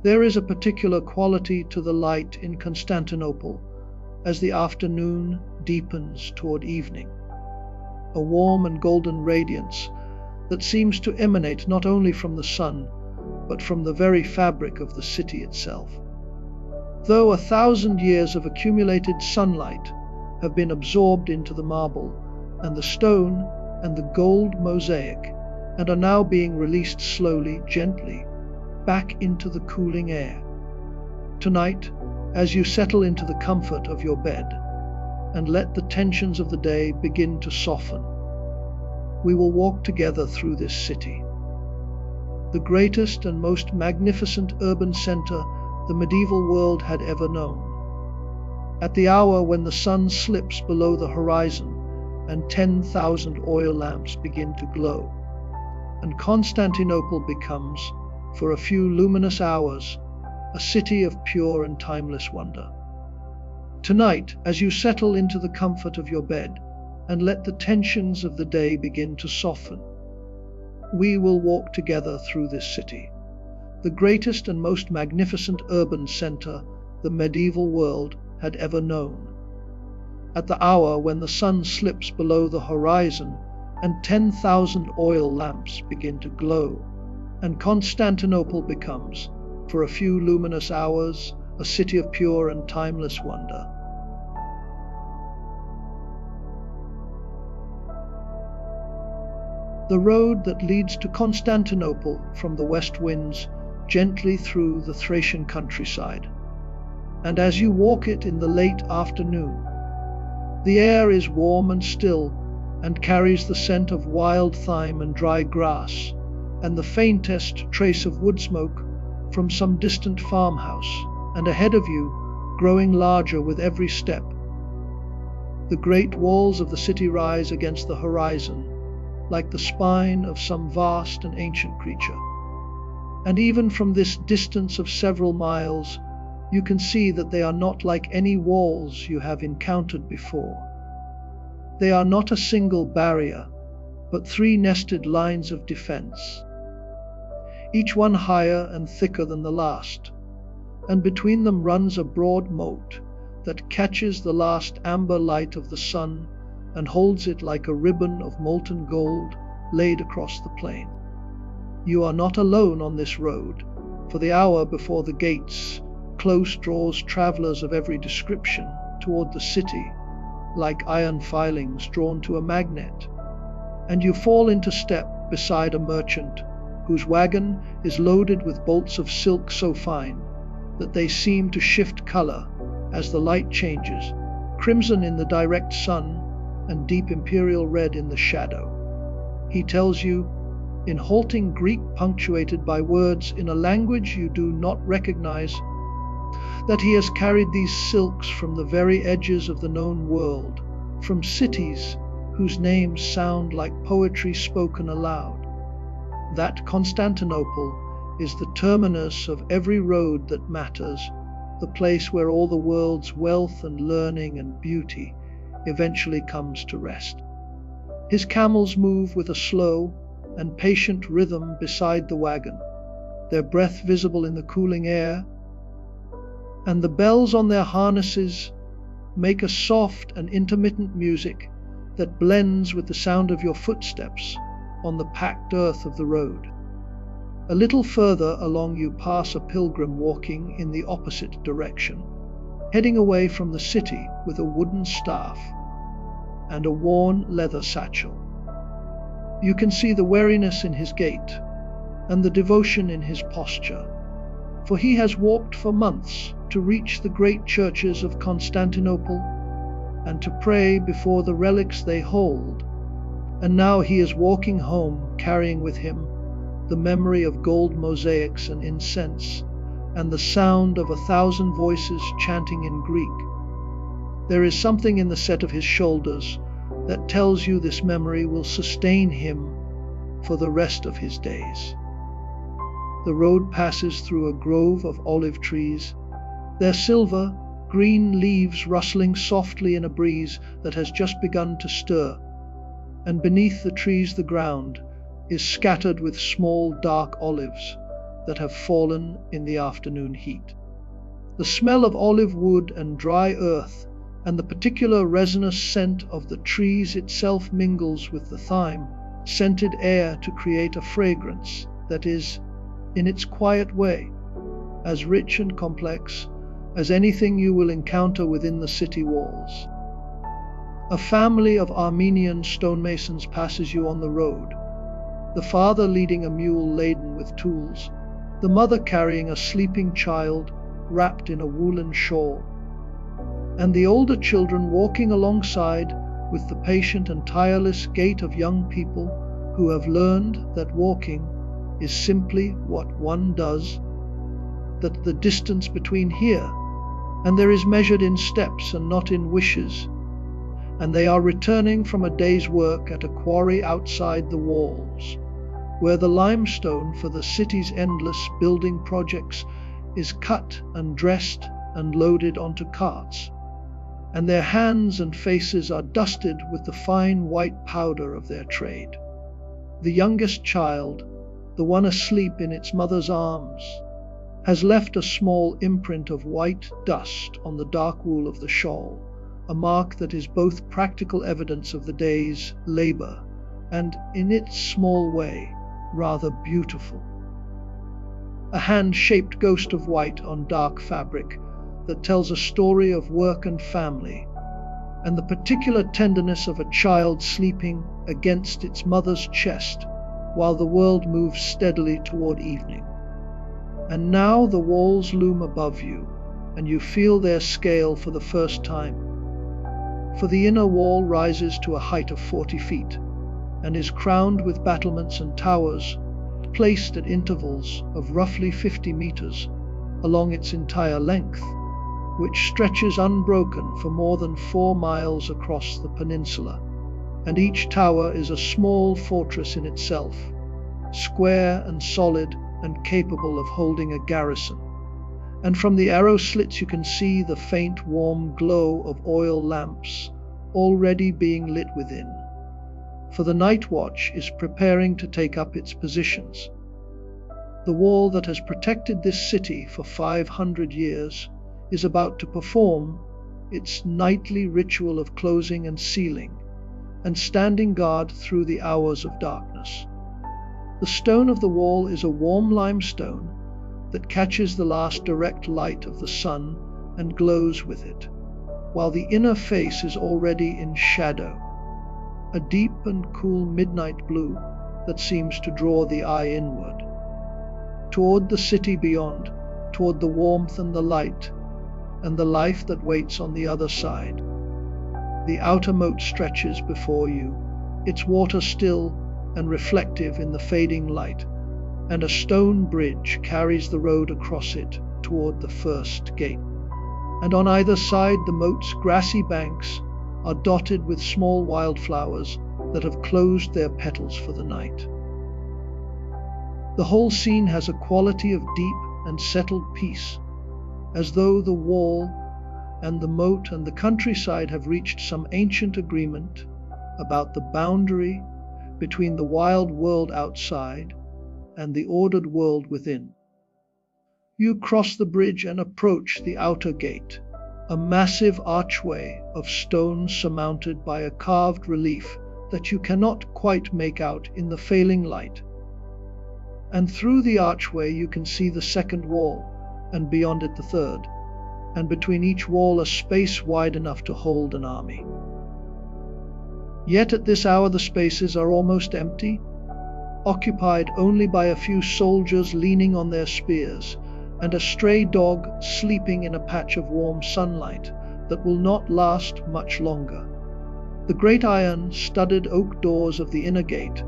There is a particular quality to the light in Constantinople as the afternoon deepens toward evening, a warm and golden radiance that seems to emanate not only from the sun, but from the very fabric of the city itself. Though 1,000 years of accumulated sunlight have been absorbed into the marble and the stone and the gold mosaic, and are now being released slowly, gently, back into the cooling air. Tonight, as you settle into the comfort of your bed and let the tensions of the day begin to soften, we will walk together through this city, the greatest and most magnificent urban center the medieval world had ever known. At the hour when the sun slips below the horizon and 10,000 oil lamps begin to glow, and Constantinople becomes, for a few luminous hours, a city of pure and timeless wonder. Tonight, as you settle into the comfort of your bed and let the tensions of the day begin to soften, we will walk together through this city, the greatest and most magnificent urban center the medieval world had ever known. At the hour when the sun slips below the horizon and 10,000 oil lamps begin to glow, and Constantinople becomes, for a few luminous hours, a city of pure and timeless wonder. The road that leads to Constantinople from the west winds gently through the Thracian countryside, and as you walk it in the late afternoon, the air is warm and still and carries the scent of wild thyme and dry grass, and the faintest trace of wood smoke from some distant farmhouse, and ahead of you, growing larger with every step, the great walls of the city rise against the horizon, like the spine of some vast and ancient creature. And even from this distance of several miles, you can see that they are not like any walls you have encountered before. They are not a single barrier, but three nested lines of defense, each one higher and thicker than the last, and between them runs a broad moat that catches the last amber light of the sun and holds it like a ribbon of molten gold laid across the plain. You are not alone on this road, for the hour before the gates close draws travelers of every description toward the city, like iron filings drawn to a magnet, and you fall into step beside a merchant whose wagon is loaded with bolts of silk so fine that they seem to shift color as the light changes, crimson in the direct sun and deep imperial red in the shadow. He tells you, in halting Greek punctuated by words in a language you do not recognize, that he has carried these silks from the very edges of the known world, from cities whose names sound like poetry spoken aloud. That Constantinople is the terminus of every road that matters, the place where all the world's wealth and learning and beauty eventually comes to rest. His camels move with a slow and patient rhythm beside the wagon, their breath visible in the cooling air, and the bells on their harnesses make a soft and intermittent music that blends with the sound of your footsteps on the packed earth of the road. A little further along you pass a pilgrim walking in the opposite direction, heading away from the city with a wooden staff and a worn leather satchel. You can see the wariness in his gait and the devotion in his posture, for he has walked for months to reach the great churches of Constantinople and to pray before the relics they hold, and now he is walking home carrying with him the memory of gold mosaics and incense, and the sound of 1,000 voices chanting in Greek. There is something in the set of his shoulders that tells you this memory will sustain him for the rest of his days. The road passes through a grove of olive trees, their silver, green leaves rustling softly in a breeze that has just begun to stir, and beneath the trees the ground is scattered with small dark olives that have fallen in the afternoon heat. The smell of olive wood and dry earth, and the particular resinous scent of the trees itself mingles with the thyme-scented air to create a fragrance that is, in its quiet way, as rich and complex as anything you will encounter within the city walls. A family of Armenian stonemasons passes you on the road, the father leading a mule laden with tools, the mother carrying a sleeping child wrapped in a woolen shawl, and the older children walking alongside with the patient and tireless gait of young people who have learned that walking is simply what one does, that the distance between here and there is measured in steps and not in wishes, and they are returning from a day's work at a quarry outside the walls, where the limestone for the city's endless building projects is cut and dressed and loaded onto carts, and their hands and faces are dusted with the fine white powder of their trade. The youngest child, the one asleep in its mother's arms, has left a small imprint of white dust on the dark wool of the shawl, a mark that is both practical evidence of the day's labor and, in its small way, rather beautiful. A hand-shaped ghost of white on dark fabric that tells a story of work and family, and the particular tenderness of a child sleeping against its mother's chest while the world moves steadily toward evening. And now the walls loom above you, and you feel their scale for the first time. For the inner wall rises to a height of 40 feet, and is crowned with battlements and towers, placed at intervals of roughly 50 meters along its entire length, which stretches unbroken for more than 4 miles across the peninsula, and each tower is a small fortress in itself, square and solid and capable of holding a garrison. And from the arrow slits you can see the faint warm glow of oil lamps already being lit within, for the night watch is preparing to take up its positions. The wall that has protected this city for 500 years is about to perform its nightly ritual of closing and sealing, and standing guard through the hours of darkness. The stone of the wall is a warm limestone that catches the last direct light of the sun and glows with it, while the inner face is already in shadow, a deep and cool midnight blue that seems to draw the eye inward, toward the city beyond, toward the warmth and the light, and the life that waits on the other side. The outer moat stretches before you, its water still and reflective in the fading light, and a stone bridge carries the road across it toward the first gate. And on either side the moat's grassy banks are dotted with small wildflowers that have closed their petals for the night. The whole scene has a quality of deep and settled peace, as though the wall and the moat and the countryside have reached some ancient agreement about the boundary between the wild world outside and the ordered world within. You cross the bridge and approach the outer gate, a massive archway of stone surmounted by a carved relief that you cannot quite make out in the failing light. And through the archway you can see the second wall, and beyond it the third, and between each wall a space wide enough to hold an army. Yet at this hour the spaces are almost empty, occupied only by a few soldiers leaning on their spears, and a stray dog sleeping in a patch of warm sunlight that will not last much longer. The great iron, studded oak doors of the inner gate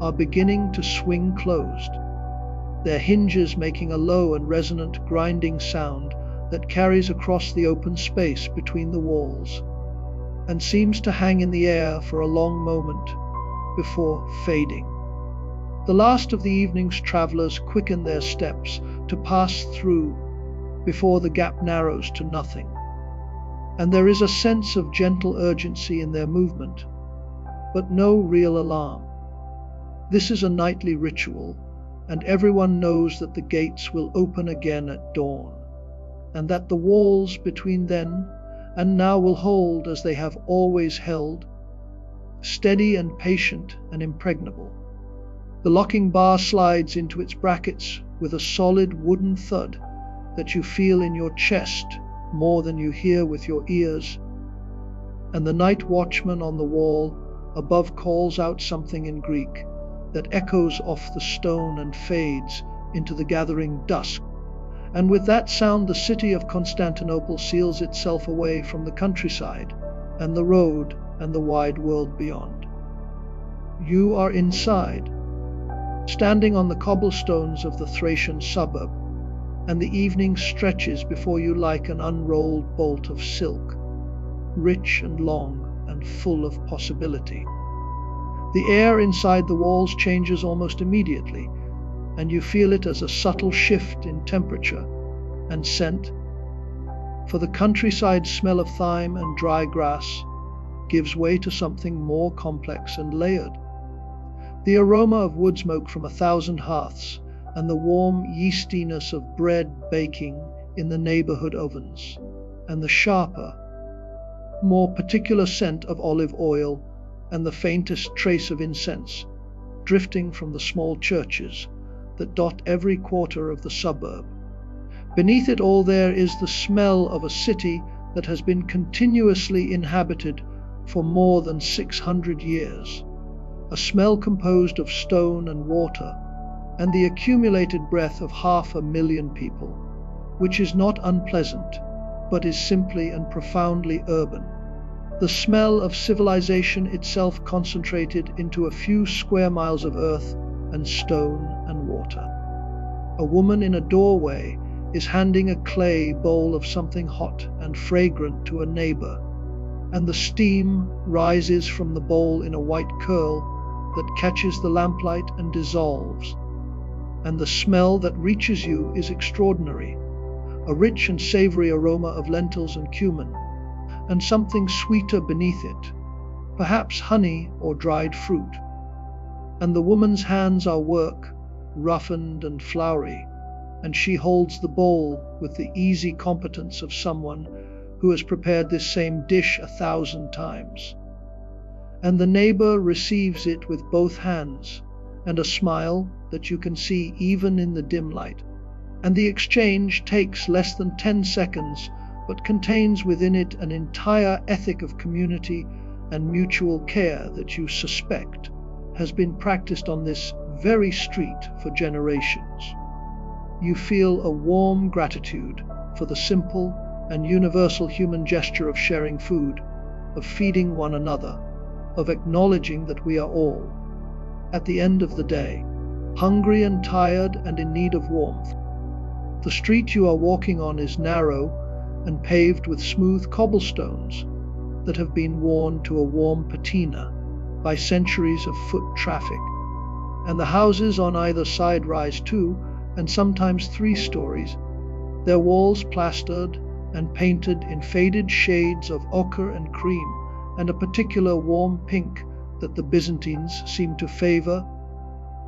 are beginning to swing closed, their hinges making a low and resonant grinding sound that carries across the open space between the walls, and seems to hang in the air for a long moment before fading. The last of the evening's travelers quicken their steps to pass through before the gap narrows to nothing, and there is a sense of gentle urgency in their movement, but no real alarm. This is a nightly ritual, and everyone knows that the gates will open again at dawn, and that the walls between then and now will hold as they have always held, steady and patient and impregnable. The locking bar slides into its brackets with a solid wooden thud that you feel in your chest more than you hear with your ears, and the night watchman on the wall above calls out something in Greek that echoes off the stone and fades into the gathering dusk. And with that sound, the city of Constantinople seals itself away from the countryside and the road and the wide world beyond. You are inside, standing on the cobblestones of the Thracian suburb, and the evening stretches before you like an unrolled bolt of silk, rich and long and full of possibility. The air inside the walls changes almost immediately, and you feel it as a subtle shift in temperature and scent, for the countryside smell of thyme and dry grass gives way to something more complex and layered. The aroma of wood smoke from 1,000 hearths and the warm yeastiness of bread baking in the neighborhood ovens, and the sharper, more particular scent of olive oil and the faintest trace of incense drifting from the small churches that dot every quarter of the suburb. Beneath it all there is the smell of a city that has been continuously inhabited for more than 600 years, a smell composed of stone and water and the accumulated breath of 500,000 people, which is not unpleasant, but is simply and profoundly urban. The smell of civilization itself concentrated into a few square miles of earth and stone and water. A woman in a doorway is handing a clay bowl of something hot and fragrant to a neighbor, and the steam rises from the bowl in a white curl that catches the lamplight and dissolves. And the smell that reaches you is extraordinary, a rich and savory aroma of lentils and cumin, and something sweeter beneath it, perhaps honey or dried fruit. And the woman's hands are work, roughened and floury, and she holds the bowl with the easy competence of someone who has prepared this same dish 1,000 times. And the neighbor receives it with both hands, and a smile that you can see even in the dim light. And the exchange takes less than 10 seconds, but contains within it an entire ethic of community and mutual care that you suspect has been practiced on this very street for generations. You feel a warm gratitude for the simple and universal human gesture of sharing food, of feeding one another, of acknowledging that we are all, at the end of the day, hungry and tired and in need of warmth. The street you are walking on is narrow and paved with smooth cobblestones that have been worn to a warm patina by centuries of foot traffic, and the houses on either side rise 2 and sometimes 3 stories, their walls plastered and painted in faded shades of ochre and cream and a particular warm pink that the Byzantines seem to favor,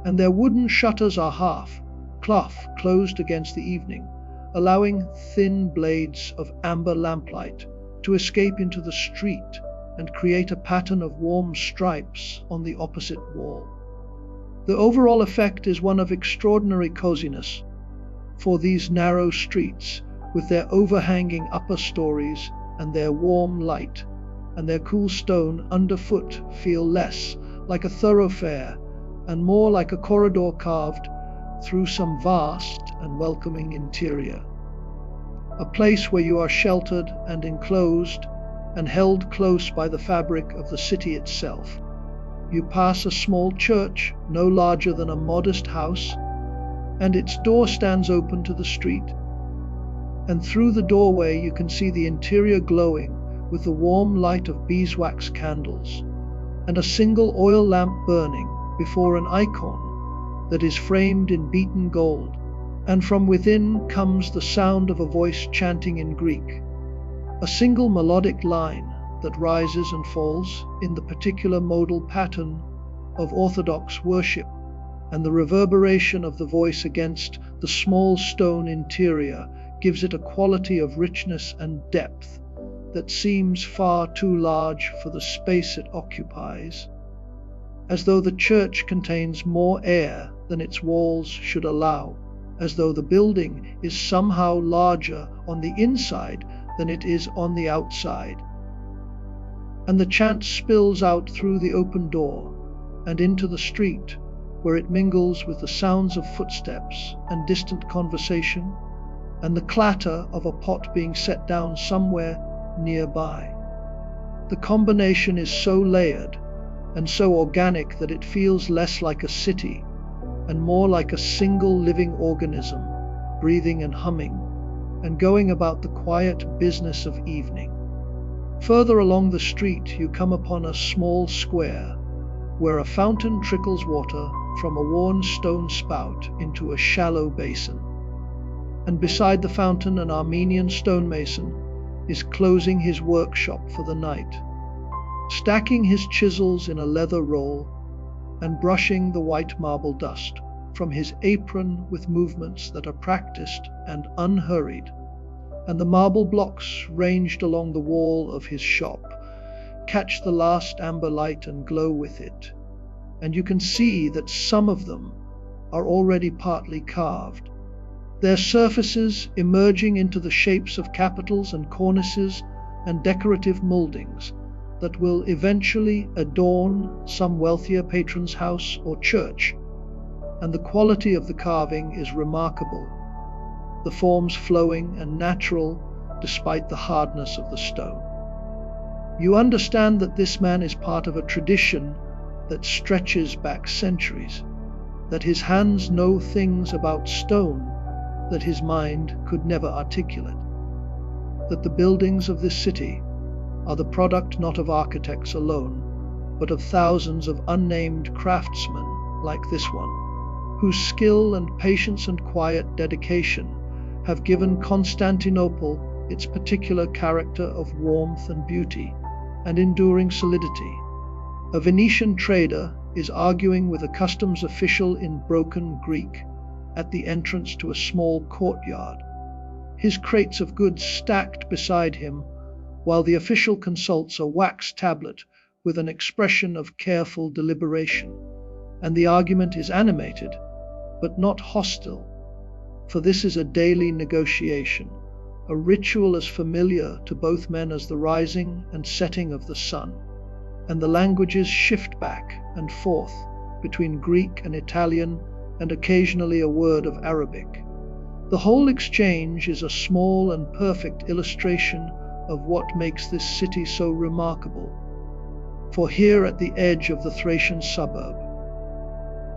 and their wooden shutters are half cloth closed against the evening, allowing thin blades of amber lamplight to escape into the street and create a pattern of warm stripes on the opposite wall. The overall effect is one of extraordinary coziness, for these narrow streets, with their overhanging upper stories and their warm light and their cool stone underfoot, feel less like a thoroughfare and more like a corridor carved through some vast and welcoming interior. A place where you are sheltered and enclosed and held close by the fabric of the city itself. You pass a small church, no larger than a modest house, and its door stands open to the street. And through the doorway you can see the interior glowing with the warm light of beeswax candles, and a single oil lamp burning before an icon that is framed in beaten gold, and from within comes the sound of a voice chanting in Greek, a single melodic line that rises and falls in the particular modal pattern of Orthodox worship, and the reverberation of the voice against the small stone interior gives it a quality of richness and depth that seems far too large for the space it occupies, as though the church contains more air than its walls should allow, as though the building is somehow larger on the inside than it is on the outside. And the chant spills out through the open door and into the street, where it mingles with the sounds of footsteps and distant conversation, and the clatter of a pot being set down somewhere nearby. The combination is so layered and so organic that it feels less like a city and more like a single living organism, breathing and humming, and going about the quiet business of evening. Further along the street you come upon a small square, where a fountain trickles water from a worn stone spout into a shallow basin. And beside the fountain an Armenian stonemason is closing his workshop for the night, stacking his chisels in a leather roll and brushing the white marble dust from his apron with movements that are practiced and unhurried. And the marble blocks ranged along the wall of his shop catch the last amber light and glow with it, and you can see that some of them are already partly carved, their surfaces emerging into the shapes of capitals and cornices and decorative moldings that will eventually adorn some wealthier patron's house or church. And the quality of the carving is remarkable, the forms flowing and natural despite the hardness of the stone. You understand that this man is part of a tradition that stretches back centuries, that his hands know things about stone that his mind could never articulate, that the buildings of this city are the product not of architects alone, but of thousands of unnamed craftsmen like this one, whose skill and patience and quiet dedication have given Constantinople its particular character of warmth and beauty and enduring solidity. A Venetian trader is arguing with a customs official in broken Greek at the entrance to a small courtyard, his crates of goods stacked beside him, while the official consults a wax tablet with an expression of careful deliberation. And the argument is animated, but not hostile, for this is a daily negotiation, a ritual as familiar to both men as the rising and setting of the sun. And the languages shift back and forth between Greek and Italian, and occasionally a word of Arabic. The whole exchange is a small and perfect illustration of what makes this city so remarkable. For here at the edge of the Thracian suburb,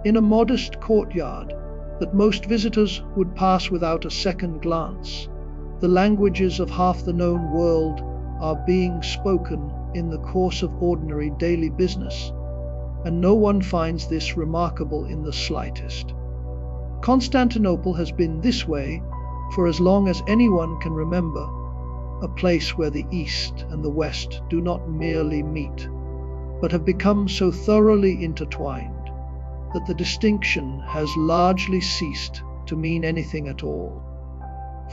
in a modest courtyard that most visitors would pass without a second glance, the languages of half the known world are being spoken in the course of ordinary daily business, and no one finds this remarkable in the slightest. Constantinople has been this way for as long as anyone can remember, a place where the East and the West do not merely meet, but have become so thoroughly intertwined that the distinction has largely ceased to mean anything at all.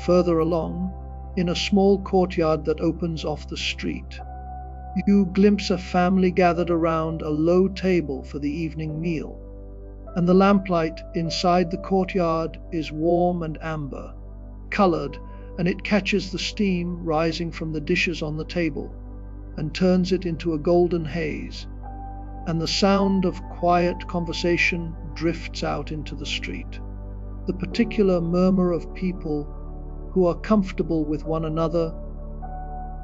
Further along, in a small courtyard that opens off the street, you glimpse a family gathered around a low table for the evening meal, and the lamplight inside the courtyard is warm and amber colored, and it catches the steam rising from the dishes on the table and turns it into a golden haze, and the sound of quiet conversation drifts out into the street, the particular murmur of people who are comfortable with one another,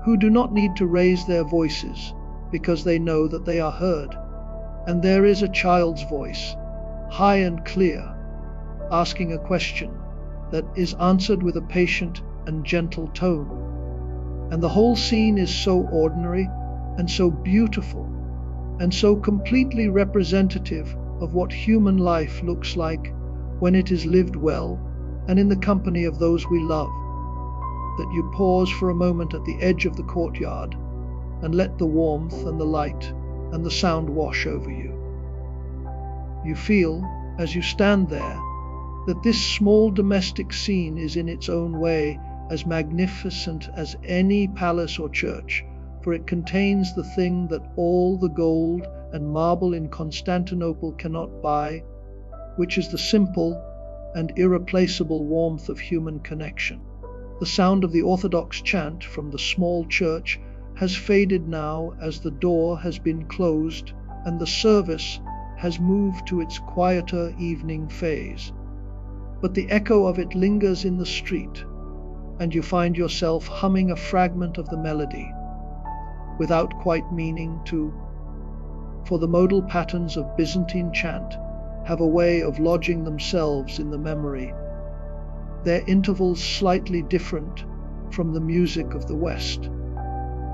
who do not need to raise their voices because they know that they are heard. And there is a child's voice, high and clear, asking a question that is answered with a patient and gentle tone. And the whole scene is so ordinary and so beautiful and so completely representative of what human life looks like when it is lived well and in the company of those we love, that you pause for a moment at the edge of the courtyard and let the warmth and the light and the sound wash over you. You feel as you stand there, that this small domestic scene is in its own way as magnificent as any palace or church, for it contains the thing that all the gold and marble in Constantinople cannot buy, which is the simple and irreplaceable warmth of human connection. The sound of the Orthodox chant from the small church has faded now as the door has been closed and the service has moved to its quieter evening phase. But the echo of it lingers in the street, and you find yourself humming a fragment of the melody, without quite meaning to, for the modal patterns of Byzantine chant have a way of lodging themselves in the memory, their intervals slightly different from the music of the West,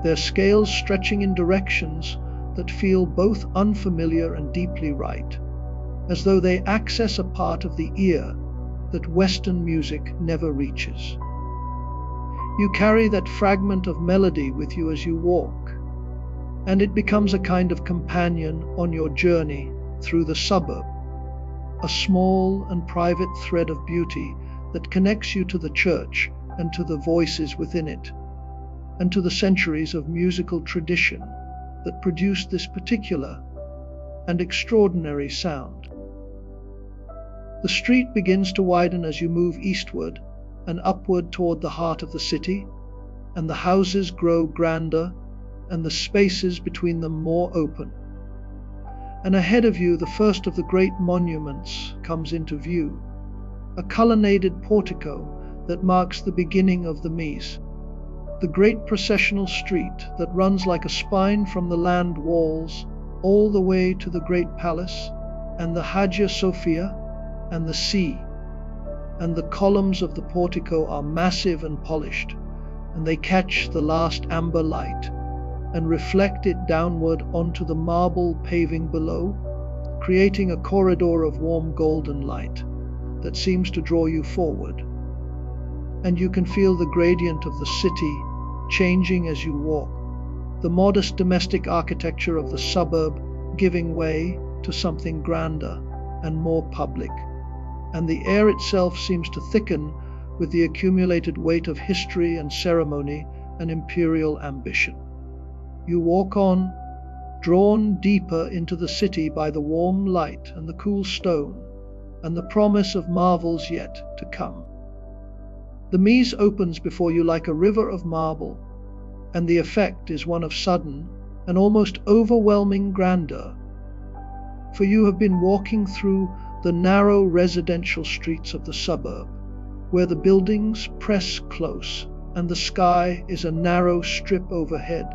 their scales stretching in directions that feel both unfamiliar and deeply right, as though they access a part of the ear that Western music never reaches. You carry that fragment of melody with you as you walk, and it becomes a kind of companion on your journey through the suburb, a small and private thread of beauty that connects you to the church and to the voices within it, and to the centuries of musical tradition that produced this particular and extraordinary sound. The street begins to widen as you move eastward and upward toward the heart of the city, and the houses grow grander and the spaces between them more open. And ahead of you, the first of the great monuments comes into view, a colonnaded portico that marks the beginning of the Mise, the great processional street that runs like a spine from the land walls all the way to the great palace and the Hagia Sophia and the sea. And the columns of the portico are massive and polished, and they catch the last amber light and reflect it downward onto the marble paving below, creating a corridor of warm golden light that seems to draw you forward. And you can feel the gradient of the city changing as you walk, the modest domestic architecture of the suburb giving way to something grander and more public, and the air itself seems to thicken with the accumulated weight of history and ceremony and imperial ambition. You walk on, drawn deeper into the city by the warm light and the cool stone, and the promise of marvels yet to come. The Mise opens before you like a river of marble, and the effect is one of sudden and almost overwhelming grandeur, for you have been walking through the narrow residential streets of the suburb, where the buildings press close and the sky is a narrow strip overhead.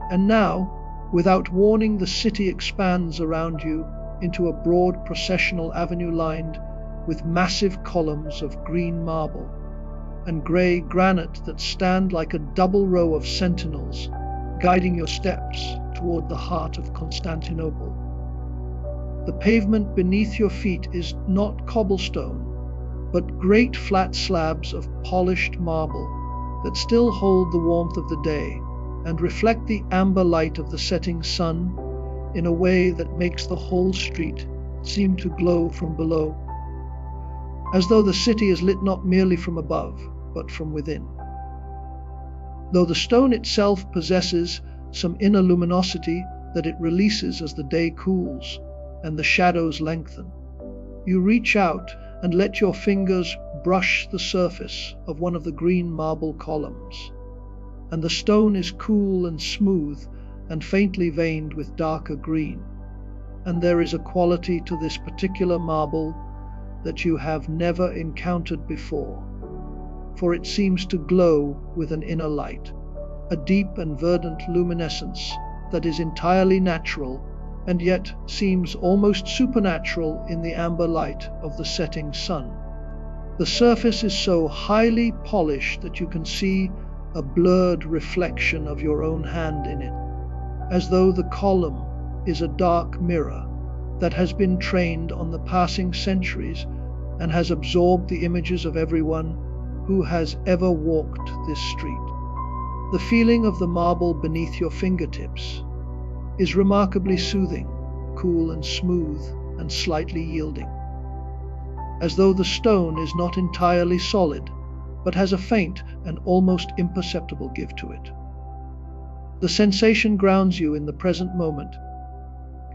And now, without warning, the city expands around you into a broad processional avenue lined with massive columns of green marble and grey granite that stand like a double row of sentinels, guiding your steps toward the heart of Constantinople. The pavement beneath your feet is not cobblestone, but great flat slabs of polished marble that still hold the warmth of the day and reflect the amber light of the setting sun in a way that makes the whole street seem to glow from below, as though the city is lit not merely from above, but from within. Though the stone itself possesses some inner luminosity that it releases as the day cools and the shadows lengthen, you reach out and let your fingers brush the surface of one of the green marble columns, and the stone is cool and smooth and faintly veined with darker green, and there is a quality to this particular marble that you have never encountered before, for it seems to glow with an inner light, a deep and verdant luminescence that is entirely natural and yet seems almost supernatural in the amber light of the setting sun. The surface is so highly polished that you can see a blurred reflection of your own hand in it, as though the column is a dark mirror that has been trained on the passing centuries and has absorbed the images of everyone who has ever walked this street. The feeling of the marble beneath your fingertips is remarkably soothing, cool and smooth and slightly yielding. as though the stone is not entirely solid, but has a faint and almost imperceptible give to it. The sensation grounds you in the present moment,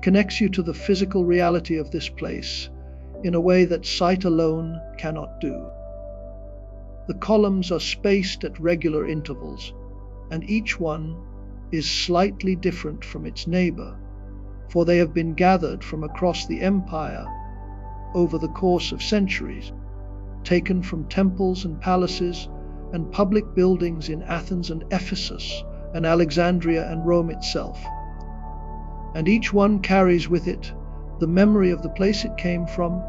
connects you to the physical reality of this place in a way that sight alone cannot do. The columns are spaced at regular intervals, and each one is slightly different from its neighbor, for they have been gathered from across the empire over the course of centuries, taken from temples and palaces and public buildings in Athens and Ephesus and Alexandria and Rome itself. And each one carries with it the memory of the place it came from,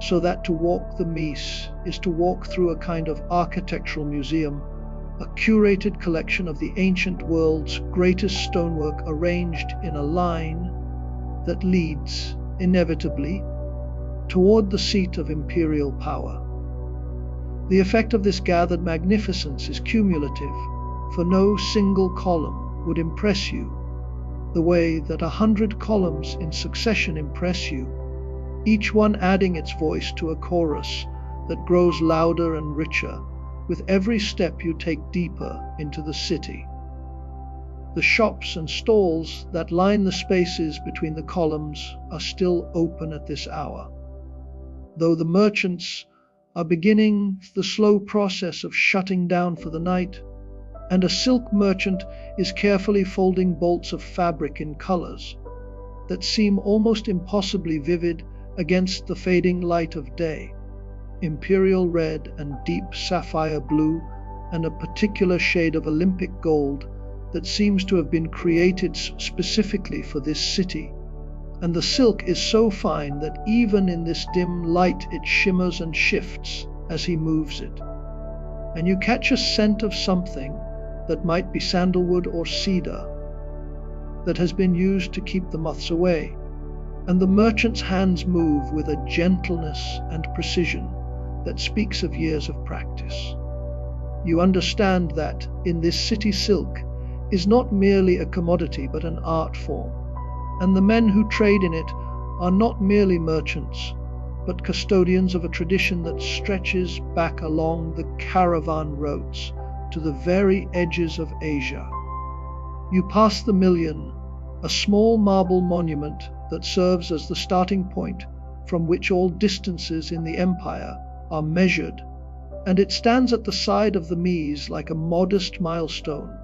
so that to walk the Mise is to walk through a kind of architectural museum, a curated collection of the ancient world's greatest stonework arranged in a line that leads, inevitably, toward the seat of imperial power. The effect of this gathered magnificence is cumulative, for no single column would impress you the way that 100 columns in succession impress you, each one adding its voice to a chorus that grows louder and richer with every step you take deeper into the city. The shops and stalls that line the spaces between the columns are still open at this hour, though the merchants are beginning the slow process of shutting down for the night, and a silk merchant is carefully folding bolts of fabric in colors that seem almost impossibly vivid against the fading light of day, imperial red and deep sapphire blue, and a particular shade of Olympic gold that seems to have been created specifically for this city. And the silk is so fine that even in this dim light it shimmers and shifts as he moves it. And you catch a scent of something that might be sandalwood or cedar that has been used to keep the moths away. And the merchant's hands move with a gentleness and precision that speaks of years of practice. You understand that in this city silk is not merely a commodity but an art form, and the men who trade in it are not merely merchants, but custodians of a tradition that stretches back along the caravan routes to the very edges of Asia. You pass the Million, a small marble monument that serves as the starting point from which all distances in the empire are measured, and it stands at the side of the Mise like a modest milestone,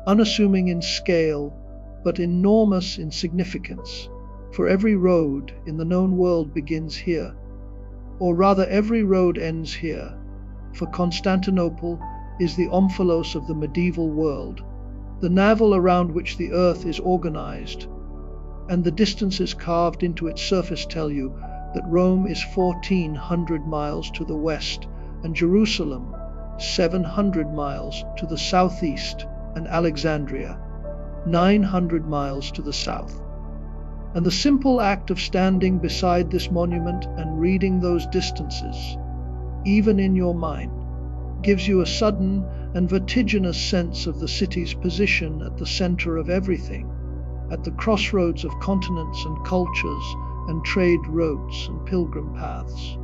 unassuming in scale but enormous in significance, for every road in the known world begins here, or rather every road ends here, for Constantinople is the omphalos of the medieval world, the navel around which the earth is organized, and the distances carved into its surface tell you that Rome is 1,400 miles to the west, and Jerusalem 700 miles to the southeast, and Alexandria 900 miles to the south. And the simple act of standing beside this monument and reading those distances, even in your mind, gives you a sudden and vertiginous sense of the city's position at the center of everything, at the crossroads of continents and cultures and trade routes and pilgrim paths.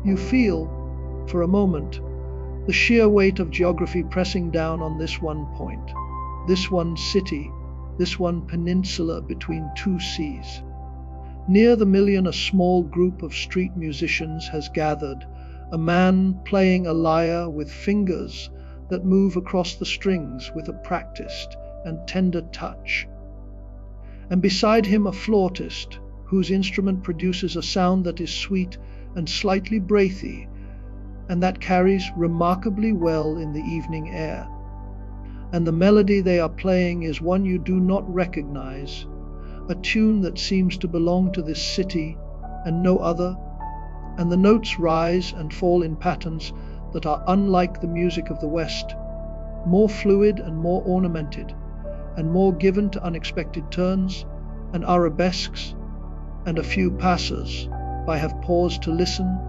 You feel, for a moment, the sheer weight of geography pressing down on this one point, this one city, this one peninsula between two seas. Near the Million, a small group of street musicians has gathered, a man playing a lyre with fingers that move across the strings with a practiced and tender touch. And beside him a flautist, whose instrument produces a sound that is sweet and slightly breathy, and that carries remarkably well in the evening air. And the melody they are playing is one you do not recognize, a tune that seems to belong to this city and no other, and the notes rise and fall in patterns that are unlike the music of the West, more fluid and more ornamented, and more given to unexpected turns and arabesques, and a few passers-by have paused to listen,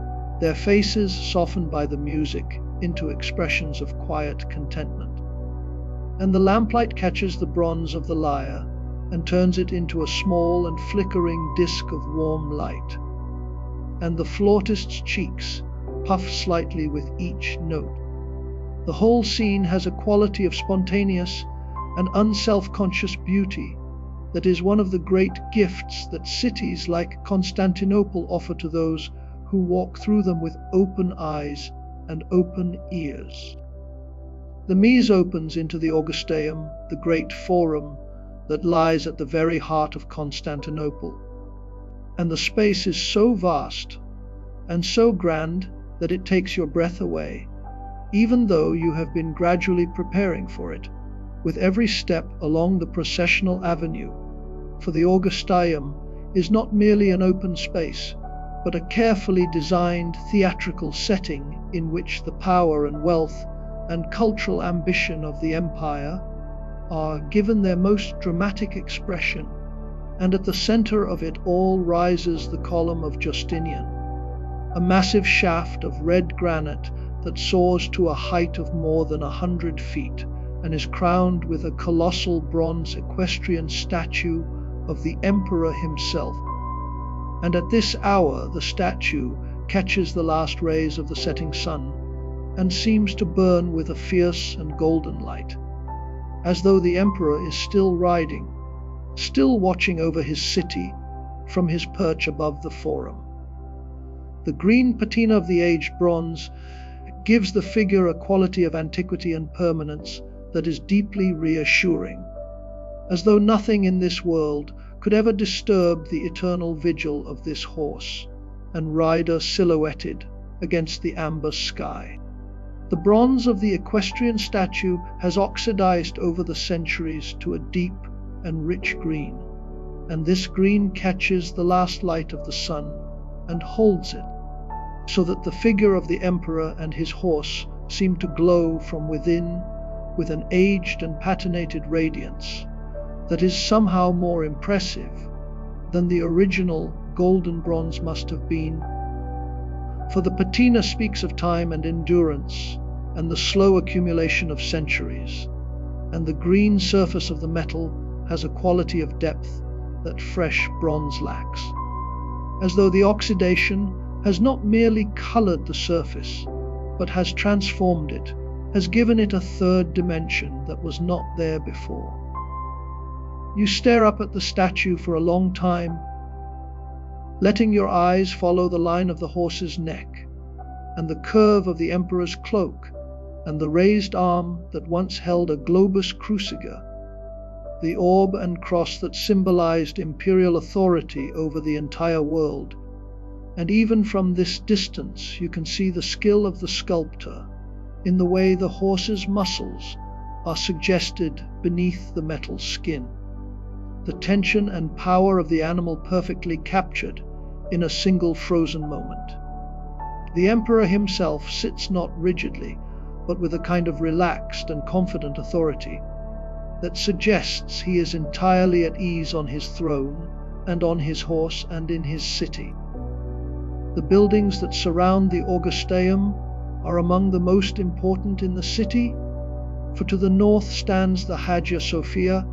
their faces softened by the music into expressions of quiet contentment. And the lamplight catches the bronze of the lyre and turns it into a small and flickering disk of warm light. and the flautist's cheeks puff slightly with each note. The whole scene has a quality of spontaneous and unself-conscious beauty that is one of the great gifts that cities like Constantinople offer to those who walk through them with open eyes and open ears. The Mise opens into the Augusteum, the great forum that lies at the very heart of Constantinople. And the space is so vast and so grand that it takes your breath away, even though you have been gradually preparing for it with every step along the processional avenue. For the Augusteum is not merely an open space, but a carefully designed theatrical setting in which the power and wealth and cultural ambition of the empire are given their most dramatic expression. And at the center of it all rises the column of Justinian, a massive shaft of red granite that soars to a height of more than 100 feet and is crowned with a colossal bronze equestrian statue of the emperor himself. And at this hour the statue catches the last rays of the setting sun and seems to burn with a fierce and golden light, as though the emperor is still riding, still watching over his city from his perch above the forum. The green patina of the aged bronze gives the figure a quality of antiquity and permanence that is deeply reassuring, as though nothing in this world could ever disturb the eternal vigil of this horse and rider silhouetted against the amber sky. The bronze of the equestrian statue has oxidized over the centuries to a deep and rich green, and this green catches the last light of the sun and holds it, so that the figure of the emperor and his horse seem to glow from within with an aged and patinated radiance that is somehow more impressive than the original golden bronze must have been. For the patina speaks of time and endurance and the slow accumulation of centuries, and the green surface of the metal has a quality of depth that fresh bronze lacks, as though the oxidation has not merely colored the surface, but has transformed it, has given it a third dimension that was not there before. You stare up at the statue for a long time, letting your eyes follow the line of the horse's neck, and the curve of the emperor's cloak, and the raised arm that once held a globus cruciger, the orb and cross that symbolized imperial authority over the entire world. And even from this distance you can see the skill of the sculptor in the way the horse's muscles are suggested beneath the metal skin, the tension and power of the animal perfectly captured in a single frozen moment. The emperor himself sits not rigidly, but with a kind of relaxed and confident authority that suggests he is entirely at ease on his throne and on his horse and in his city. The buildings that surround the Augusteum are among the most important in the city, for to the north stands the Hagia Sophia,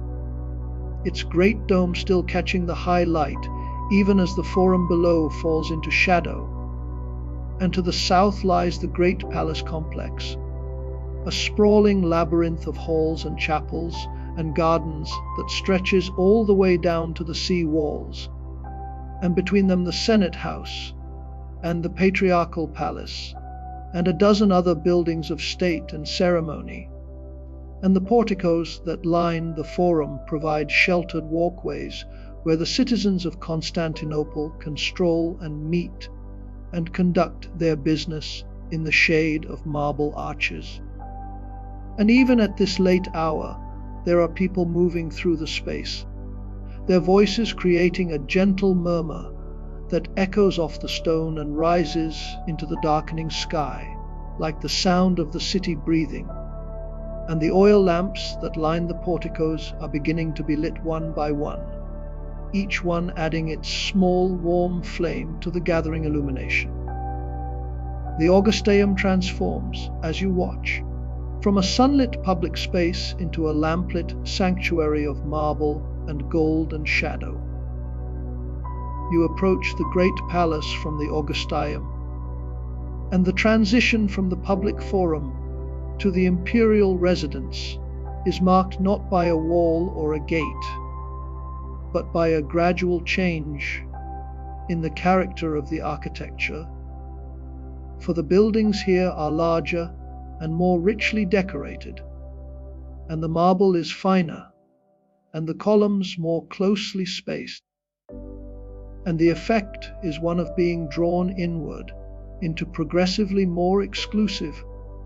its great dome still catching the high light even as the forum below falls into shadow, and to the south lies the great palace complex, a sprawling labyrinth of halls and chapels and gardens that stretches all the way down to the sea walls, and between them the Senate House and the Patriarchal Palace, and a dozen other buildings of state and ceremony. And the porticos that line the forum provide sheltered walkways where the citizens of Constantinople can stroll and meet and conduct their business in the shade of marble arches. And even at this late hour, there are people moving through the space, their voices creating a gentle murmur that echoes off the stone and rises into the darkening sky, like the sound of the city breathing. And the oil lamps that line the porticos are beginning to be lit one by one, each one adding its small, warm flame to the gathering illumination. The Augusteum transforms, as you watch, from a sunlit public space into a lamplit sanctuary of marble and gold and shadow. you approach the great palace from the Augustaeum, and the transition from the public forum to the imperial residence is marked not by a wall or a gate, but by a gradual change in the character of the architecture, for the buildings here are larger and more richly decorated, and the marble is finer, and the columns more closely spaced, and the effect is one of being drawn inward into progressively more exclusive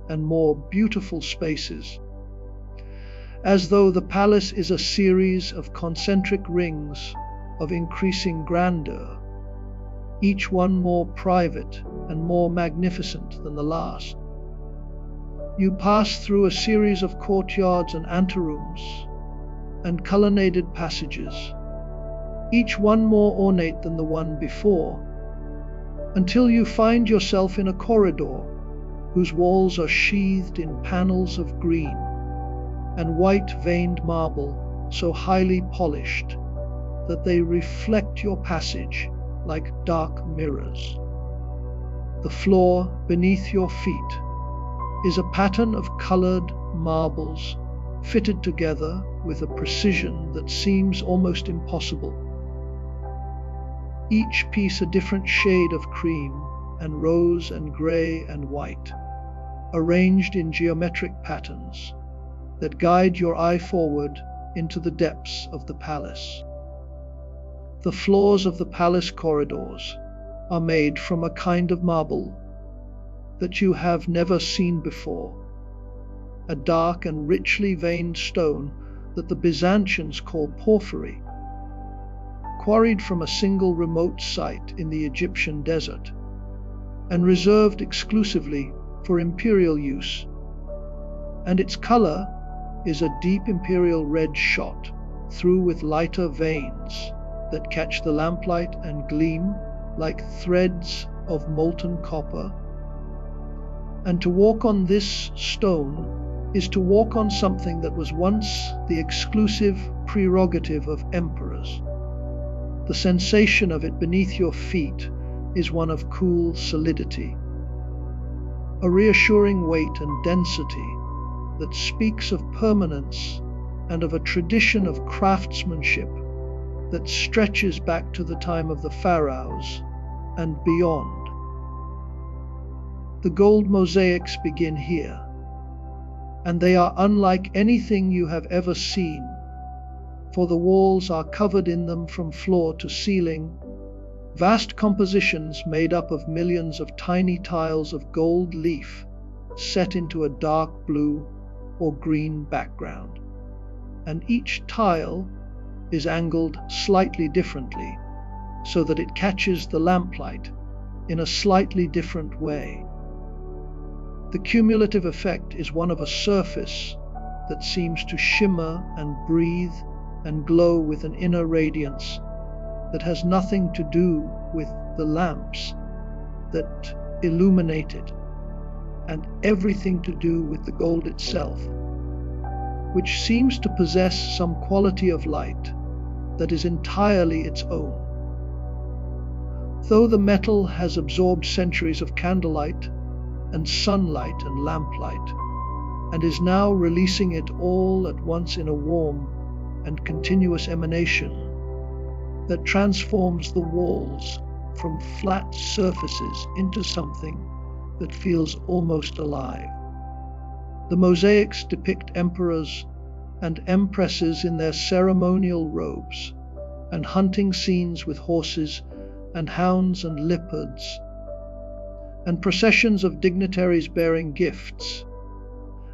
and more beautiful spaces, as though the palace is a series of concentric rings of increasing grandeur, each one more private and more magnificent than the last. You pass through a series of courtyards and anterooms and colonnaded passages, each one more ornate than the one before, until you find yourself in a corridor whose walls are sheathed in panels of green and white-veined marble so highly polished that they reflect your passage like dark mirrors. The floor beneath your feet is a pattern of colored marbles fitted together with a precision that seems almost impossible. Each piece a different shade of cream and rose and gray and white, arranged in geometric patterns that guide your eye forward into the depths of the palace. The floors of the palace corridors are made from a kind of marble that you have never seen before, a dark and richly veined stone that the Byzantines call porphyry, quarried from a single remote site in the Egyptian desert, and reserved exclusively for imperial use. And its color is a deep imperial red shot through with lighter veins that catch the lamplight and gleam like threads of molten copper. And to walk on this stone is to walk on something that was once the exclusive prerogative of emperors. The sensation of it beneath your feet is one of cool solidity, a reassuring weight and density that speaks of permanence and of a tradition of craftsmanship that stretches back to the time of the pharaohs and beyond. The gold mosaics begin here, and they are unlike anything you have ever seen, for the walls are covered in them from floor to ceiling, vast compositions made up of millions of tiny tiles of gold leaf set into a dark blue or green background, and each tile is angled slightly differently so that it catches the lamplight in a slightly different way. The cumulative effect is one of a surface that seems to shimmer and breathe and glow with an inner radiance that has nothing to do with the lamps that illuminate it, and everything to do with the gold itself, which seems to possess some quality of light that is entirely its own. Though the metal has absorbed centuries of candlelight and sunlight and lamplight, and is now releasing it all at once in a warm and continuous emanation that transforms the walls from flat surfaces into something that feels almost alive. The mosaics depict emperors and empresses in their ceremonial robes, and hunting scenes with horses and hounds and leopards, and processions of dignitaries bearing gifts.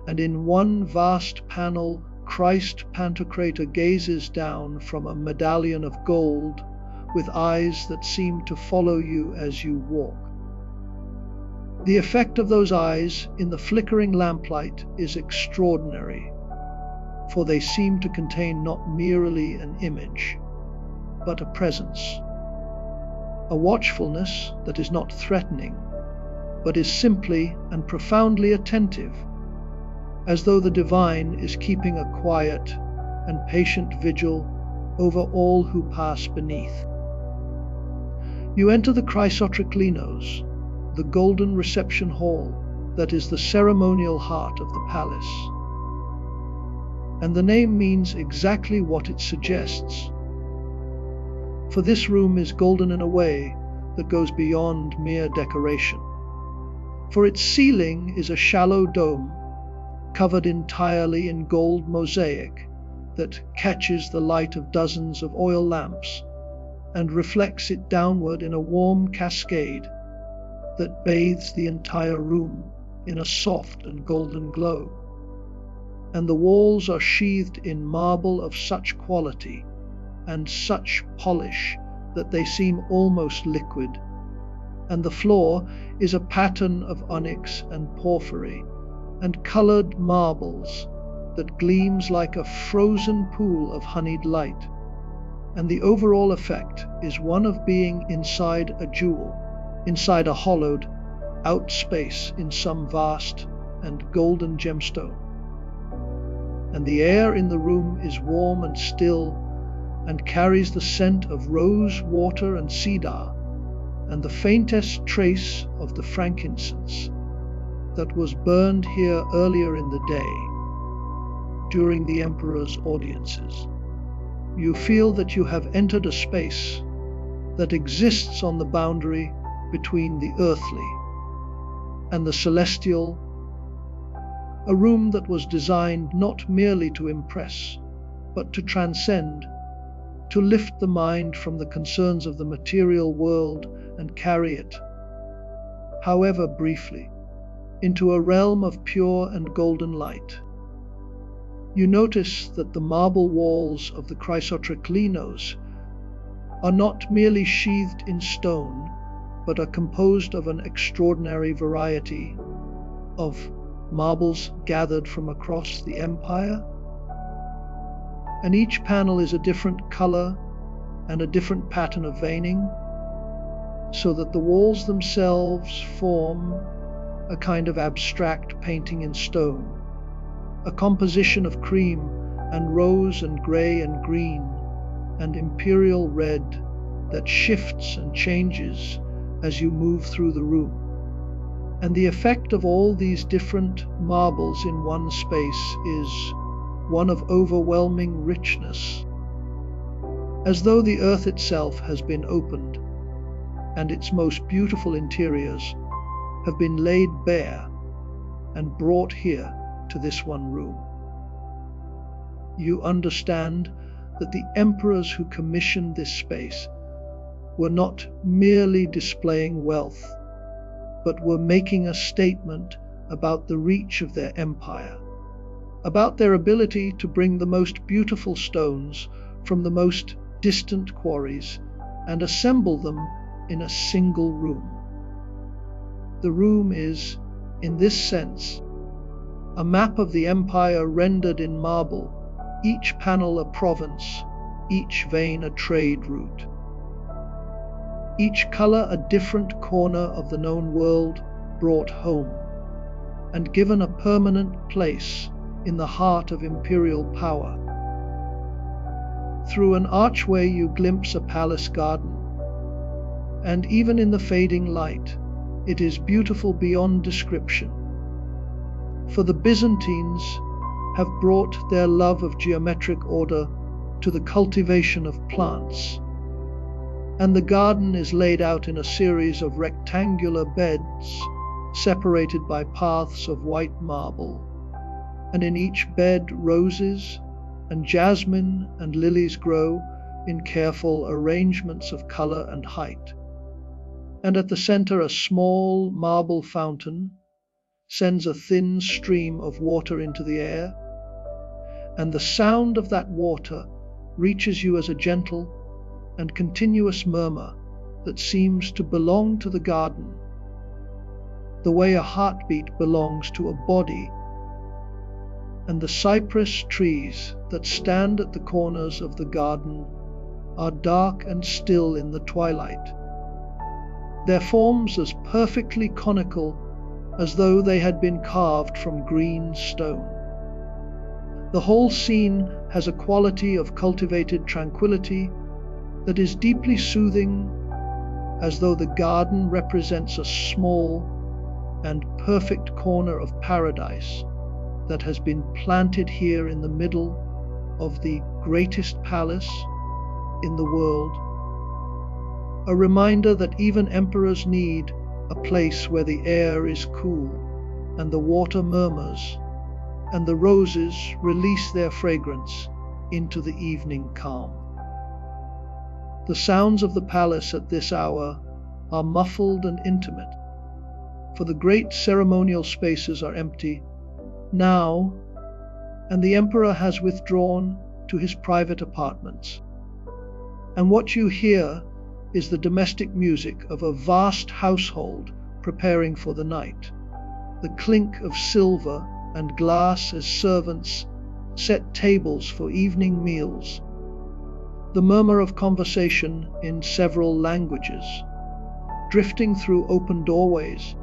And in one vast panel, Christ Pantocrator gazes down from a medallion of gold with eyes that seem to follow you as you walk. The effect of those eyes in the flickering lamplight is extraordinary, for they seem to contain not merely an image, but a presence, a watchfulness that is not threatening, but is simply and profoundly attentive, as though the divine is keeping a quiet and patient vigil over all who pass beneath. You enter the Chrysotriclinos, the golden reception hall that is the ceremonial heart of the palace. And the name means exactly what it suggests. For this room is golden in a way that goes beyond mere decoration. For its ceiling is a shallow dome covered entirely in gold mosaic that catches the light of dozens of oil lamps and reflects it downward in a warm cascade that bathes the entire room in a soft and golden glow. And the walls are sheathed in marble of such quality and such polish that they seem almost liquid, and the floor is a pattern of onyx and porphyry and colored marbles that gleams like a frozen pool of honeyed light, and the overall effect is one of being inside a jewel, inside a hollowed out space in some vast and golden gemstone. And the air in the room is warm and still and carries the scent of rose water and cedar and the faintest trace of the frankincense that was burned here earlier in the day during the emperor's audiences. You feel that you have entered a space that exists on the boundary between the earthly and the celestial, a room that was designed not merely to impress, but to transcend, to lift the mind from the concerns of the material world and carry it, however briefly, into a realm of pure and golden light. You notice that the marble walls of the Chrysotriclinos are not merely sheathed in stone, but are composed of an extraordinary variety of marbles gathered from across the empire. And each panel is a different color and a different pattern of veining, so that the walls themselves form a kind of abstract painting in stone, a composition of cream and rose and gray and green and imperial red that shifts and changes as you move through the room. And the effect of all these different marbles in one space is one of overwhelming richness, as though the earth itself has been opened and its most beautiful interiors have been laid bare and brought here to this one room. You understand that the emperors who commissioned this space were not merely displaying wealth, but were making a statement about the reach of their empire, about their ability to bring the most beautiful stones from the most distant quarries and assemble them in a single room. The room is, in this sense, a map of the empire rendered in marble, each panel a province, each vein a trade route, each color a different corner of the known world brought home and given a permanent place in the heart of imperial power. Through an archway you glimpse a palace garden, and even in the fading light, it is beautiful beyond description. For the Byzantines have brought their love of geometric order to the cultivation of plants, and the garden is laid out in a series of rectangular beds separated by paths of white marble, and in each bed roses and jasmine and lilies grow in careful arrangements of color and height. And at the center a small marble fountain sends a thin stream of water into the air, and the sound of that water reaches you as a gentle and continuous murmur that seems to belong to the garden, the way a heartbeat belongs to a body. And the cypress trees that stand at the corners of the garden are dark and still in the twilight, their forms as perfectly conical as though they had been carved from green stone. The whole scene has a quality of cultivated tranquility that is deeply soothing as though the garden represents a small and perfect corner of paradise that has been planted here in the middle of the greatest palace in the world. A reminder that even emperors need a place where the air is cool and the water murmurs and the roses release their fragrance into the evening calm. The sounds of the palace at this hour are muffled and intimate, for the great ceremonial spaces are empty now, and the emperor has withdrawn to his private apartments. And what you hear is the domestic music of a vast household preparing for the night, the clink of silver and glass as servants set tables for evening meals, the murmur of conversation in several languages, drifting through open doorways,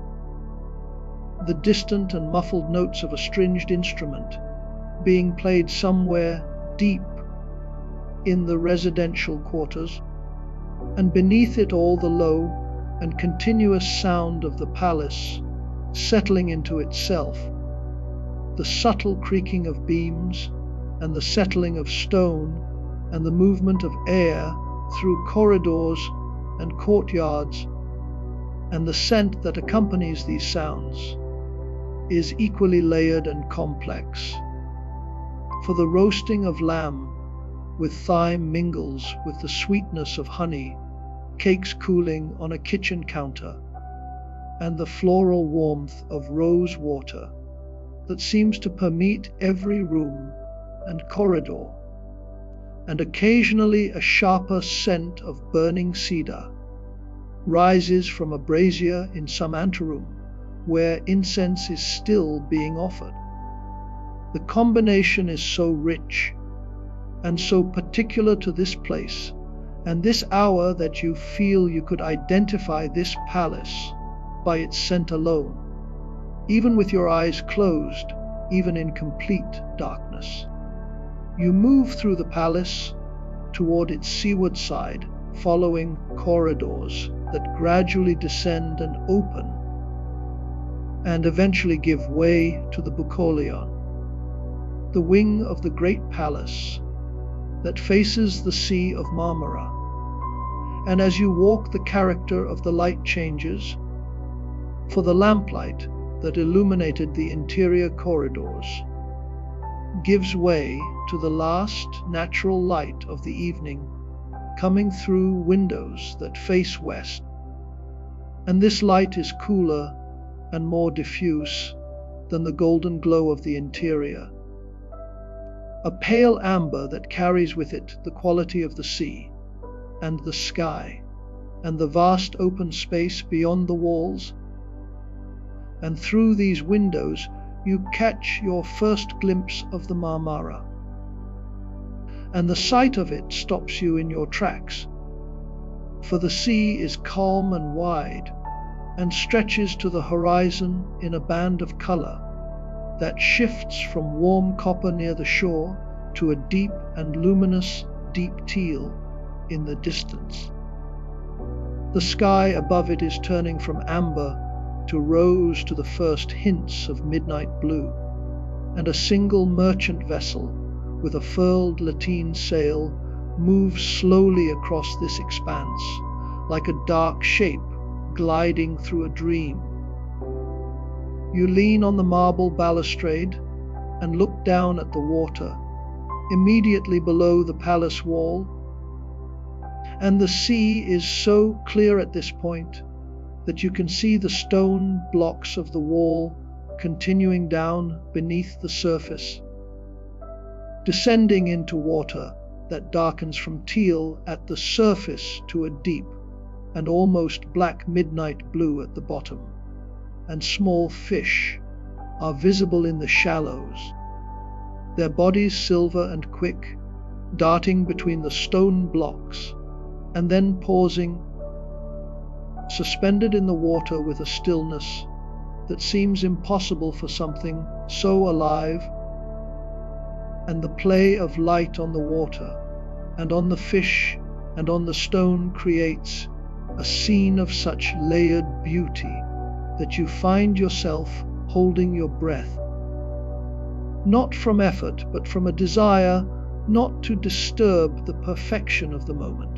the distant and muffled notes of a stringed instrument being played somewhere deep in the residential quarters, and beneath it all the low and continuous sound of the palace settling into itself, the subtle creaking of beams and the settling of stone and the movement of air through corridors and courtyards, and the scent that accompanies these sounds is equally layered and complex. For the roasting of lamb with thyme mingles with the sweetness of honey, cakes cooling on a kitchen counter, and the floral warmth of rose water that seems to permeate every room and corridor, and occasionally a sharper scent of burning cedar rises from a brazier in some anteroom where incense is still being offered. The combination is so rich and so particular to this place and this hour that you feel you could identify this palace by its scent alone, even with your eyes closed, even in complete darkness. You move through the palace toward its seaward side, following corridors that gradually descend and open and eventually give way to the Bucolion, the wing of the great palace that faces the Sea of Marmara. And as you walk, the character of the light changes, for the lamplight that illuminated the interior corridors gives way to the last natural light of the evening coming through windows that face west. And this light is cooler and more diffuse than the golden glow of the interior, a pale amber that carries with it the quality of the sea and the sky and the vast open space beyond the walls. And through these windows you catch your first glimpse of the Marmara, and the sight of it stops you in your tracks, for the sea is calm and wide and stretches to the horizon in a band of color that shifts from warm copper near the shore to a deep and luminous deep teal in the distance. The sky above it is turning from amber to rose to the first hints of midnight blue, and a single merchant vessel with a furled lateen sail moves slowly across this expanse, like a dark shape gliding through a dream. You lean on the marble balustrade and look down at the water immediately below the palace wall, and the sea is so clear at this point that you can see the stone blocks of the wall continuing down beneath the surface, descending into water that darkens from teal at the surface to a deep and almost black midnight blue at the bottom, and small fish are visible in the shallows, their bodies silver and quick, darting between the stone blocks and then pausing, suspended in the water with a stillness that seems impossible for something so alive. And the play of light on the water and on the fish and on the stone creates a scene of such layered beauty that you find yourself holding your breath, not from effort, but from a desire not to disturb the perfection of the moment.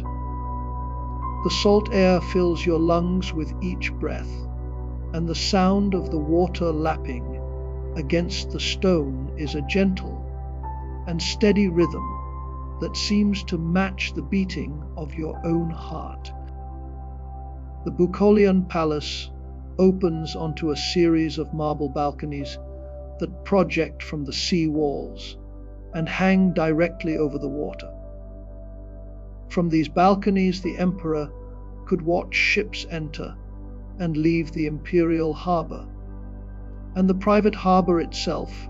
The salt air fills your lungs with each breath, and the sound of the water lapping against the stone is a gentle and steady rhythm that seems to match the beating of your own heart. The Bucolian Palace opens onto a series of marble balconies that project from the sea walls and hang directly over the water. From these balconies, the emperor could watch ships enter and leave the imperial harbor, and the private harbor itself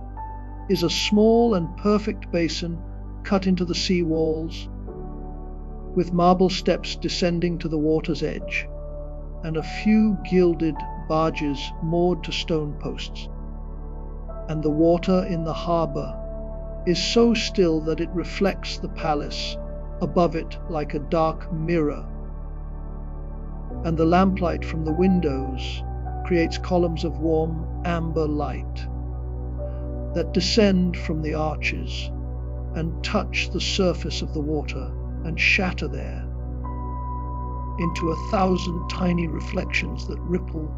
is a small and perfect basin cut into the sea walls, with marble steps descending to the water's edge, and a few gilded barges moored to stone posts. And the water in the harbor is so still that it reflects the palace above it like a dark mirror, and the lamplight from the windows creates columns of warm amber light that descend from the arches and touch the surface of the water and shatter there into 1,000 tiny reflections that ripple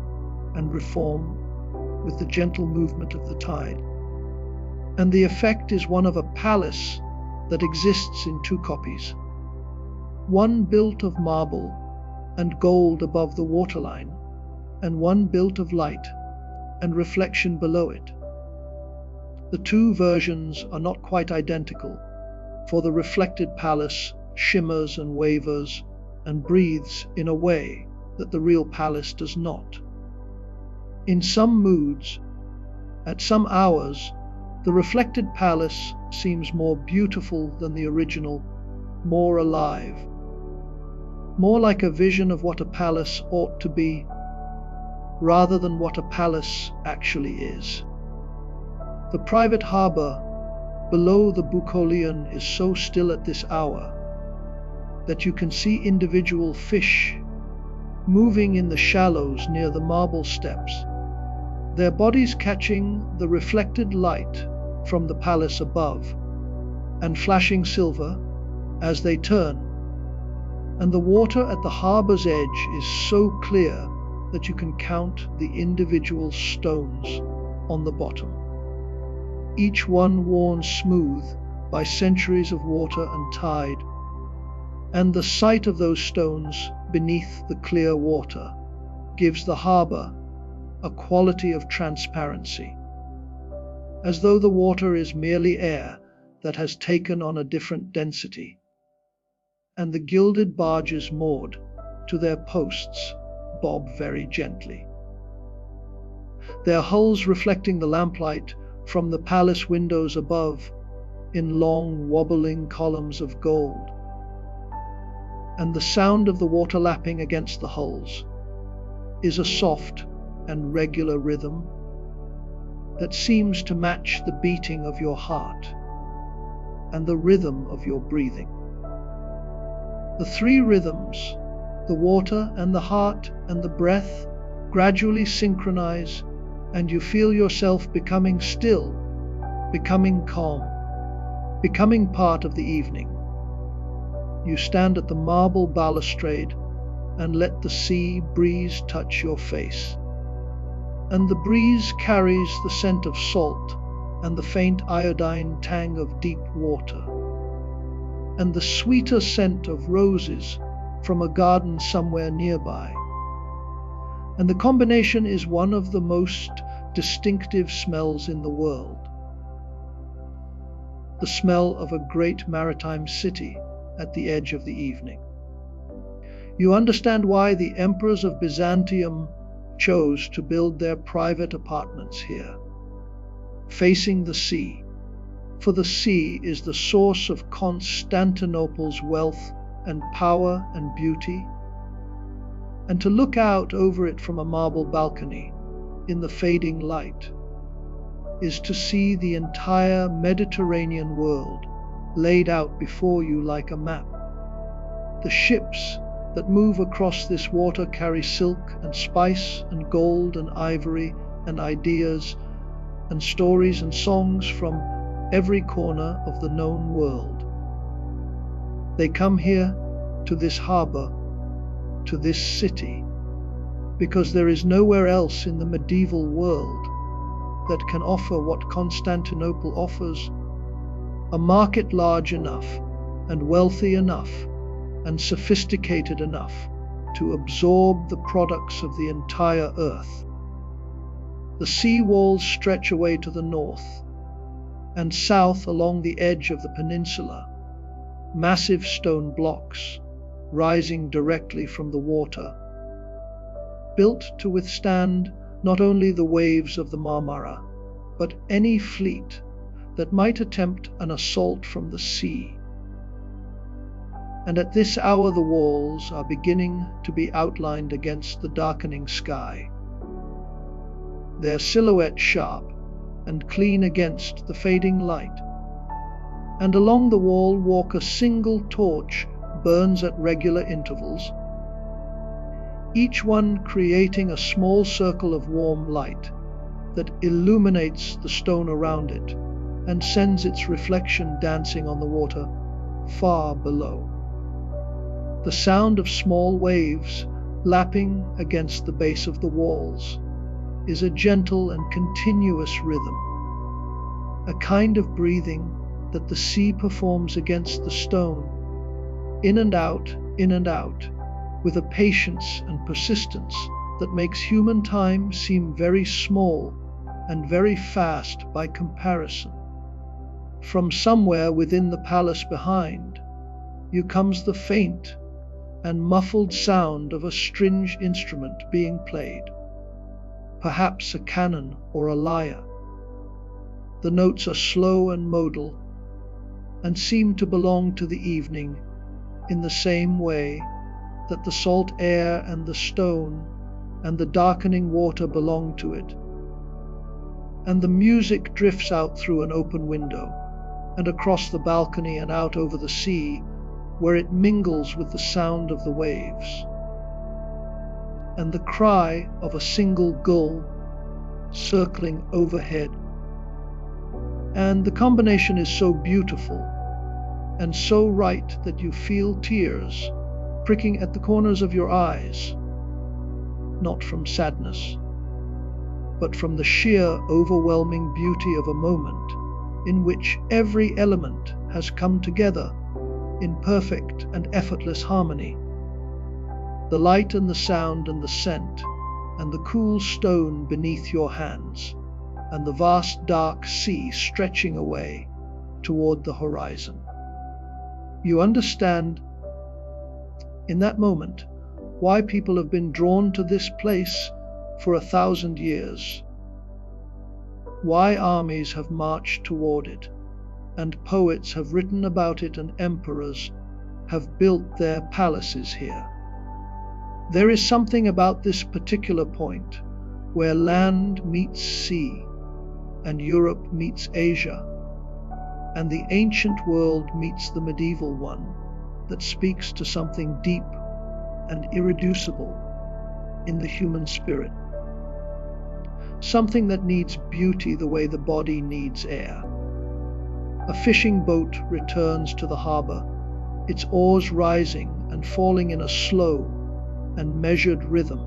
and reform with the gentle movement of the tide. And the effect is one of a palace that exists in two copies, one built of marble and gold above the waterline, and one built of light and reflection below it. The two versions are not quite identical, for the reflected palace shimmers and wavers and breathes in a way that the real palace does not. In some moods, at some hours, the reflected palace seems more beautiful than the original, more alive, more like a vision of what a palace ought to be, rather than what a palace actually is. The private harbor below the Bucolian is so still at this hour that you can see individual fish moving in the shallows near the marble steps, their bodies catching the reflected light from the palace above and flashing silver as they turn. And the water at the harbor's edge is so clear that you can count the individual stones on the bottom, each one worn smooth by centuries of water and tide, and the sight of those stones beneath the clear water gives the harbor a quality of transparency, as though the water is merely air that has taken on a different density, and the gilded barges moored to their posts bob very gently, their hulls reflecting the lamplight from the palace windows above in long wobbling columns of gold. And the sound of the water lapping against the hulls is a soft and regular rhythm that seems to match the beating of your heart and the rhythm of your breathing. The three rhythms, the water and the heart and the breath, gradually synchronize, and you feel yourself becoming still, becoming calm, becoming part of the evening. You stand at the marble balustrade and let the sea breeze touch your face. And the breeze carries the scent of salt and the faint iodine tang of deep water, and the sweeter scent of roses from a garden somewhere nearby. And the combination is one of the most distinctive smells in the world. The smell of a great maritime city at the edge of the evening. You understand why the emperors of Byzantium chose to build their private apartments here, facing the sea, for the sea is the source of Constantinople's wealth and power and beauty, and to look out over it from a marble balcony in the fading light is to see the entire Mediterranean world laid out before you like a map. The ships that move across this water carry silk and spice and gold and ivory and ideas and stories and songs from every corner of the known world. They come here to this harbor, to this city, because there is nowhere else in the medieval world that can offer what Constantinople offers, a market large enough and wealthy enough and sophisticated enough to absorb the products of the entire earth. The sea walls stretch away to the north and south along the edge of the peninsula, massive stone blocks rising directly from the water, built to withstand not only the waves of the Marmara, but any fleet that might attempt an assault from the sea. And at this hour the walls are beginning to be outlined against the darkening sky, their silhouette sharp and clean against the fading light. And along the wall walk a single torch, burns at regular intervals, each one creating a small circle of warm light that illuminates the stone around it and sends its reflection dancing on the water far below. The sound of small waves lapping against the base of the walls is a gentle and continuous rhythm, a kind of breathing that the sea performs against the stone, in and out, with a patience and persistence that makes human time seem very small and very fast by comparison. From somewhere within the palace behind you comes the faint and muffled sound of a stringed instrument being played, perhaps a canon or a lyre. The notes are slow and modal and seem to belong to the evening in the same way that the salt air and the stone and the darkening water belong to it. And the music drifts out through an open window and across the balcony and out over the sea, where it mingles with the sound of the waves and the cry of a single gull circling overhead. And the combination is so beautiful and so right that you feel tears pricking at the corners of your eyes, not from sadness, but from the sheer overwhelming beauty of a moment in which every element has come together in perfect and effortless harmony. The light and the sound and the scent and the cool stone beneath your hands and the vast dark sea stretching away toward the horizon. You understand in that moment why people have been drawn to this place for 1,000 years, why armies have marched toward it, and poets have written about it, and emperors have built their palaces here. There is something about this particular point where land meets sea, and Europe meets Asia, and the ancient world meets the medieval one, that speaks to something deep and irreducible in the human spirit. Something that needs beauty the way the body needs air. A fishing boat returns to the harbor, its oars rising and falling in a slow and measured rhythm.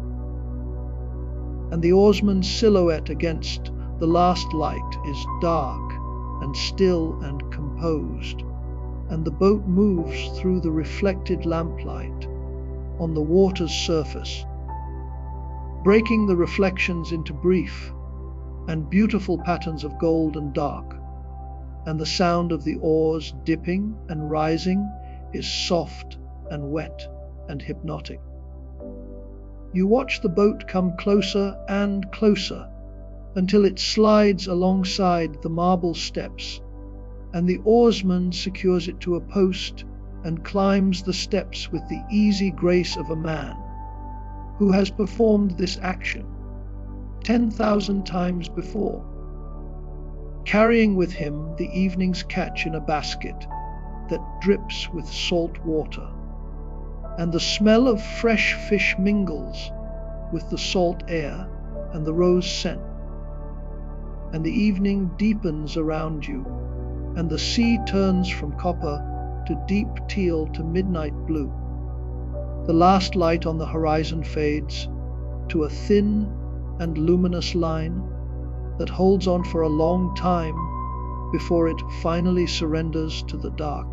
And the oarsman's silhouette against the last light is dark and still and composed, and the boat moves through the reflected lamplight on the water's surface, breaking the reflections into brief and beautiful patterns of gold and dark, and the sound of the oars dipping and rising is soft and wet and hypnotic. You watch the boat come closer and closer until it slides alongside the marble steps, and the oarsman secures it to a post and climbs the steps with the easy grace of a man who has performed this action 10,000 times before, carrying with him the evening's catch in a basket that drips with salt water, and the smell of fresh fish mingles with the salt air and the rose scent. And the evening deepens around you, and the sea turns from copper to deep teal to midnight blue. The last light on the horizon fades to a thin and luminous line that holds on for a long time before it finally surrenders to the dark.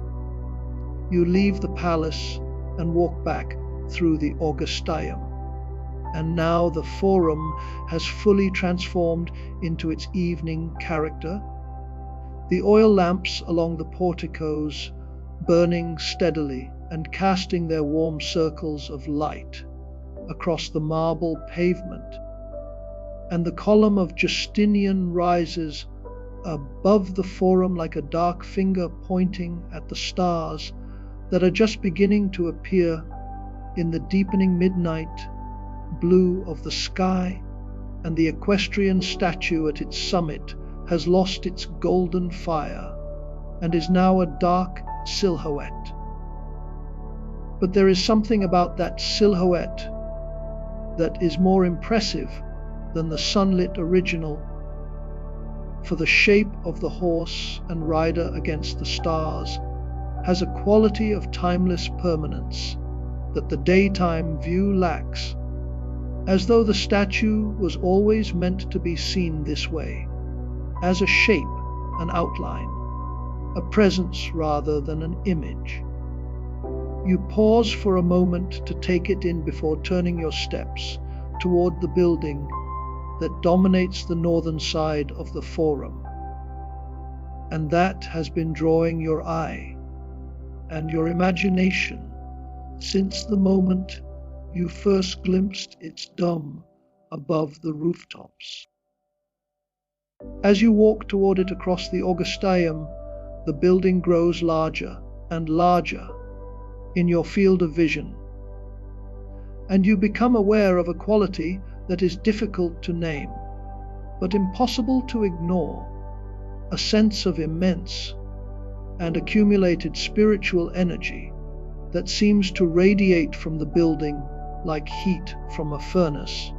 You leave the palace and walk back through the Augustaeum, and now the Forum has fully transformed into its evening character. The oil lamps along the porticos burning steadily and casting their warm circles of light across the marble pavement, and the column of Justinian rises above the Forum like a dark finger pointing at the stars that are just beginning to appear in the deepening midnight blue of the sky, and the equestrian statue at its summit has lost its golden fire and is now a dark silhouette. But there is something about that silhouette that is more impressive than the sunlit original, for the shape of the horse and rider against the stars has a quality of timeless permanence that the daytime view lacks, as though the statue was always meant to be seen this way, as a shape, an outline, a presence rather than an image. You pause for a moment to take it in before turning your steps toward the building that dominates the northern side of the Forum, and that has been drawing your eye and your imagination since the moment you first glimpsed its dome above the rooftops. As you walk toward it across the Augustaeum, the building grows larger and larger in your field of vision, and you become aware of a quality that is difficult to name, but impossible to ignore, a sense of immense and accumulated spiritual energy that seems to radiate from the building like heat from a furnace.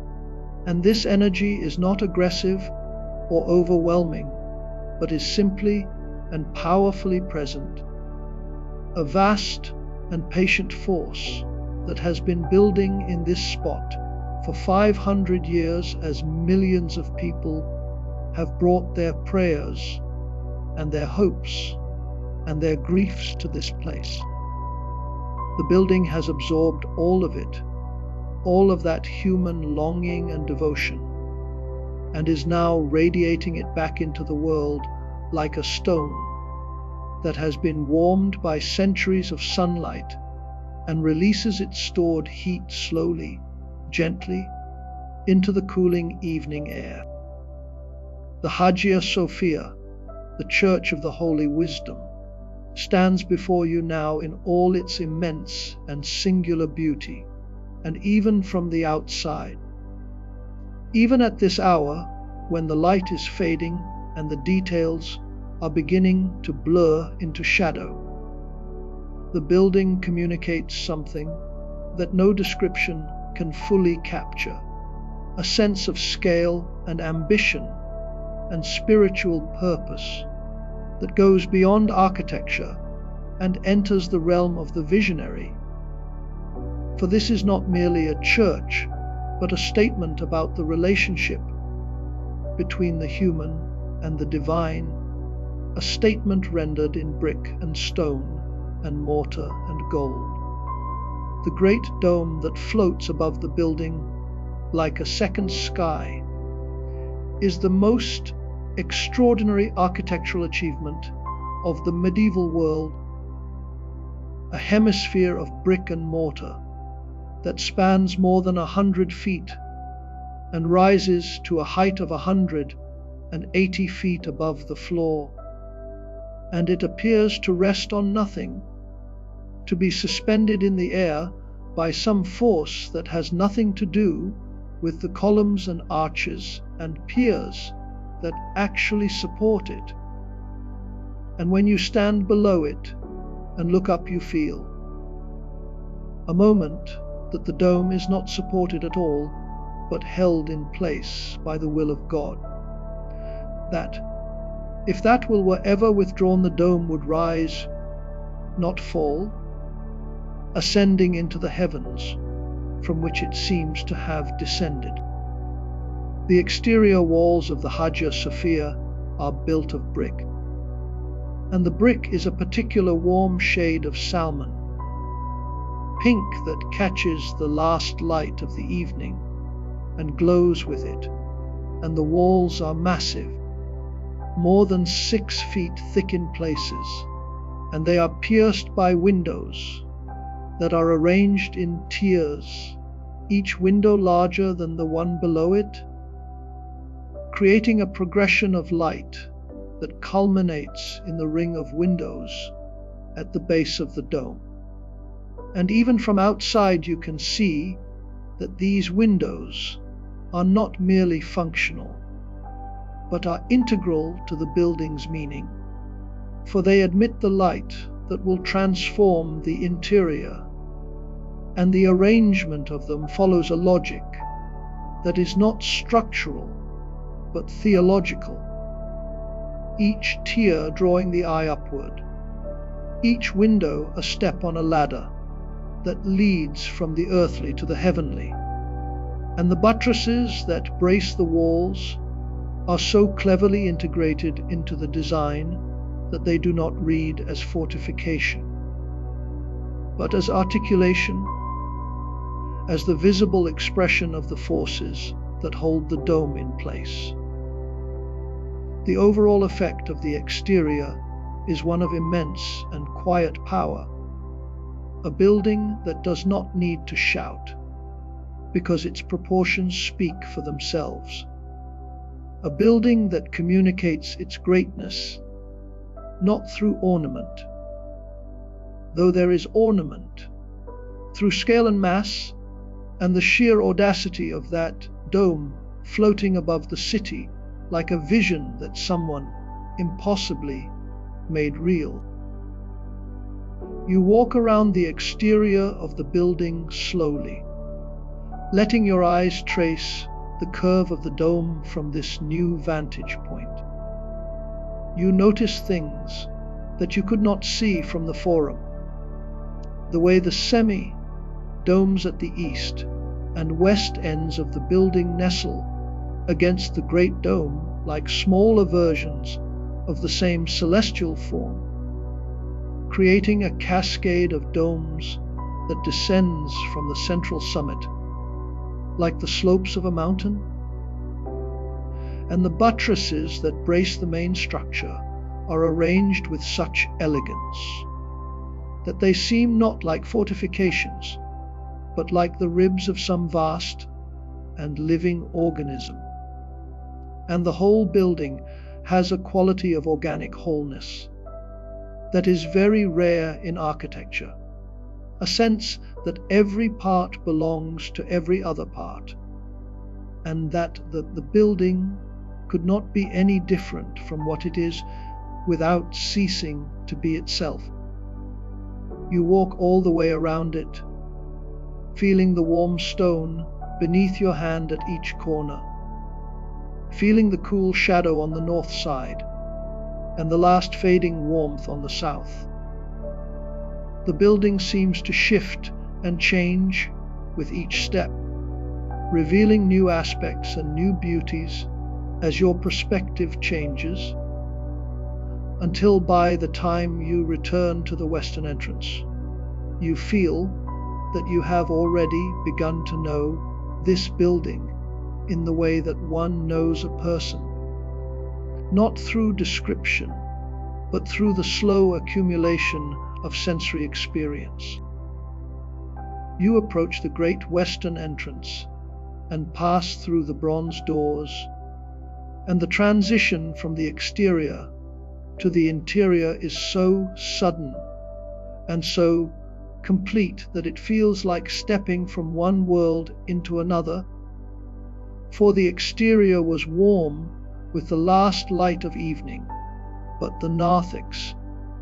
And this energy is not aggressive or overwhelming, but is simply and powerfully present, a vast and patient force that has been building in this spot for 500 years as millions of people have brought their prayers and their hopes and their griefs to this place. The building has absorbed all of it, all of that human longing and devotion, and is now radiating it back into the world like a stone that has been warmed by centuries of sunlight and releases its stored heat slowly, gently, into the cooling evening air. The Hagia Sophia, the Church of the Holy Wisdom, stands before you now in all its immense and singular beauty, and even from the outside. Even at this hour, when the light is fading and the details are beginning to blur into shadow, the building communicates something that no description can fully capture, a sense of scale and ambition and spiritual purpose that goes beyond architecture and enters the realm of the visionary. For this is not merely a church, but a statement about the relationship between the human and the divine, a statement rendered in brick and stone and mortar and gold. The great dome that floats above the building like a second sky is the most extraordinary architectural achievement of the medieval world, a hemisphere of brick and mortar that spans more than 100 feet and rises to a height of 180 feet above the floor, and it appears to rest on nothing, to be suspended in the air by some force that has nothing to do with the columns and arches and piers that actually support it. And when you stand below it and look up, you feel a moment that the dome is not supported at all, but held in place by the will of God. That, if that will were ever withdrawn, the dome would rise, not fall, ascending into the heavens, from which it seems to have descended. The exterior walls of the Hagia Sophia are built of brick, and the brick is a particular warm shade of salmon, pink that catches the last light of the evening and glows with it, and the walls are massive, more than 6 feet thick in places, and they are pierced by windows that are arranged in tiers, each window larger than the one below it, creating a progression of light that culminates in the ring of windows at the base of the dome. And even from outside you can see that these windows are not merely functional, but are integral to the building's meaning, for they admit the light that will transform the interior, and the arrangement of them follows a logic that is not structural but theological, each tier drawing the eye upward, each window a step on a ladder that leads from the earthly to the heavenly, and the buttresses that brace the walls are so cleverly integrated into the design that they do not read as fortification, but as articulation, as the visible expression of the forces that hold the dome in place. The overall effect of the exterior is one of immense and quiet power, a building that does not need to shout, because its proportions speak for themselves. A building that communicates its greatness, not through ornament, though there is ornament, through scale and mass, and the sheer audacity of that dome floating above the city like a vision that someone impossibly made real. You walk around the exterior of the building slowly, letting your eyes trace the curve of the dome from this new vantage point. You notice things that you could not see from the Forum, the way the semi-domes at the east and west ends of the building nestle against the great dome like smaller versions of the same celestial form, creating a cascade of domes that descends from the central summit like the slopes of a mountain. And the buttresses that brace the main structure are arranged with such elegance that they seem not like fortifications, but like the ribs of some vast and living organism. And the whole building has a quality of organic wholeness that is very rare in architecture, a sense that every part belongs to every other part, and that the building could not be any different from what it is without ceasing to be itself. You walk all the way around it, feeling the warm stone beneath your hand at each corner, feeling the cool shadow on the north side, and the last fading warmth on the south. The building seems to shift and change with each step, revealing new aspects and new beauties as your perspective changes, until by the time you return to the western entrance, you feel that you have already begun to know this building in the way that one knows a person, not through description, but through the slow accumulation of sensory experience. You approach the great western entrance and pass through the bronze doors, and the transition from the exterior to the interior is so sudden and so complete that it feels like stepping from one world into another, for the exterior was warm with the last light of evening, but the narthex,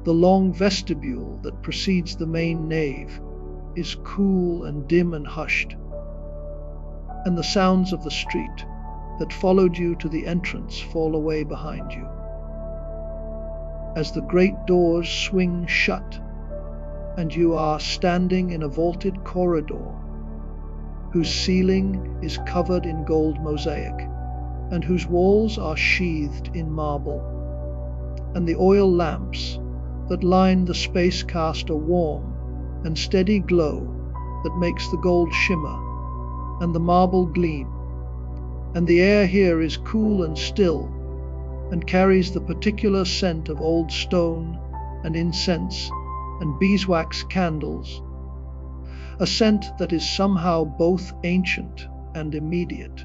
the long vestibule that precedes the main nave, is cool and dim and hushed, and the sounds of the street that followed you to the entrance fall away behind you. As the great doors swing shut, and you are standing in a vaulted corridor whose ceiling is covered in gold mosaic, and whose walls are sheathed in marble, and the oil lamps that line the space cast a warm and steady glow that makes the gold shimmer and the marble gleam, and the air here is cool and still, and carries the particular scent of old stone and incense and beeswax candles, a scent that is somehow both ancient and immediate.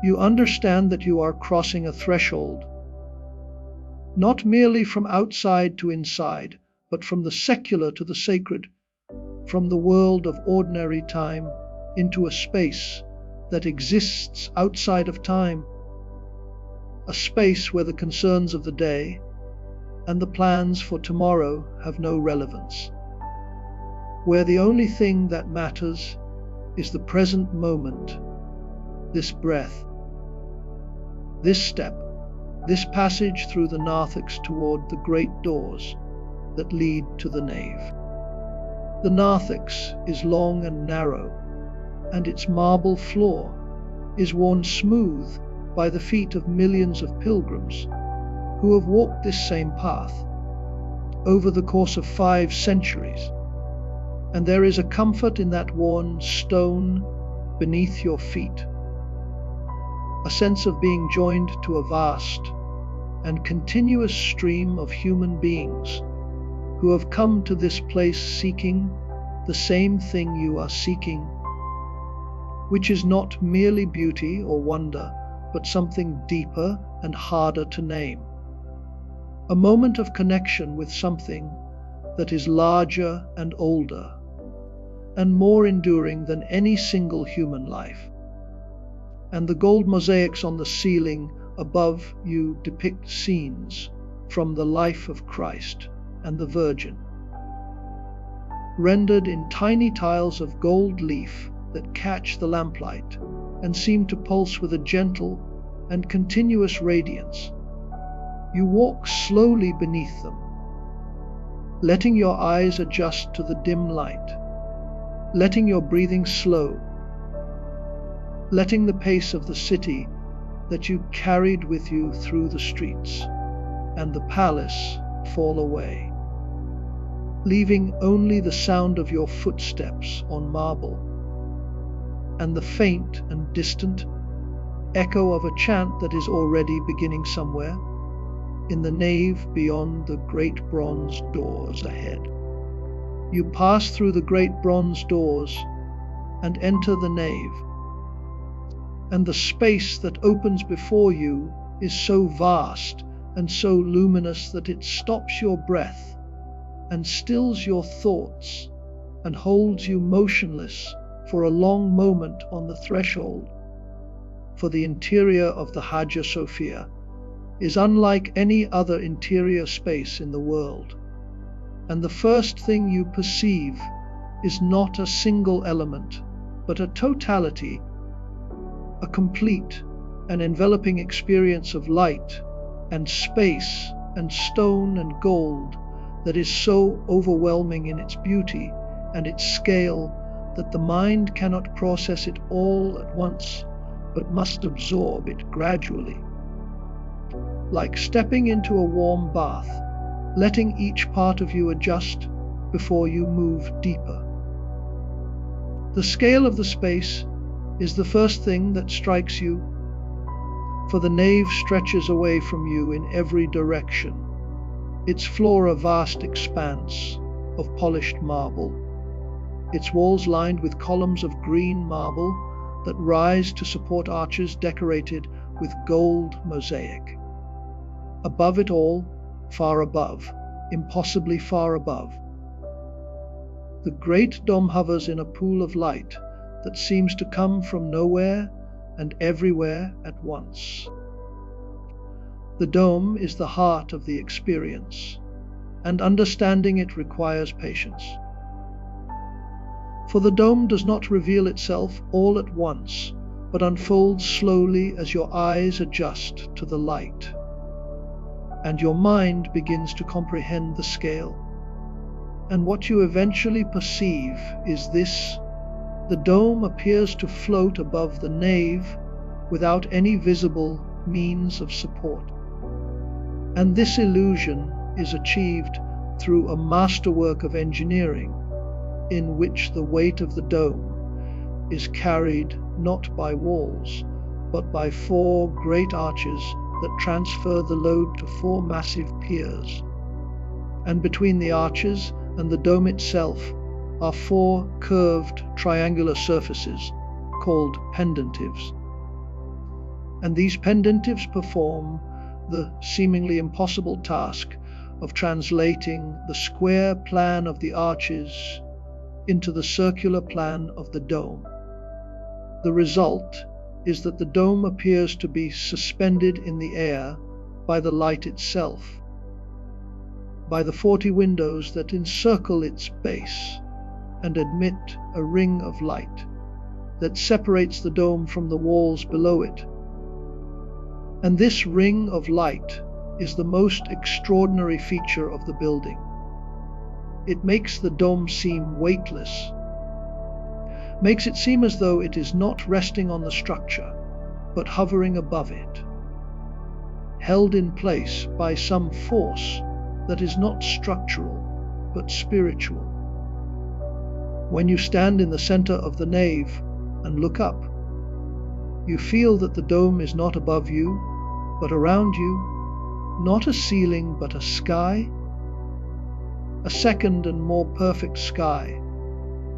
You understand that you are crossing a threshold, not merely from outside to inside, but from the secular to the sacred, from the world of ordinary time into a space that exists outside of time, a space where the concerns of the day and the plans for tomorrow have no relevance, where the only thing that matters is the present moment, this breath, this step, this passage through the narthex toward the great doors that lead to the nave. The narthex is long and narrow, and its marble floor is worn smooth by the feet of millions of pilgrims who have walked this same path over the course of 5 centuries, and there is a comfort in that worn stone beneath your feet, a sense of being joined to a vast and continuous stream of human beings who have come to this place seeking the same thing you are seeking, which is not merely beauty or wonder, but something deeper and harder to name. A moment of connection with something that is larger and older and more enduring than any single human life. And the gold mosaics on the ceiling above you depict scenes from the life of Christ and the Virgin, rendered in tiny tiles of gold leaf that catch the lamplight and seem to pulse with a gentle and continuous radiance. You walk slowly beneath them, letting your eyes adjust to the dim light, letting your breathing slow, letting the pace of the city that you carried with you through the streets and the palace fall away, leaving only the sound of your footsteps on marble and the faint and distant echo of a chant that is already beginning somewhere in the nave beyond the great bronze doors ahead. You pass through the great bronze doors and enter the nave, and the space that opens before you is so vast and so luminous that it stops your breath and stills your thoughts and holds you motionless for a long moment on the threshold. For the interior of the Hagia Sophia is unlike any other interior space in the world, and the first thing you perceive is not a single element, but a totality, a complete and enveloping experience of light and space and stone and gold that is so overwhelming in its beauty and its scale that the mind cannot process it all at once, but must absorb it gradually. Like stepping into a warm bath, letting each part of you adjust before you move deeper. The scale of the space is the first thing that strikes you, for the nave stretches away from you in every direction, its floor a vast expanse of polished marble, its walls lined with columns of green marble that rise to support arches decorated with gold mosaic. Above it all, far above, impossibly far above, the great dome hovers in a pool of light that seems to come from nowhere and everywhere at once. The dome is the heart of the experience, and understanding it requires patience. For the dome does not reveal itself all at once, but unfolds slowly as your eyes adjust to the light, and your mind begins to comprehend the scale. And what you eventually perceive is this: the dome appears to float above the nave without any visible means of support. And this illusion is achieved through a masterwork of engineering, in which the weight of the dome is carried not by walls, but by 4 great arches that transfer the load to 4 massive piers. And between the arches and the dome itself are 4 curved triangular surfaces called pendentives. And these pendentives perform the seemingly impossible task of translating the square plan of the arches into the circular plan of the dome. The result is that the dome appears to be suspended in the air by the light itself, by the 40 windows that encircle its base and admit a ring of light that separates the dome from the walls below it. And this ring of light is the most extraordinary feature of the building. It makes the dome seem weightless, makes it seem as though it is not resting on the structure, but hovering above it, held in place by some force that is not structural, but spiritual. When you stand in the center of the nave and look up, you feel that the dome is not above you, but around you, not a ceiling, but a sky, a second and more perfect sky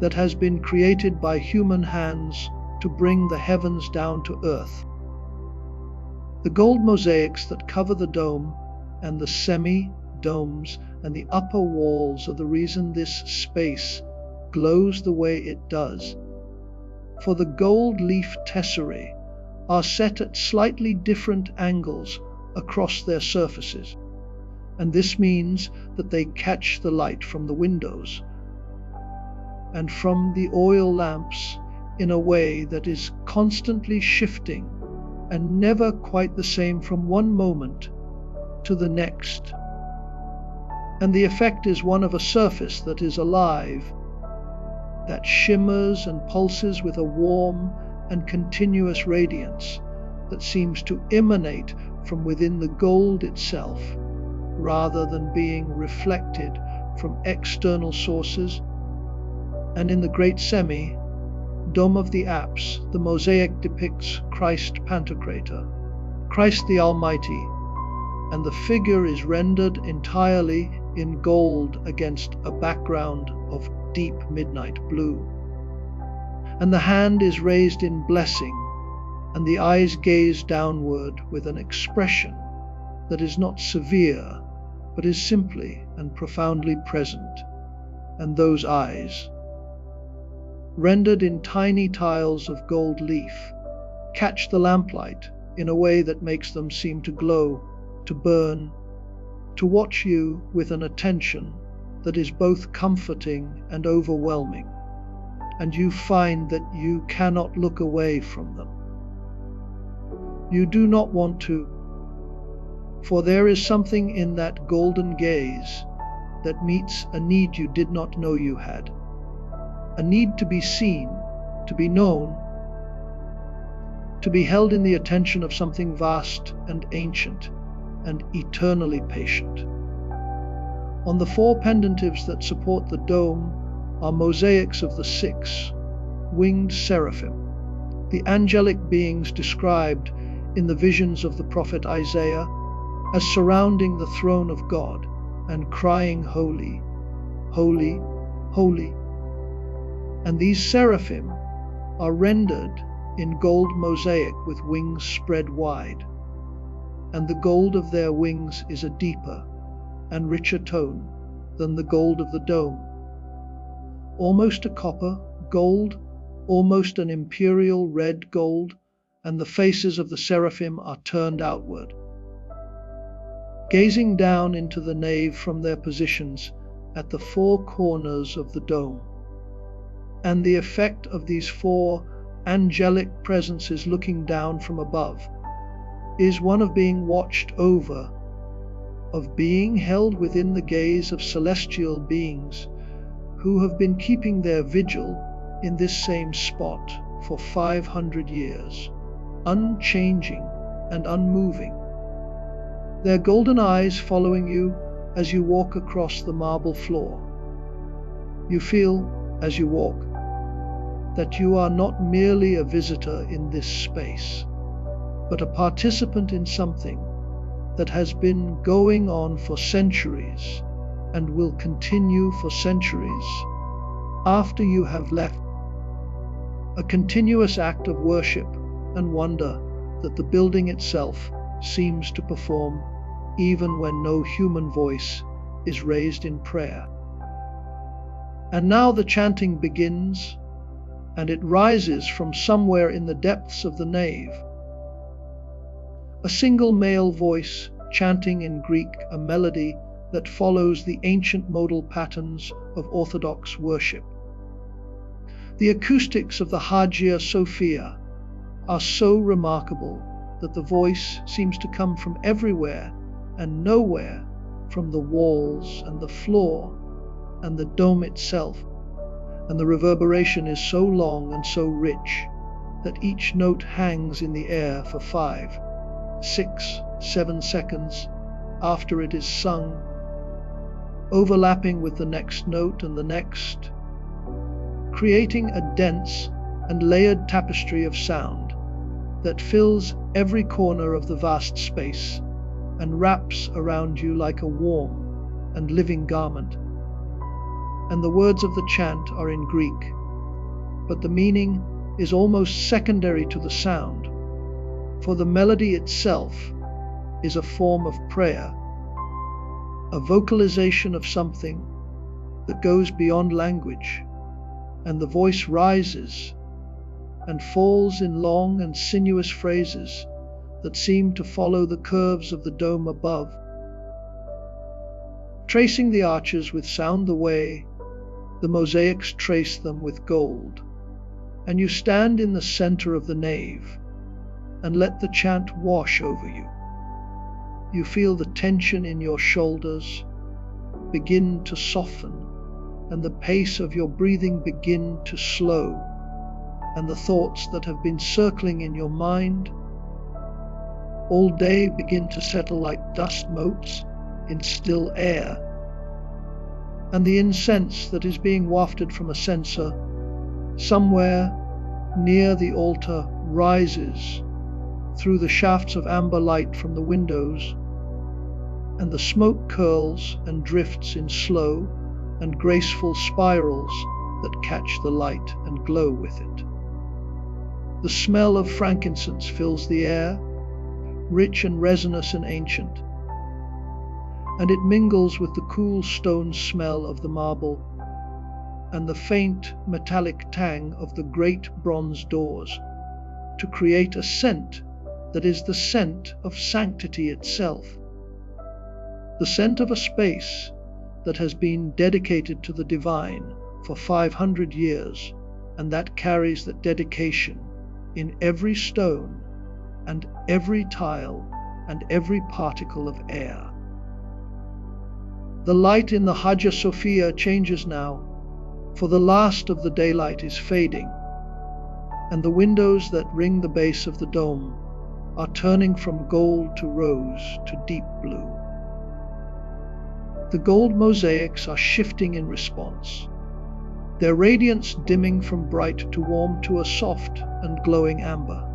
that has been created by human hands to bring the heavens down to earth. The gold mosaics that cover the dome and the semi-domes and the upper walls are the reason this space glows the way it does. For the gold leaf tesserae are set at slightly different angles across their surfaces, and this means that they catch the light from the windows and from the oil lamps in a way that is constantly shifting and never quite the same from one moment to the next. And the effect is one of a surface that is alive, that shimmers and pulses with a warm and continuous radiance that seems to emanate from within the gold itself, rather than being reflected from external sources. And in the great semi-dome of the apse, the mosaic depicts Christ Pantocrator, Christ the Almighty, and the figure is rendered entirely in gold against a background of deep midnight blue. And the hand is raised in blessing, and the eyes gaze downward with an expression that is not severe, but is simply and profoundly present. And those eyes, rendered in tiny tiles of gold leaf, catch the lamplight in a way that makes them seem to glow, to burn, to watch you with an attention that is both comforting and overwhelming, and you find that you cannot look away from them. You do not want to, for there is something in that golden gaze that meets a need you did not know you had, a need to be seen, to be known, to be held in the attention of something vast and ancient and eternally patient. On the 4 pendentives that support the dome are mosaics of the 6 winged seraphim, the angelic beings described in the visions of the prophet Isaiah as surrounding the throne of God and crying, "Holy, holy, holy." And these seraphim are rendered in gold mosaic with wings spread wide, and the gold of their wings is a deeper and richer tone than the gold of the dome. Almost a copper gold, almost an imperial red gold, and the faces of the seraphim are turned outward, gazing down into the nave from their positions at the 4 corners of the dome. And the effect of these four angelic presences looking down from above is one of being watched over, of being held within the gaze of celestial beings who have been keeping their vigil in this same spot for 500 years, unchanging and unmoving, their golden eyes following you as you walk across the marble floor. You feel, as you walk, that you are not merely a visitor in this space, but a participant in something that has been going on for centuries and will continue for centuries after you have left. A continuous act of worship and wonder that the building itself seems to perform even when no human voice is raised in prayer. And now the chanting begins, and it rises from somewhere in the depths of the nave. A single male voice chanting in Greek a melody that follows the ancient modal patterns of Orthodox worship. The acoustics of the Hagia Sophia are so remarkable that the voice seems to come from everywhere and nowhere, from the walls and the floor and the dome itself, and the reverberation is so long and so rich that each note hangs in the air for 5, 6, 7 seconds after it is sung, overlapping with the next note and the next, creating a dense and layered tapestry of sound that fills every corner of the vast space and wraps around you like a warm and living garment. And the words of the chant are in Greek, but the meaning is almost secondary to the sound, for the melody itself is a form of prayer, a vocalization of something that goes beyond language, and the voice rises and falls in long and sinuous phrases that seem to follow the curves of the dome above, tracing the arches with sound the way the mosaics trace them with gold. And you stand in the center of the nave and let the chant wash over you. You feel the tension in your shoulders begin to soften, and the pace of your breathing begin to slow, and the thoughts that have been circling in your mind all day begin to settle like dust motes in still air. And the incense that is being wafted from a censer somewhere near the altar rises through the shafts of amber light from the windows, and the smoke curls and drifts in slow and graceful spirals that catch the light and glow with it. The smell of frankincense fills the air, rich and resinous and ancient, and it mingles with the cool stone smell of the marble and the faint metallic tang of the great bronze doors to create a scent that is the scent of sanctity itself, the scent of a space that has been dedicated to the divine for 500 years, and that carries that dedication in every stone and every tile and every particle of air. The light in the Hagia Sophia changes now, for the last of the daylight is fading, and the windows that ring the base of the dome are turning from gold to rose to deep blue. The gold mosaics are shifting in response, their radiance dimming from bright to warm to a soft and glowing amber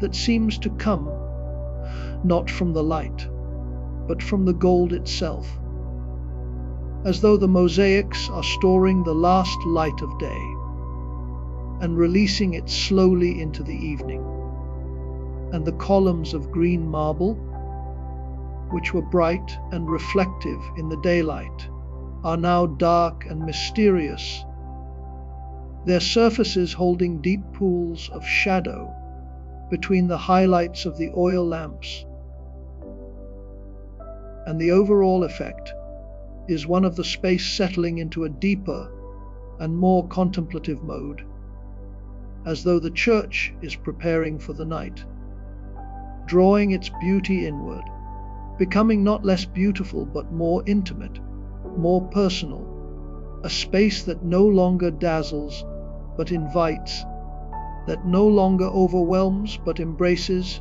that seems to come not from the light, but from the gold itself, as though the mosaics are storing the last light of day and releasing it slowly into the evening. And the columns of green marble, which were bright and reflective in the daylight, are now dark and mysterious, their surfaces holding deep pools of shadow between the highlights of the oil lamps. And the overall effect is one of the space settling into a deeper, and more contemplative mode, as though the church is preparing for the night, drawing its beauty inward, becoming not less beautiful but more intimate, more personal, a space that no longer dazzles but invites, that no longer overwhelms but embraces,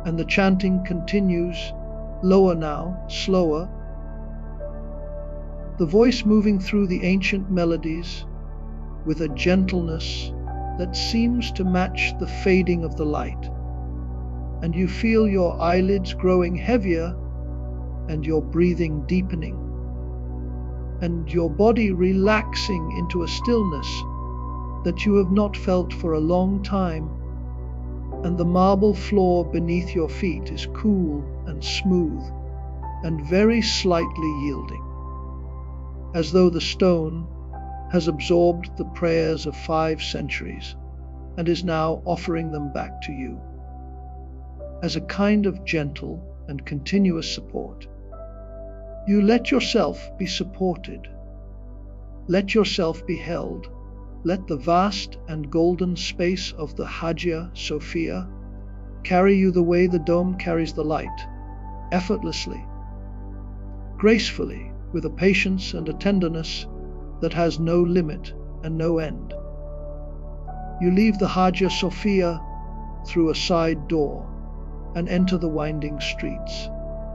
and the chanting continues, lower now, slower, the voice moving through the ancient melodies with a gentleness that seems to match the fading of the light, and you feel your eyelids growing heavier and your breathing deepening, and your body relaxing into a stillness that you have not felt for a long time, and the marble floor beneath your feet is cool and smooth and very slightly yielding, as though the stone has absorbed the prayers of 5 centuries and is now offering them back to you as a kind of gentle and continuous support. You let yourself be supported, let yourself be held, let the vast and golden space of the Hagia Sophia carry you the way the dome carries the light, effortlessly, gracefully, with a patience and a tenderness that has no limit and no end. You leave the Hagia Sophia through a side door and enter the winding streets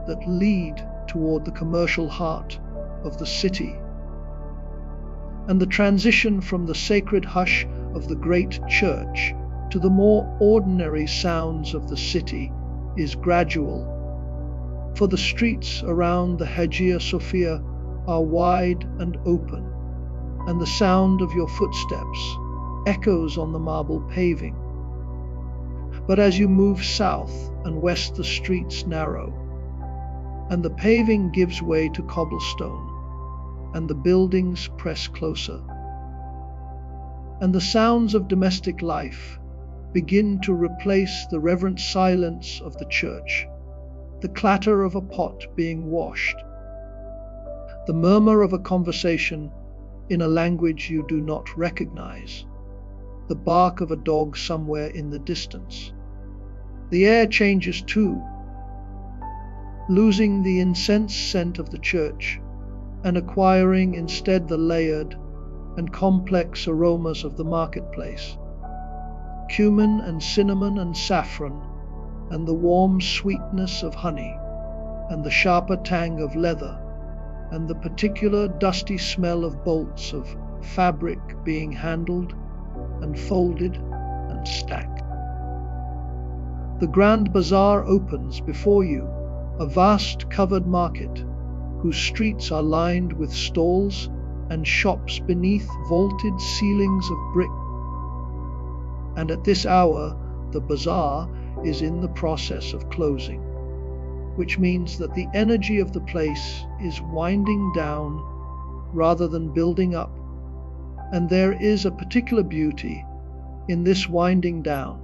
that lead toward the commercial heart of the city. And the transition from the sacred hush of the great church to the more ordinary sounds of the city is gradual, for the streets around the Hagia Sophia are wide and open, and the sound of your footsteps echoes on the marble paving. But as you move south and west, the streets narrow, and the paving gives way to cobblestone, and the buildings press closer, and the sounds of domestic life begin to replace the reverent silence of the church, the clatter of a pot being washed, the murmur of a conversation in a language you do not recognize, the bark of a dog somewhere in the distance. The air changes too, losing the incense scent of the church and acquiring instead the layered and complex aromas of the marketplace. Cumin and cinnamon and saffron, and the warm sweetness of honey, and the sharper tang of leather, and the particular dusty smell of bolts of fabric being handled and folded and stacked. The Grand Bazaar opens before you, a vast covered market whose streets are lined with stalls and shops beneath vaulted ceilings of brick. And at this hour, the bazaar is in the process of closing, which means that the energy of the place is winding down rather than building up. And there is a particular beauty in this winding down,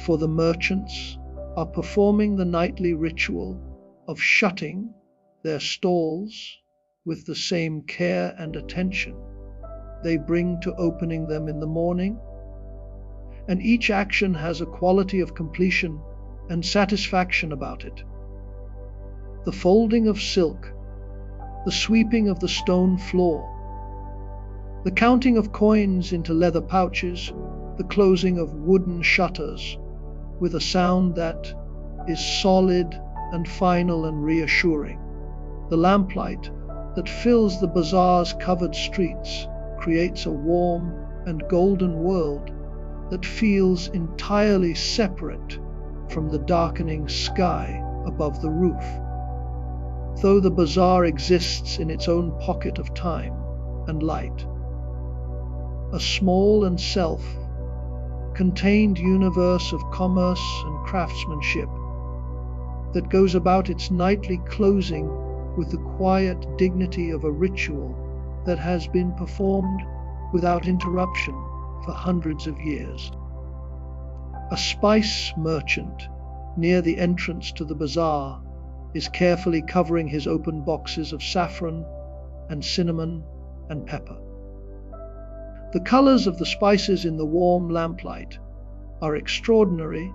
for the merchants are performing the nightly ritual of shutting their stalls with the same care and attention they bring to opening them in the morning, and each action has a quality of completion and satisfaction about it. The folding of silk, the sweeping of the stone floor, the counting of coins into leather pouches, the closing of wooden shutters with a sound that is solid and final and reassuring. The lamplight that fills the bazaar's covered streets creates a warm and golden world that feels entirely separate from the darkening sky above the roof, though the bazaar exists in its own pocket of time and light, a small and self-contained universe of commerce and craftsmanship that goes about its nightly closing with the quiet dignity of a ritual that has been performed without interruption for hundreds of years. A spice merchant near the entrance to the bazaar is carefully covering his open boxes of saffron and cinnamon and pepper. The colors of the spices in the warm lamplight are extraordinary,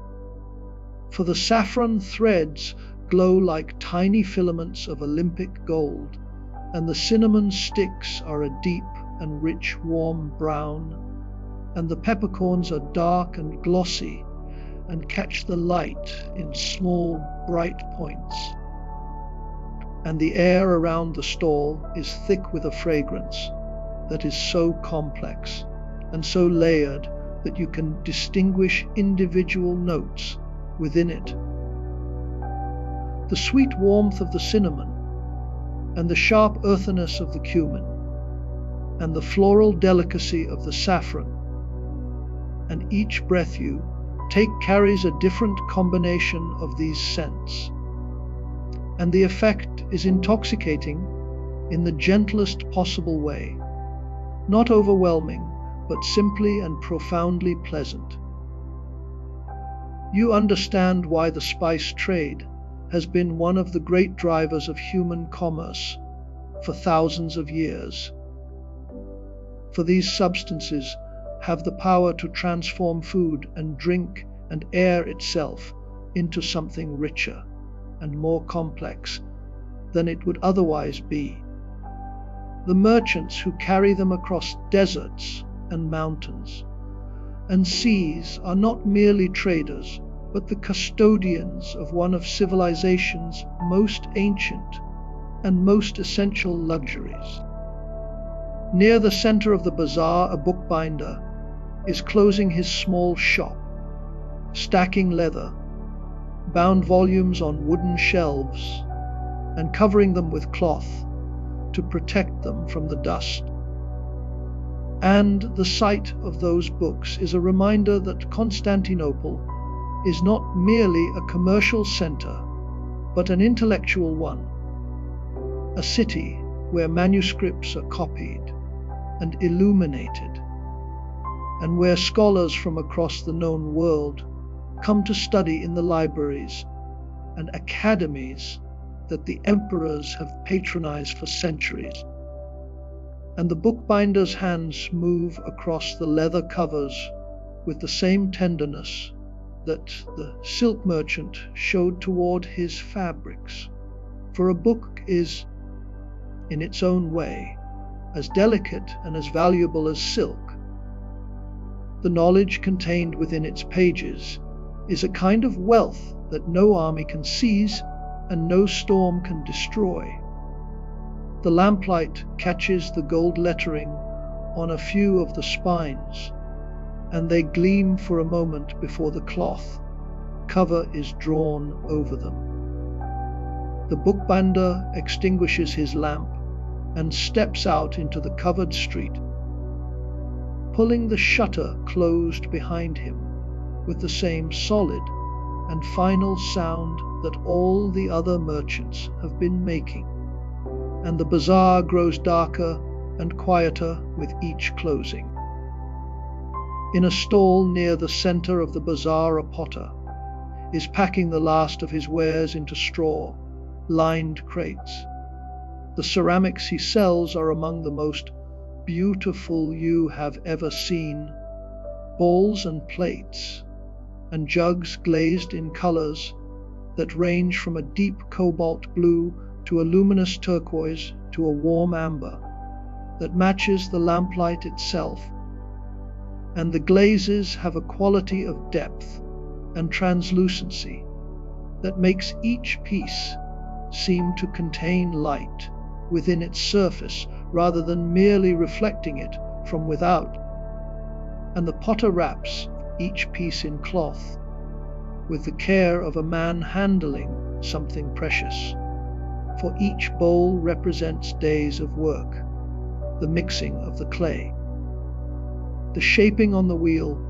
for the saffron threads glow like tiny filaments of Olympic gold, and the cinnamon sticks are a deep and rich warm brown, and the peppercorns are dark and glossy and catch the light in small bright points. And the air around the stall is thick with a fragrance that is so complex and so layered that you can distinguish individual notes within it. The sweet warmth of the cinnamon, and the sharp earthiness of the cumin, and the floral delicacy of the saffron, and each breath you take carries a different combination of these scents. And the effect is intoxicating in the gentlest possible way, not overwhelming, but simply and profoundly pleasant. You understand why the spice trade has been one of the great drivers of human commerce for thousands of years. For these substances have the power to transform food and drink and air itself into something richer and more complex than it would otherwise be. The merchants who carry them across deserts and mountains and seas are not merely traders, but the custodians of one of civilization's most ancient and most essential luxuries. Near the center of the bazaar, a bookbinder is closing his small shop, stacking leather, bound volumes on wooden shelves, and covering them with cloth to protect them from the dust. And the sight of those books is a reminder that Constantinople is not merely a commercial center, but an intellectual one, a city where manuscripts are copied and illuminated, and where scholars from across the known world come to study in the libraries and academies that the emperors have patronized for centuries. And the bookbinder's hands move across the leather covers with the same tenderness that the silk merchant showed toward his fabrics. For a book is, in its own way, as delicate and as valuable as silk. The knowledge contained within its pages is a kind of wealth that no army can seize and no storm can destroy. The lamplight catches the gold lettering on a few of the spines, and they gleam for a moment before the cloth cover is drawn over them. The bookbinder extinguishes his lamp and steps out into the covered street, pulling the shutter closed behind him with the same solid and final sound that all the other merchants have been making. And the bazaar grows darker and quieter with each closing. In a stall near the center of the bazaar, a potter is packing the last of his wares into straw-lined crates. The ceramics he sells are among the most beautiful you have ever seen. Bowls and plates, and jugs glazed in colors that range from a deep cobalt blue to a luminous turquoise to a warm amber that matches the lamplight itself. And the glazes have a quality of depth and translucency that makes each piece seem to contain light within its surface rather than merely reflecting it from without. And the potter wraps each piece in cloth with the care of a man handling something precious. For each bowl represents days of work, the mixing of the clay, the shaping on the wheel,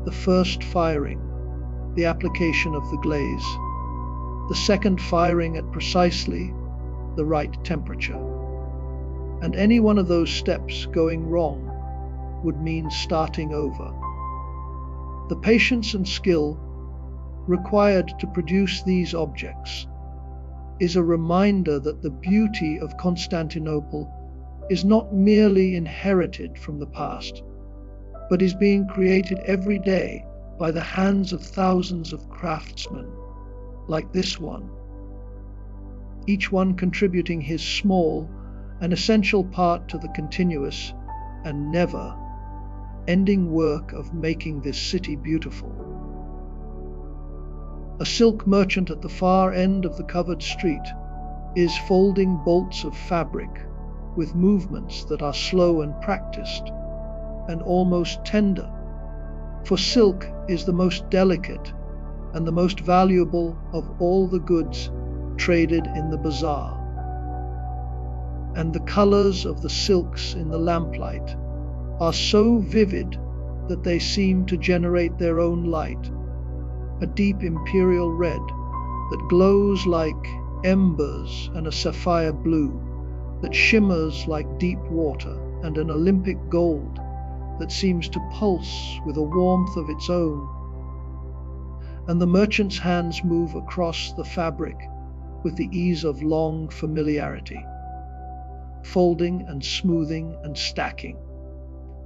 the first firing, the application of the glaze, the second firing at precisely the right temperature. And any one of those steps going wrong would mean starting over. The patience and skill required to produce these objects is a reminder that the beauty of Constantinople is not merely inherited from the past, but is being created every day by the hands of thousands of craftsmen, like this one, each one contributing his small and essential part to the continuous and never-ending work of making this city beautiful. A silk merchant at the far end of the covered street is folding bolts of fabric with movements that are slow and practiced and almost tender, for silk is the most delicate and the most valuable of all the goods traded in the bazaar. And the colors of the silks in the lamplight are so vivid that they seem to generate their own light, a deep imperial red that glows like embers, and a sapphire blue that shimmers like deep water, and an Olympic gold that seems to pulse with a warmth of its own. And the merchant's hands move across the fabric with the ease of long familiarity, folding and smoothing and stacking.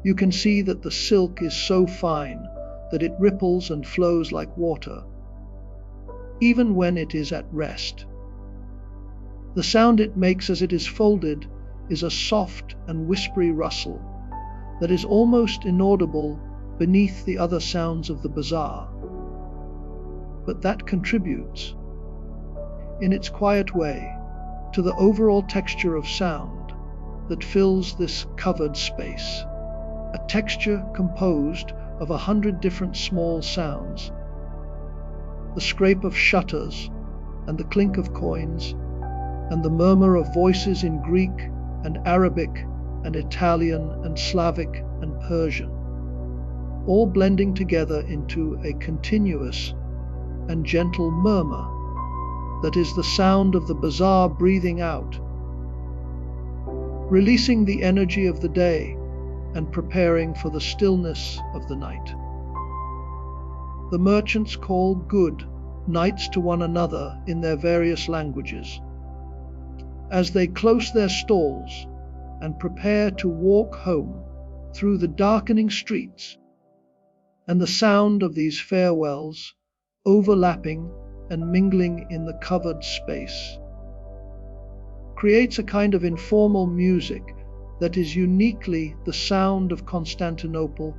You can see that the silk is so fine that it ripples and flows like water, even when it is at rest. The sound it makes as it is folded is a soft and whispery rustle that is almost inaudible beneath the other sounds of the bazaar, but that contributes, in its quiet way, to the overall texture of sound that fills this covered space, a texture composed of 100 different small sounds: the scrape of shutters, and the clink of coins, and the murmur of voices in Greek and Arabic and Italian and Slavic and Persian, all blending together into a continuous and gentle murmur that is the sound of the bazaar breathing out, releasing the energy of the day and preparing for the stillness of the night. The merchants call good nights to one another in their various languages, as they close their stalls and prepare to walk home through the darkening streets, and the sound of these farewells, overlapping and mingling in the covered space, creates a kind of informal music that is uniquely the sound of Constantinople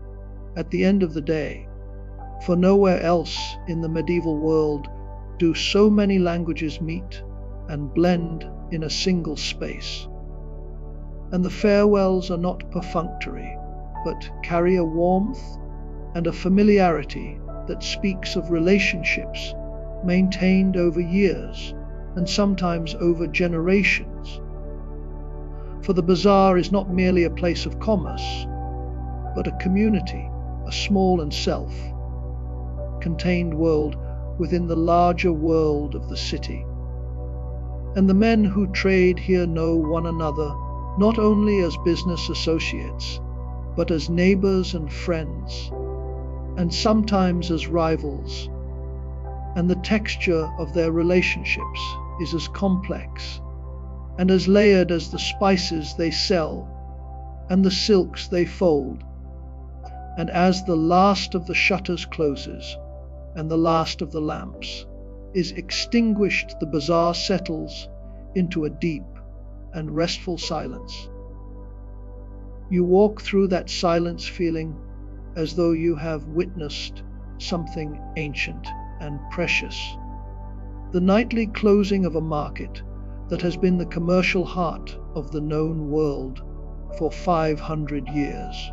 at the end of the day, for nowhere else in the medieval world do so many languages meet and blend in a single space. And the farewells are not perfunctory, but carry a warmth and a familiarity that speaks of relationships maintained over years and sometimes over generations. For the bazaar is not merely a place of commerce, but a community, a small and self-contained world within the larger world of the city. And the men who trade here know one another not only as business associates, but as neighbors and friends, and sometimes as rivals. And the texture of their relationships is as complex and as layered as the spices they sell and the silks they fold. And as the last of the shutters closes and the last of the lamps is extinguished, the bazaar settles into a deep and restful silence. You walk through that silence feeling as though you have witnessed something ancient and precious, the nightly closing of a market that has been the commercial heart of the known world for 500 years.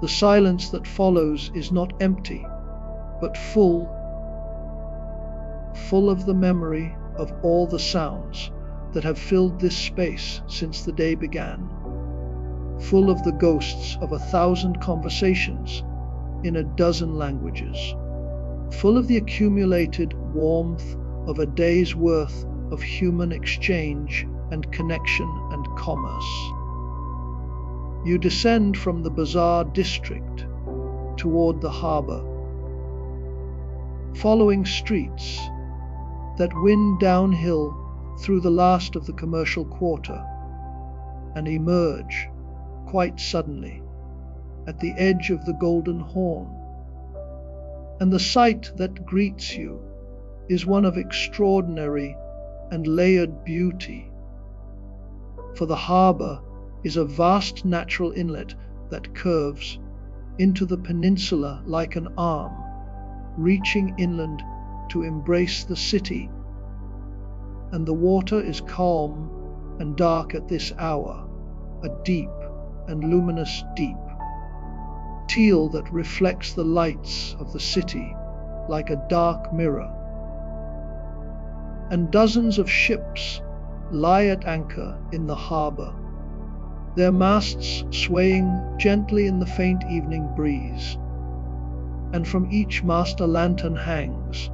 The silence that follows is not empty, but full of the memory of all the sounds that have filled this space since the day began, full of the ghosts of 1,000 conversations in 12 languages, full of the accumulated warmth of a day's worth of human exchange and connection and commerce. You descend from the bazaar district toward the harbor, following streets that wind downhill through the last of the commercial quarter, and emerge quite suddenly at the edge of the Golden Horn. And the sight that greets you is one of extraordinary and layered beauty. For the harbour is a vast natural inlet that curves into the peninsula like an arm, reaching inland to embrace the city. And the water is calm and dark at this hour, a deep and luminous deep, teal that reflects the lights of the city like a dark mirror. And dozens of ships lie at anchor in the harbour, their masts swaying gently in the faint evening breeze, and from each mast a lantern hangs,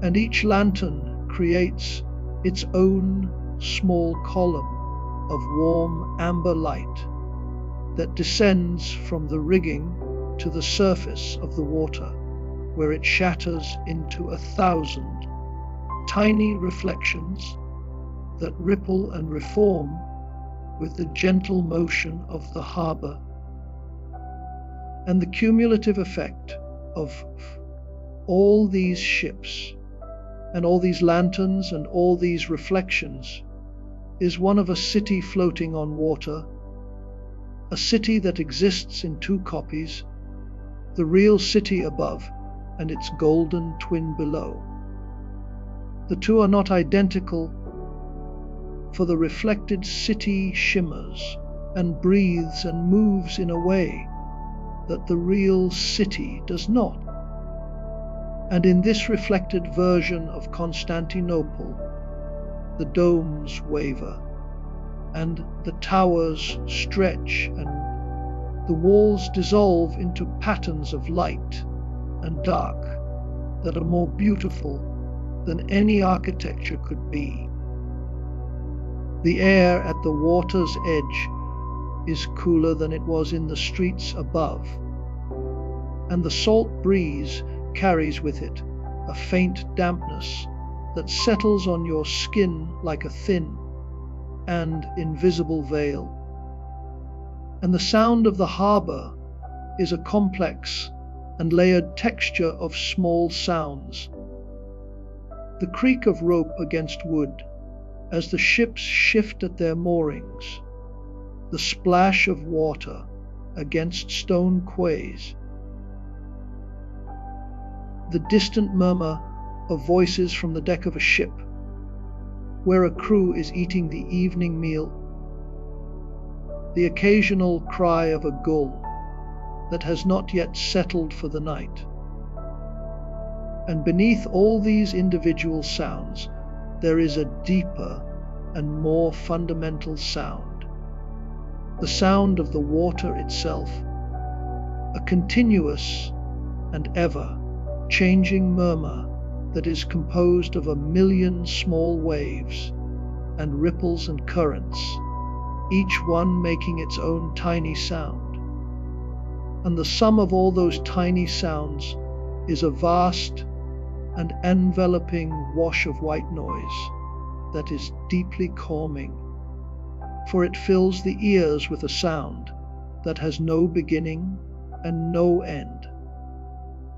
and each lantern creates its own small column of warm amber light that descends from the rigging to the surface of the water, where it shatters into 1,000 tiny reflections that ripple and reform with the gentle motion of the harbour. And the cumulative effect of all these ships and all these lanterns and all these reflections is one of a city floating on water, a city that exists in two copies, the real city above and its golden twin below. The two are not identical, for the reflected city shimmers and breathes and moves in a way that the real city does not. And in this reflected version of Constantinople, the domes waver, and the towers stretch, and the walls dissolve into patterns of light and dark that are more beautiful than any architecture could be. The air at the water's edge is cooler than it was in the streets above, and the salt breeze carries with it a faint dampness that settles on your skin like a thin and invisible veil. And the sound of the harbour is a complex and layered texture of small sounds. The creak of rope against wood as the ships shift at their moorings, the splash of water against stone quays, the distant murmur of voices from the deck of a ship where a crew is eating the evening meal, the occasional cry of a gull that has not yet settled for the night. And beneath all these individual sounds, there is a deeper and more fundamental sound, the sound of the water itself, a continuous and ever changing murmur that is composed of 1,000,000 small waves and ripples and currents, each one making its own tiny sound. And the sum of all those tiny sounds is a vast and enveloping wash of white noise that is deeply calming, for it fills the ears with a sound that has no beginning and no end,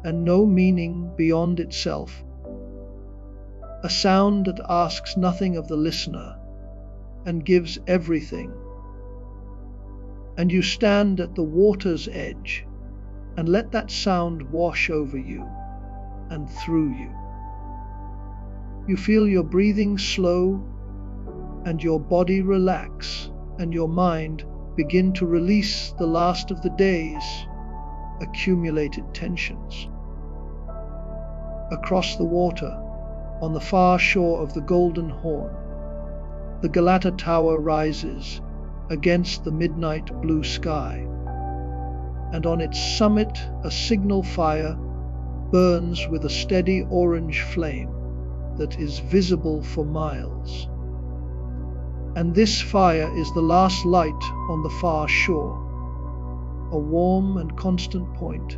and no meaning beyond itself, a sound that asks nothing of the listener and gives everything. And you stand at the water's edge and let that sound wash over you and through you. You feel your breathing slow and your body relax, and your mind begin to release the last of the day's accumulated tensions. Across the water, on the far shore of the Golden Horn, the Galata Tower rises against the midnight blue sky, and on its summit a signal fire burns with a steady orange flame that is visible for miles. And this fire is the last light on the far shore, a warm and constant point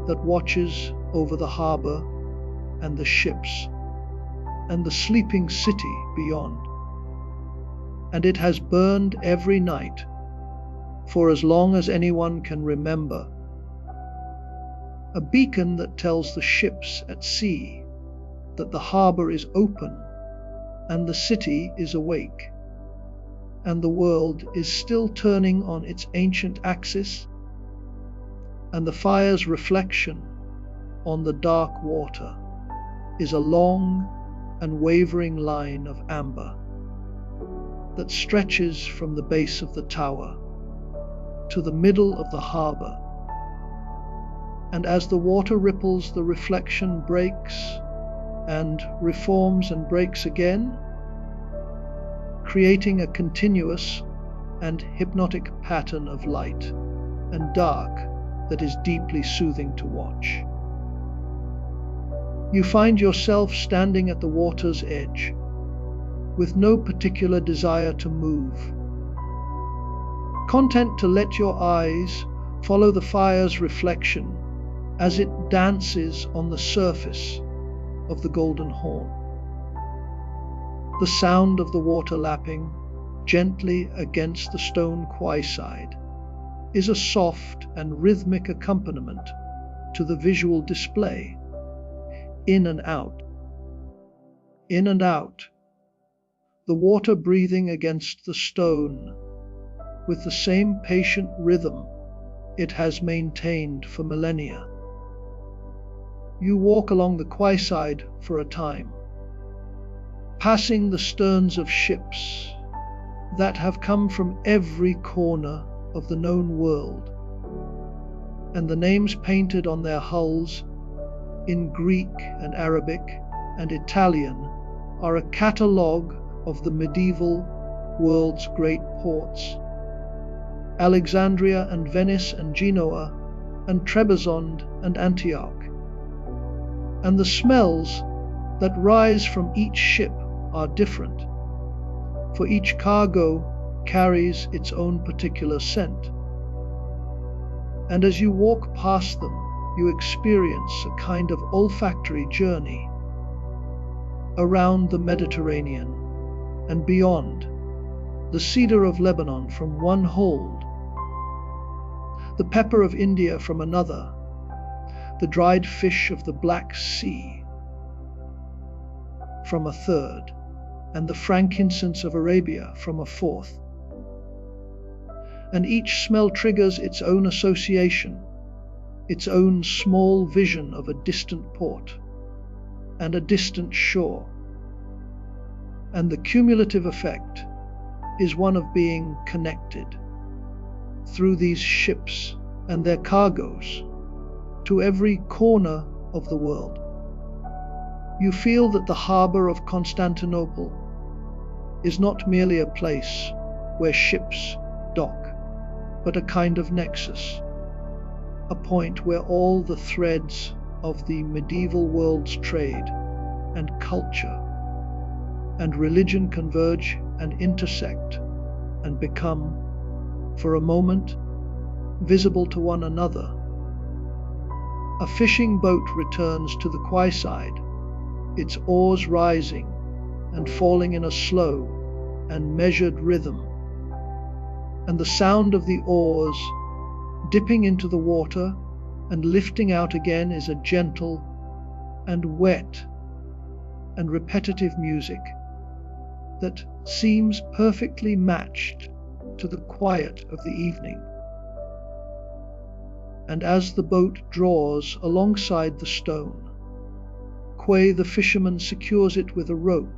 that watches over the harbour and the ships and the sleeping city beyond. And it has burned every night for as long as anyone can remember, a beacon that tells the ships at sea that the harbor is open and the city is awake, and the world is still turning on its ancient axis, and the fire's reflection on the dark water is a long and wavering line of amber that stretches from the base of the tower to the middle of the harbor. And as the water ripples, the reflection breaks and reforms and breaks again, creating a continuous and hypnotic pattern of light and dark that is deeply soothing to watch. You find yourself standing at the water's edge, with no particular desire to move, content to let your eyes follow the fire's reflection as it dances on the surface of the Golden Horn. The sound of the water lapping gently against the stone quayside is a soft and rhythmic accompaniment to the visual display. In and out, in and out, the water breathing against the stone with the same patient rhythm it has maintained for millennia. You walk along the quayside for a time, passing the sterns of ships that have come from every corner of the known world, and the names painted on their hulls in Greek and Arabic and Italian are a catalogue of the medieval world's great ports: Alexandria and Venice and Genoa and Trebizond and Antioch. And the smells that rise from each ship are different, for each cargo carries its own particular scent. And as you walk past them, you experience a kind of olfactory journey around the Mediterranean and beyond, the cedar of Lebanon from one hold, the pepper of India from another, the dried fish of the Black Sea from a third, and the frankincense of Arabia from a fourth. And each smell triggers its own association, its own small vision of a distant port and a distant shore. And the cumulative effect is one of being connected through these ships and their cargoes to every corner of the world. You feel that the harbor of Constantinople is not merely a place where ships dock, but a kind of nexus, a point where all the threads of the medieval world's trade and culture and religion converge and intersect and become, for a moment, visible to one another. A fishing boat returns to the quayside, its oars rising and falling in a slow and measured rhythm, and the sound of the oars dipping into the water and lifting out again is a gentle and wet and repetitive music that seems perfectly matched to the quiet of the evening. And as the boat draws alongside the stone, Quay the fisherman secures it with a rope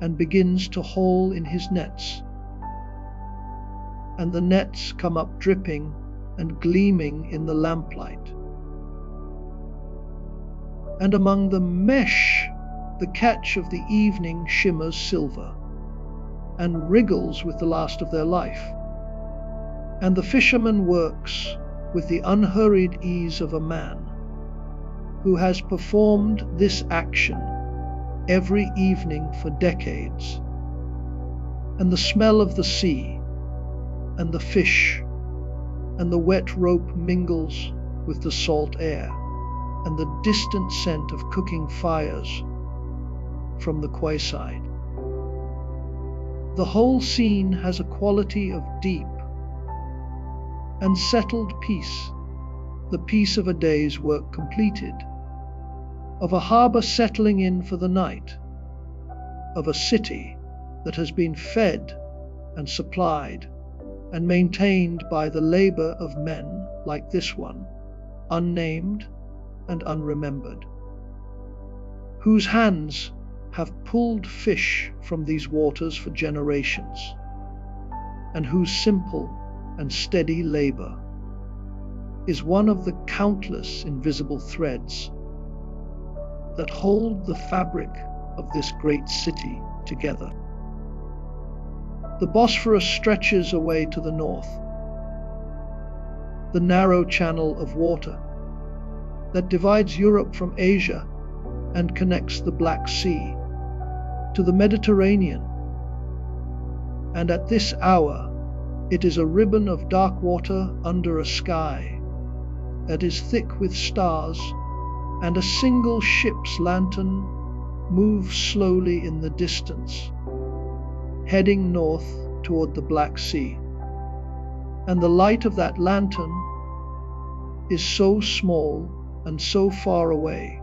and begins to haul in his nets. And the nets come up dripping and gleaming in the lamplight. And among the mesh, the catch of the evening shimmers silver and wriggles with the last of their life. And the fisherman works with the unhurried ease of a man who has performed this action every evening for decades. And the smell of the sea and the fish and the wet rope mingles with the salt air and the distant scent of cooking fires from the quayside. The whole scene has a quality of deep and settled peace, the peace of a day's work completed, of a harbor settling in for the night, of a city that has been fed and supplied and maintained by the labor of men like this one, unnamed and unremembered, whose hands have pulled fish from these waters for generations, and whose simple and steady labor is one of the countless invisible threads that hold the fabric of this great city together. The Bosphorus stretches away to the north, the narrow channel of water that divides Europe from Asia and connects the Black Sea to the Mediterranean. And at this hour, it is a ribbon of dark water under a sky that is thick with stars, and a single ship's lantern moves slowly in the distance, heading north toward the Black Sea. And the light of that lantern is so small and so far away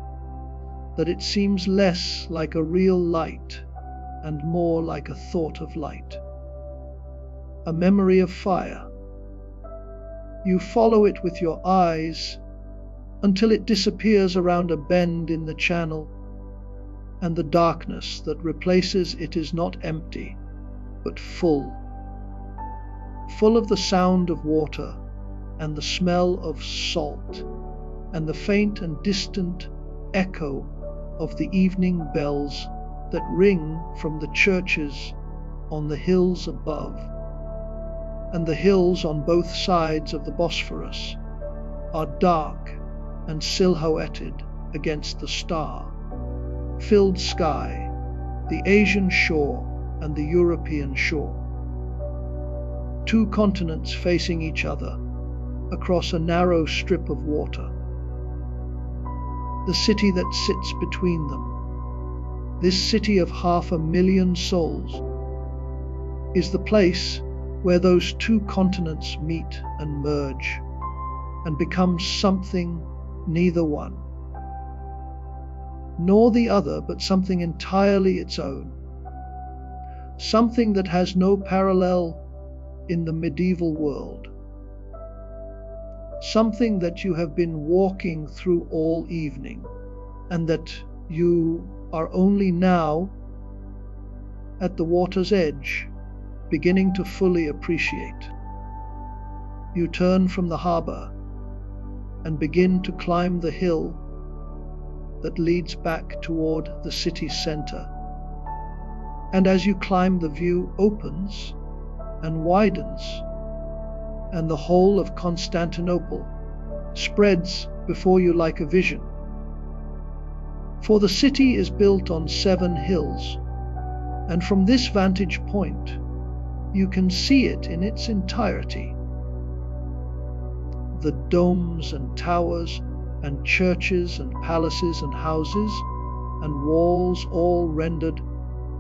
that it seems less like a real light and more like a thought of light, a memory of fire. You follow it with your eyes until it disappears around a bend in the channel, and the darkness that replaces it is not empty, but full of the sound of water and the smell of salt and the faint and distant echo of the evening bells that ring from the churches on the hills above. And the hills on both sides of the Bosphorus are dark and silhouetted against the star-filled sky, the Asian shore and the European shore. Two continents facing each other across a narrow strip of water. The city that sits between them, this city of 500,000 souls, is the place where those two continents meet and merge and become something neither one nor the other, but something entirely its own, something that has no parallel in the medieval world, something that you have been walking through all evening, and that you are only now at the water's edge beginning to fully appreciate. You turn from the harbor and begin to climb the hill that leads back toward the city center. And as you climb, the view opens and widens, and the whole of Constantinople spreads before you like a vision. For the city is built on 7 hills, and from this vantage point, you can see it in its entirety. The domes and towers and churches and palaces and houses and walls all rendered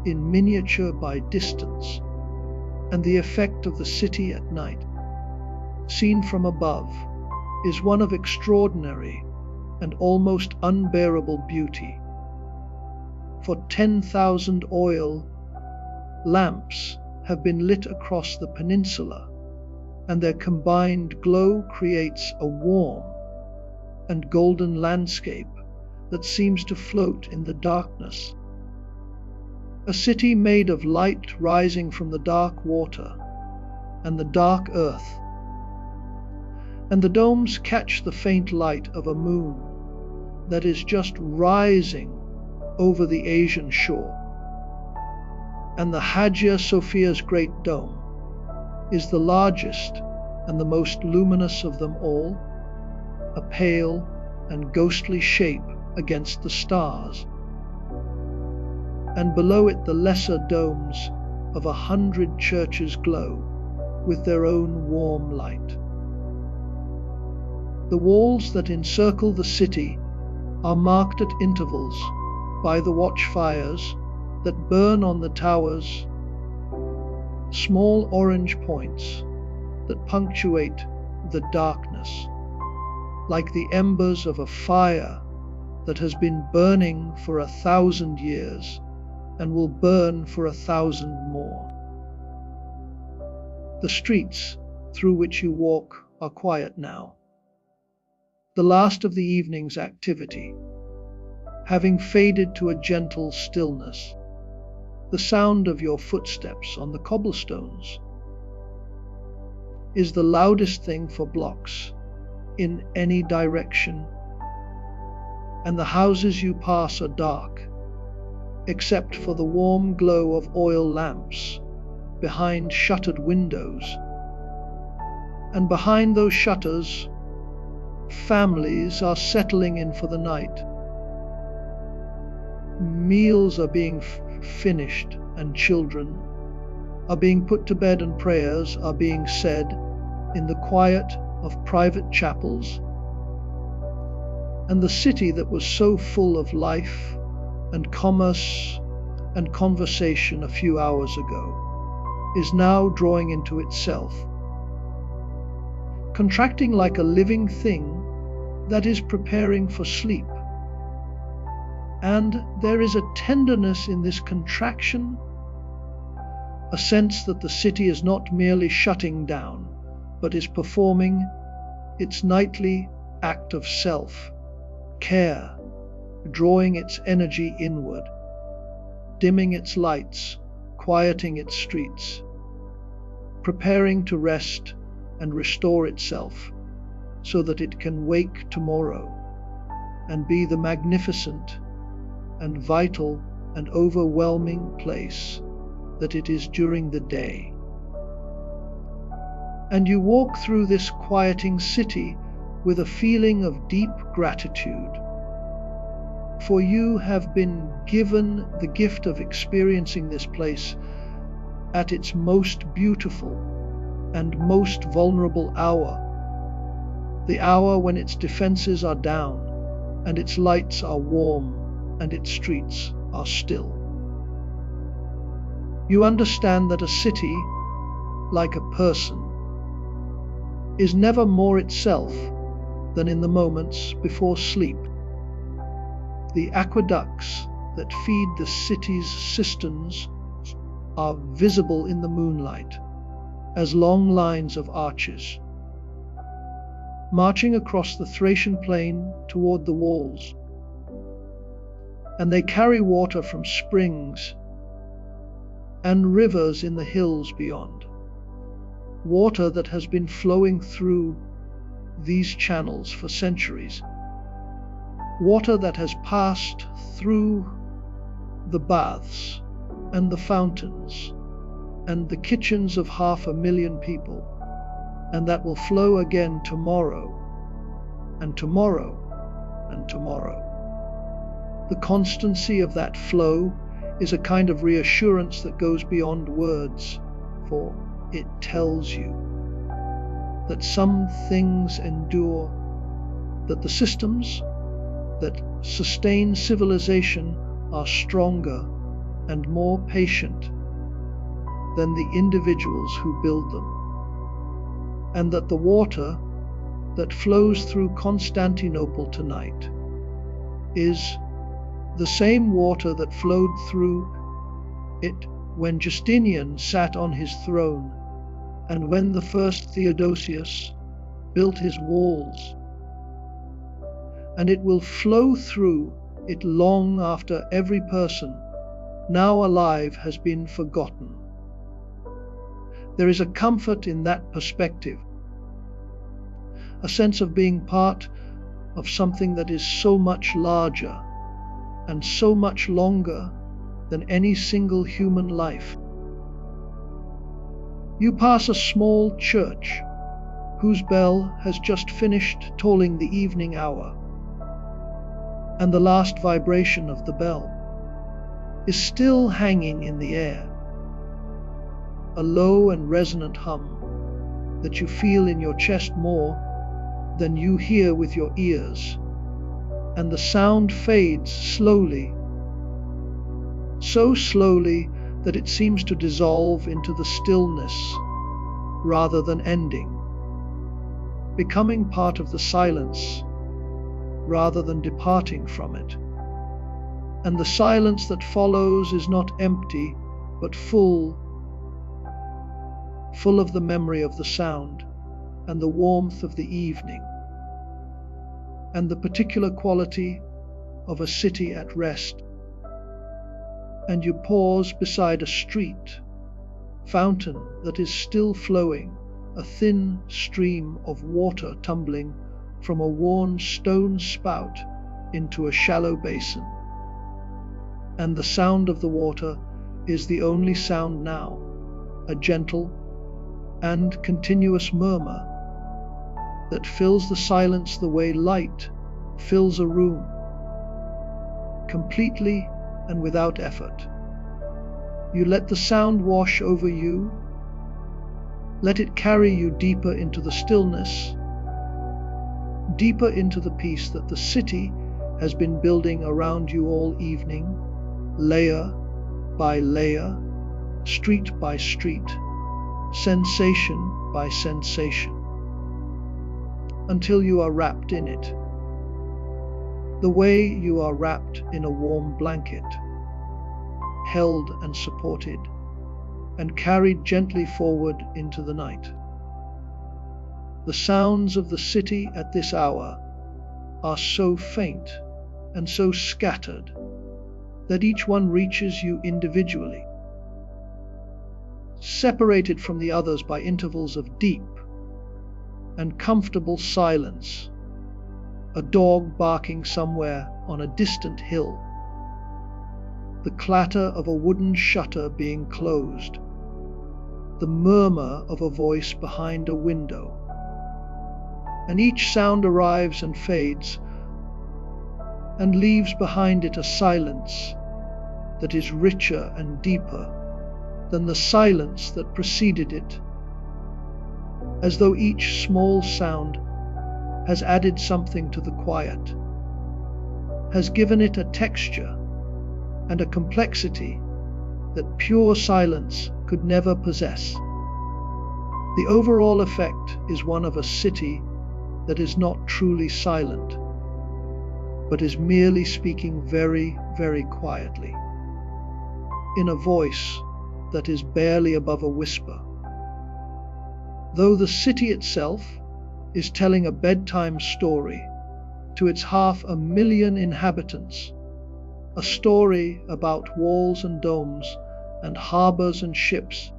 in miniature by distance, and the effect of the city at night, seen from above, is one of extraordinary and almost unbearable beauty. For 10,000 oil lamps have been lit across the peninsula, and their combined glow creates a warm and golden landscape that seems to float in the darkness. A city made of light rising from the dark water and the dark earth, and the domes catch the faint light of a moon that is just rising over the Asian shore. And the Hagia Sophia's great dome is the largest and the most luminous of them all, a pale and ghostly shape against the stars, and below it the lesser domes of 100 churches glow with their own warm light. The walls that encircle the city are marked at intervals by the watchfires that burn on the towers, small orange points that punctuate the darkness, like the embers of a fire that has been burning for 1,000 years and will burn for 1,000 more. The streets through which you walk are quiet now. The last of the evening's activity, having faded to a gentle stillness, the sound of your footsteps on the cobblestones is the loudest thing for blocks in any direction, and the houses you pass are dark, except for the warm glow of oil lamps behind shuttered windows. And behind those shutters, families are settling in for the night. Meals are being finished, and children are being put to bed, and prayers are being said in the quiet of private chapels. And the city that was so full of life and commerce and conversation a few hours ago is now drawing into itself, contracting like a living thing that is preparing for sleep. And there is a tenderness in this contraction, a sense that the city is not merely shutting down, but is performing its nightly act of self-care, drawing its energy inward, dimming its lights, quieting its streets, preparing to rest and restore itself so that it can wake tomorrow and be the magnificent and vital and overwhelming place that it is during the day. And you walk through this quieting city with a feeling of deep gratitude, for you have been given the gift of experiencing this place at its most beautiful and most vulnerable hour, the hour when its defenses are down and its lights are warm and its streets are still. You understand that a city, like a person, is never more itself than in the moments before sleep. The aqueducts that feed the city's cisterns are visible in the moonlight as long lines of arches, marching across the Thracian plain toward the walls. And they carry water from springs and rivers in the hills beyond, water that has been flowing through these channels for centuries, water that has passed through the baths and the fountains and the kitchens of 500,000 people, and that will flow again tomorrow and tomorrow and tomorrow. The constancy of that flow is a kind of reassurance that goes beyond words, for it tells you that some things endure, that the systems that sustain civilization are stronger and more patient than the individuals who build them, and that the water that flows through Constantinople tonight is the same water that flowed through it when Justinian sat on his throne, and when the first Theodosius built his walls. And it will flow through it long after every person now alive has been forgotten. There is a comfort in that perspective, a sense of being part of something that is so much larger and so much longer than any single human life. You pass a small church whose bell has just finished tolling the evening hour, and the last vibration of the bell is still hanging in the air, a low and resonant hum that you feel in your chest more than you hear with your ears, and the sound fades slowly, so slowly that it seems to dissolve into the stillness rather than ending. becoming part of the silence rather than departing from it. And the silence that follows is not empty, but full of the memory of the sound and the warmth of the evening, and the particular quality of a city at rest. And you pause beside a street fountain that is still flowing, a thin stream of water tumbling from a worn stone spout into a shallow basin. And the sound of the water is the only sound now, a gentle and continuous murmur that fills the silence the way light fills a room, completely and without effort. You let the sound wash over you, let it carry you deeper into the stillness, deeper into the peace that the city has been building around you all evening, layer by layer, street by street, sensation by sensation, until you are wrapped in it, the way you are wrapped in a warm blanket, held and supported, and carried gently forward into the night. The sounds of the city at this hour are so faint and so scattered that each one reaches you individually, separated from the others by intervals of deep and comfortable silence, a dog barking somewhere on a distant hill, the clatter of a wooden shutter being closed, the murmur of a voice behind a window. And each sound arrives and fades and leaves behind it a silence that is richer and deeper than the silence that preceded it, as though each small sound has added something to the quiet, has given it a texture and a complexity that pure silence could never possess. The overall effect is one of a city that is not truly silent, but is merely speaking very, very quietly, in a voice that is barely above a whisper. Though the city itself is telling a bedtime story to its 500,000 inhabitants, a story about walls and domes and harbors and ships,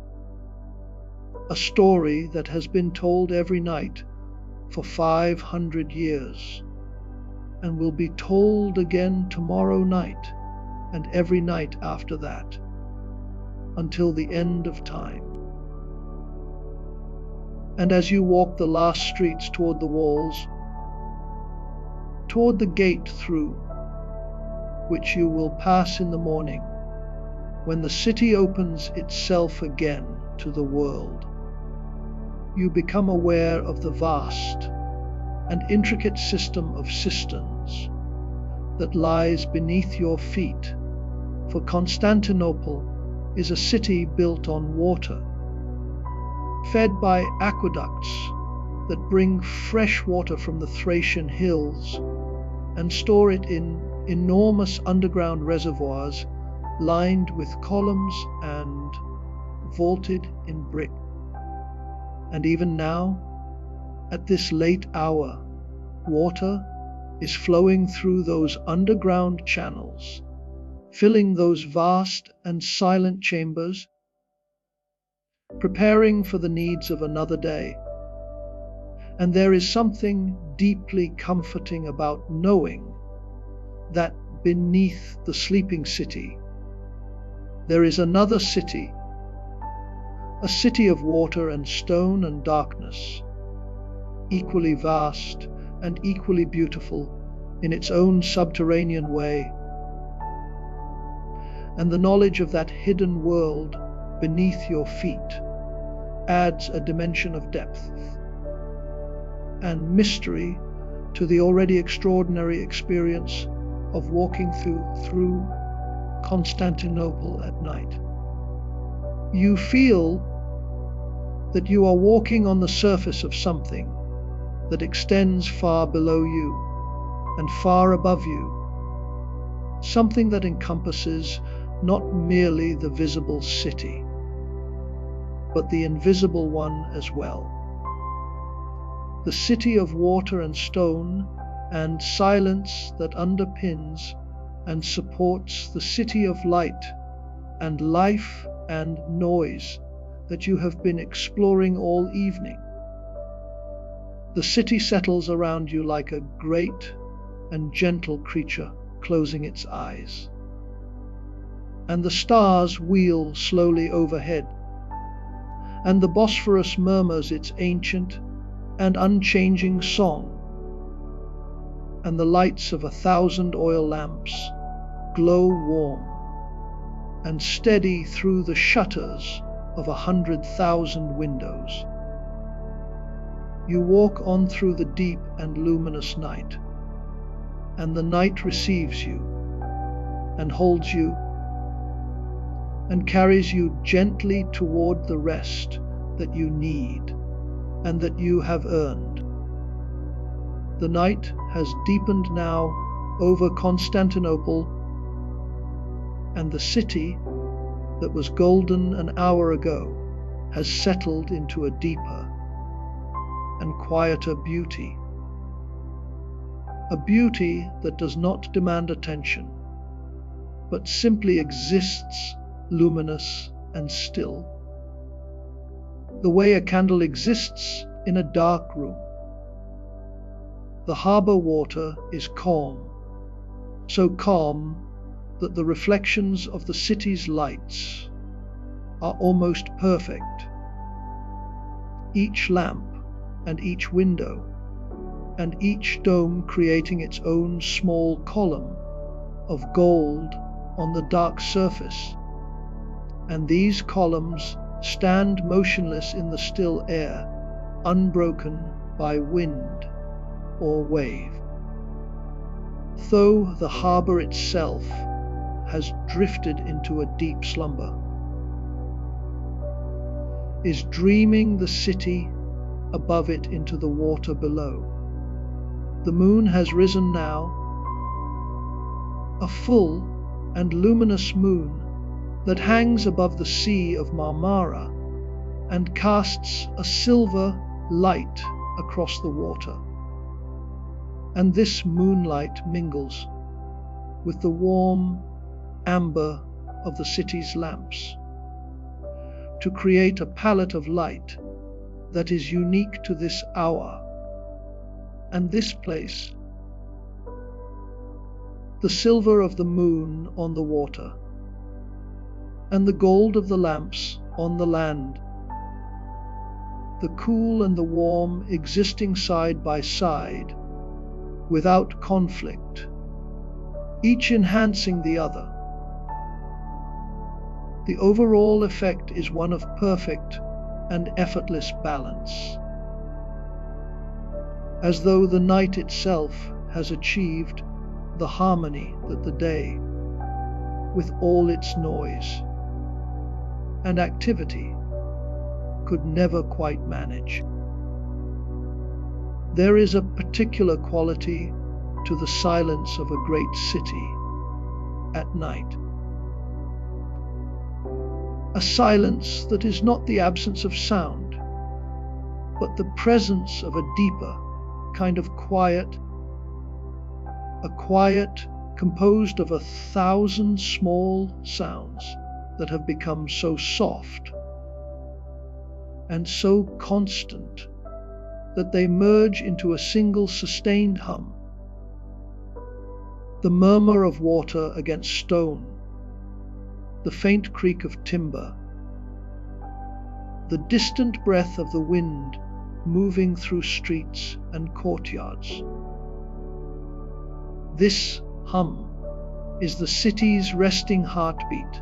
a story that has been told every night for 500 years, and will be told again tomorrow night and every night after that, until the end of time. And as you walk the last streets toward the walls, toward the gate through which you will pass in the morning, when the city opens itself again to the world, you become aware of the vast and intricate system of cisterns that lies beneath your feet, for Constantinople is a city built on water, fed by aqueducts that bring fresh water from the Thracian hills and store it in enormous underground reservoirs lined with columns and vaulted in brick. And even now, at this late hour, water is flowing through those underground channels, filling those vast and silent chambers, preparing for the needs of another day. And there is something deeply comforting about knowing that beneath the sleeping city, there is another city, a city of water and stone and darkness, equally vast and equally beautiful in its own subterranean way. And the knowledge of that hidden world beneath your feet adds a dimension of depth and mystery to the already extraordinary experience of walking through Constantinople at night. You feel that you are walking on the surface of something that extends far below you and far above you, something that encompasses not merely the visible city, but the invisible one as well. The city of water and stone and silence that underpins and supports the city of light and life and noise that you have been exploring all evening. The city settles around you like a great and gentle creature closing its eyes. And the stars wheel slowly overhead, and the Bosphorus murmurs its ancient and unchanging song, and the lights of 1,000 oil lamps glow warm and steady through the shutters of 100,000 windows. You walk on through the deep and luminous night, and the night receives you and holds you and carries you gently toward the rest that you need and that you have earned. The night has deepened now over Constantinople, and the city that was golden an hour ago has settled into a deeper and quieter beauty. A beauty that does not demand attention, but simply exists luminous and still, the way a candle exists in a dark room. The harbor water is calm, so calm that the reflections of the city's lights are almost perfect. Each lamp and each window and each dome creating its own small column of gold on the dark surface, and these columns stand motionless in the still air, unbroken by wind or wave. Though the harbor itself has drifted into a deep slumber, is dreaming the city above it into the water below. The moon has risen now, a full and luminous moon that hangs above the Sea of Marmara and casts a silver light across the water. And this moonlight mingles with the warm amber of the city's lamps to create a palette of light that is unique to this hour and this place. The silver of the moon on the water, and the gold of the lamps on the land, the cool and the warm existing side by side, without conflict, each enhancing the other. The overall effect is one of perfect and effortless balance, as though the night itself has achieved the harmony that the day, with all its noise and activity, could never quite manage. There is a particular quality to the silence of a great city at night. A silence that is not the absence of sound, but the presence of a deeper kind of quiet, a quiet composed of 1,000 small sounds that have become so soft and so constant that they merge into a single sustained hum. The murmur of water against stone, the faint creak of timber, the distant breath of the wind moving through streets and courtyards. This hum is the city's resting heartbeat,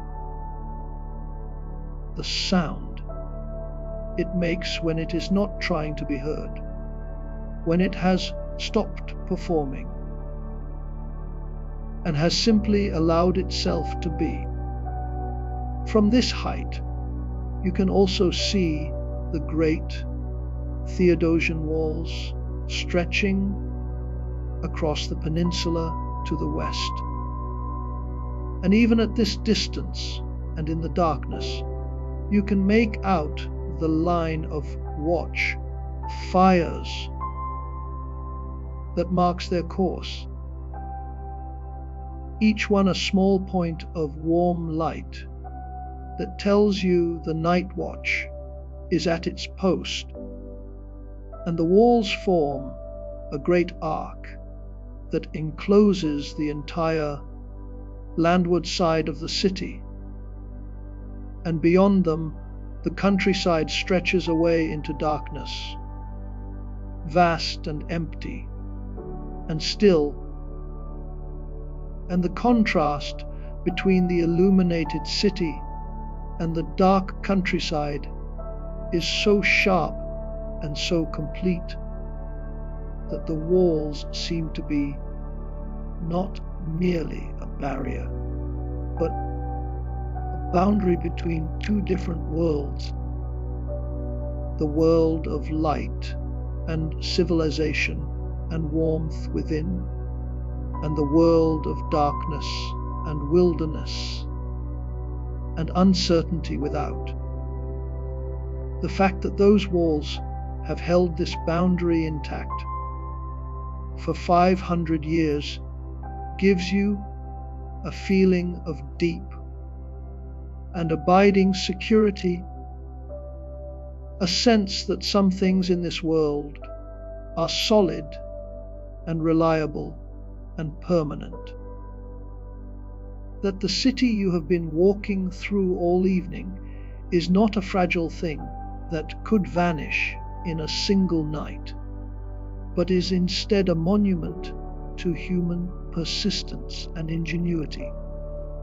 the sound it makes when it is not trying to be heard, when it has stopped performing and has simply allowed itself to be. From this height, you can also see the great Theodosian walls stretching across the peninsula to the west. And even at this distance and in the darkness, you can make out the line of watch fires that marks their course, each one a small point of warm light that tells you the night watch is at its post, and the walls form a great arc that encloses the entire landward side of the city, and beyond them the countryside stretches away into darkness, vast and empty and still, and the contrast between the illuminated city and the dark countryside is so sharp and so complete that the walls seem to be not merely a barrier, but a boundary between two different worlds: the world of light and civilization and warmth within, and the world of darkness and wilderness and uncertainty without. The fact that those walls have held this boundary intact for 500 years gives you a feeling of deep and abiding security, a sense that some things in this world are solid and reliable and permanent, that the city you have been walking through all evening is not a fragile thing that could vanish in a single night, but is instead a monument to human persistence and ingenuity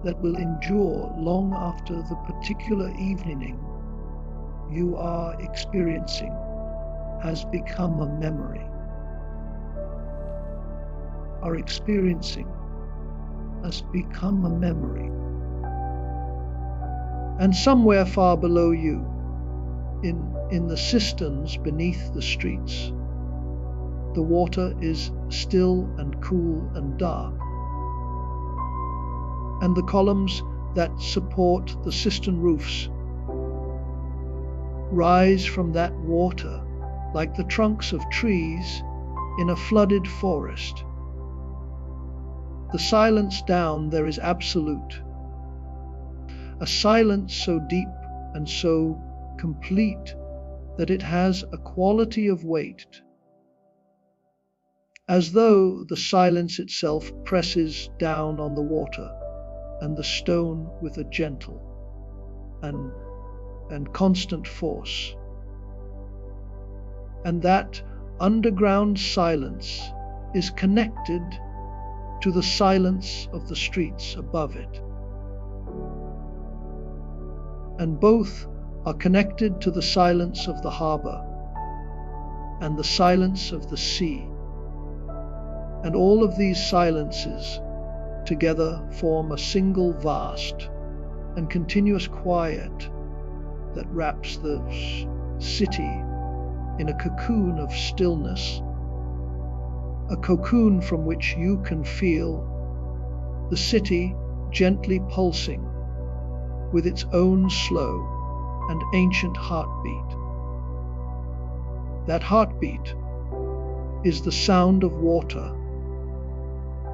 that will endure long after the particular evening you are experiencing has become a memory. Our experiencing has become a memory. And somewhere far below you, in the cisterns beneath the streets, the water is still and cool and dark, and the columns that support the cistern roofs rise from that water like the trunks of trees in a flooded forest. The silence down there is absolute, a silence so deep and so complete that it has a quality of weight, as though the silence itself presses down on the water and the stone with a gentle and constant force. And that underground silence is connected to the silence of the streets above it. And both are connected to the silence of the harbor and the silence of the sea. And all of these silences together form a single vast and continuous quiet that wraps the city in a cocoon of stillness, a cocoon from which you can feel the city gently pulsing with its own slow and ancient heartbeat. That heartbeat is the sound of water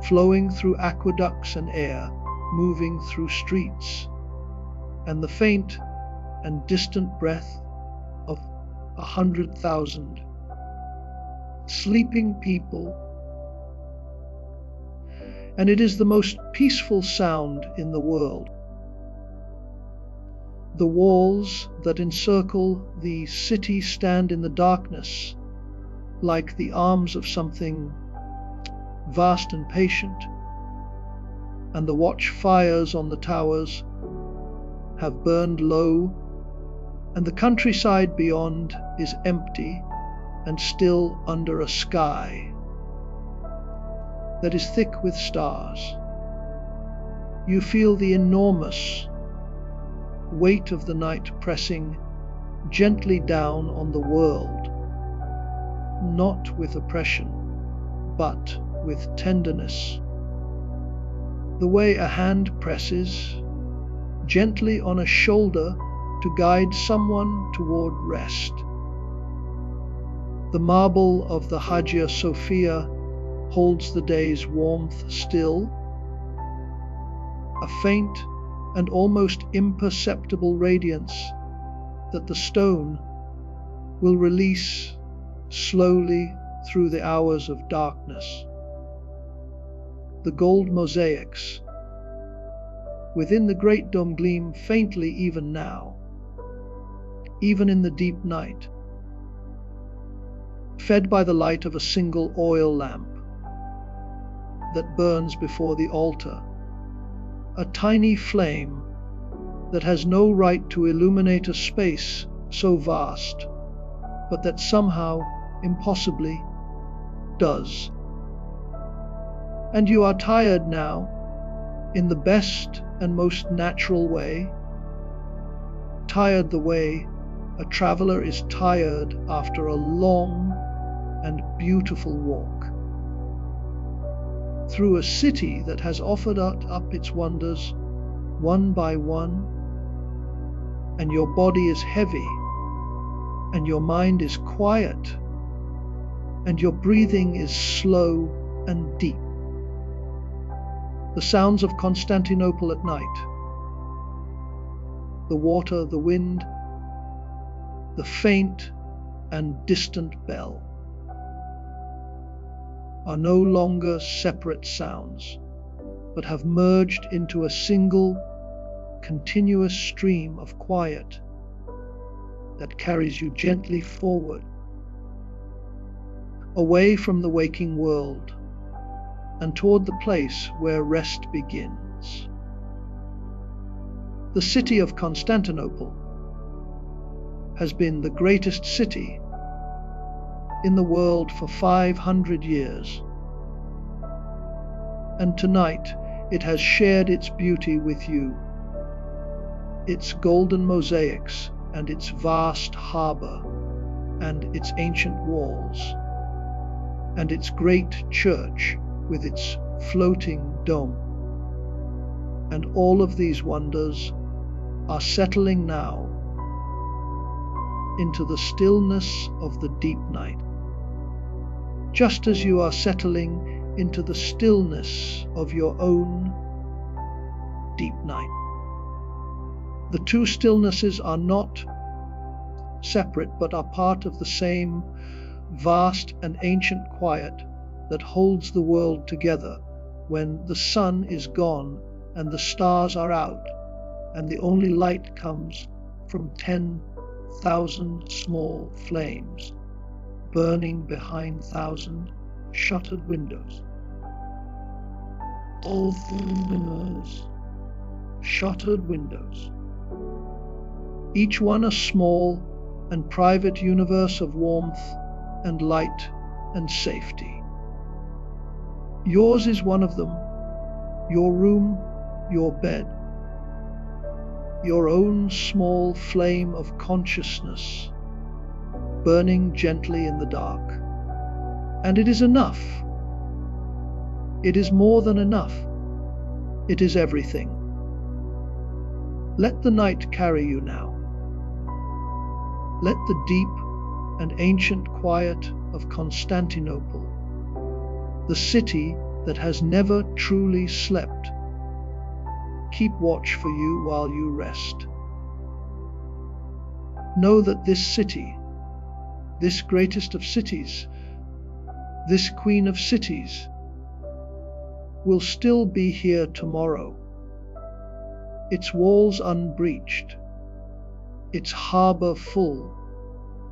flowing through aqueducts and air moving through streets, and the faint and distant breath of 100,000 sleeping people. And it is the most peaceful sound in the world. The walls that encircle the city stand in the darkness like the arms of something vast and patient, and the watch fires on the towers have burned low, and the countryside beyond is empty and still under a sky that is thick with stars. You feel the enormous weight of the night pressing gently down on the world, not with oppression, but with tenderness. The way a hand presses gently on a shoulder to guide someone toward rest. The marble of the Hagia Sophia holds the day's warmth still, a faint and almost imperceptible radiance that the stone will release slowly through the hours of darkness. The gold mosaics within the great dome gleam faintly even now, even in the deep night, fed by the light of a single oil lamp that burns before the altar, a tiny flame that has no right to illuminate a space so vast, but that somehow, impossibly, does. And you are tired now, in the best and most natural way, tired the way a traveler is tired after a long and beautiful walk. Through a city that has offered up its wonders one by one, and your body is heavy, and your mind is quiet, and your breathing is slow and deep. The sounds of Constantinople at night, the water, the wind, the faint and distant bell, are no longer separate sounds, but have merged into a single, continuous stream of quiet that carries you gently forward, away from the waking world and toward the place where rest begins. The city of Constantinople has been the greatest city in the world for 500 years, and tonight it has shared its beauty with you, its golden mosaics and its vast harbor and its ancient walls, and its great church with its floating dome. And all of these wonders are settling now into the stillness of the deep night, just as you are settling into the stillness of your own deep night. The two stillnesses are not separate, but are part of the same vast and ancient quiet that holds the world together when the sun is gone and the stars are out, and the only light comes from 10,000 small flames burning behind 1,000 shuttered windows. All windows, shuttered windows, each one a small and private universe of warmth and light and safety. Yours is one of them, your room, your bed, your own small flame of consciousness burning gently in the dark. And it is enough. It is more than enough. It is everything. Let the night carry you now. Let the deep and ancient quiet of Constantinople, the city that has never truly slept, keep watch for you while you rest. Know that this city, this greatest of cities, this queen of cities, will still be here tomorrow, its walls unbreached, its harbor full,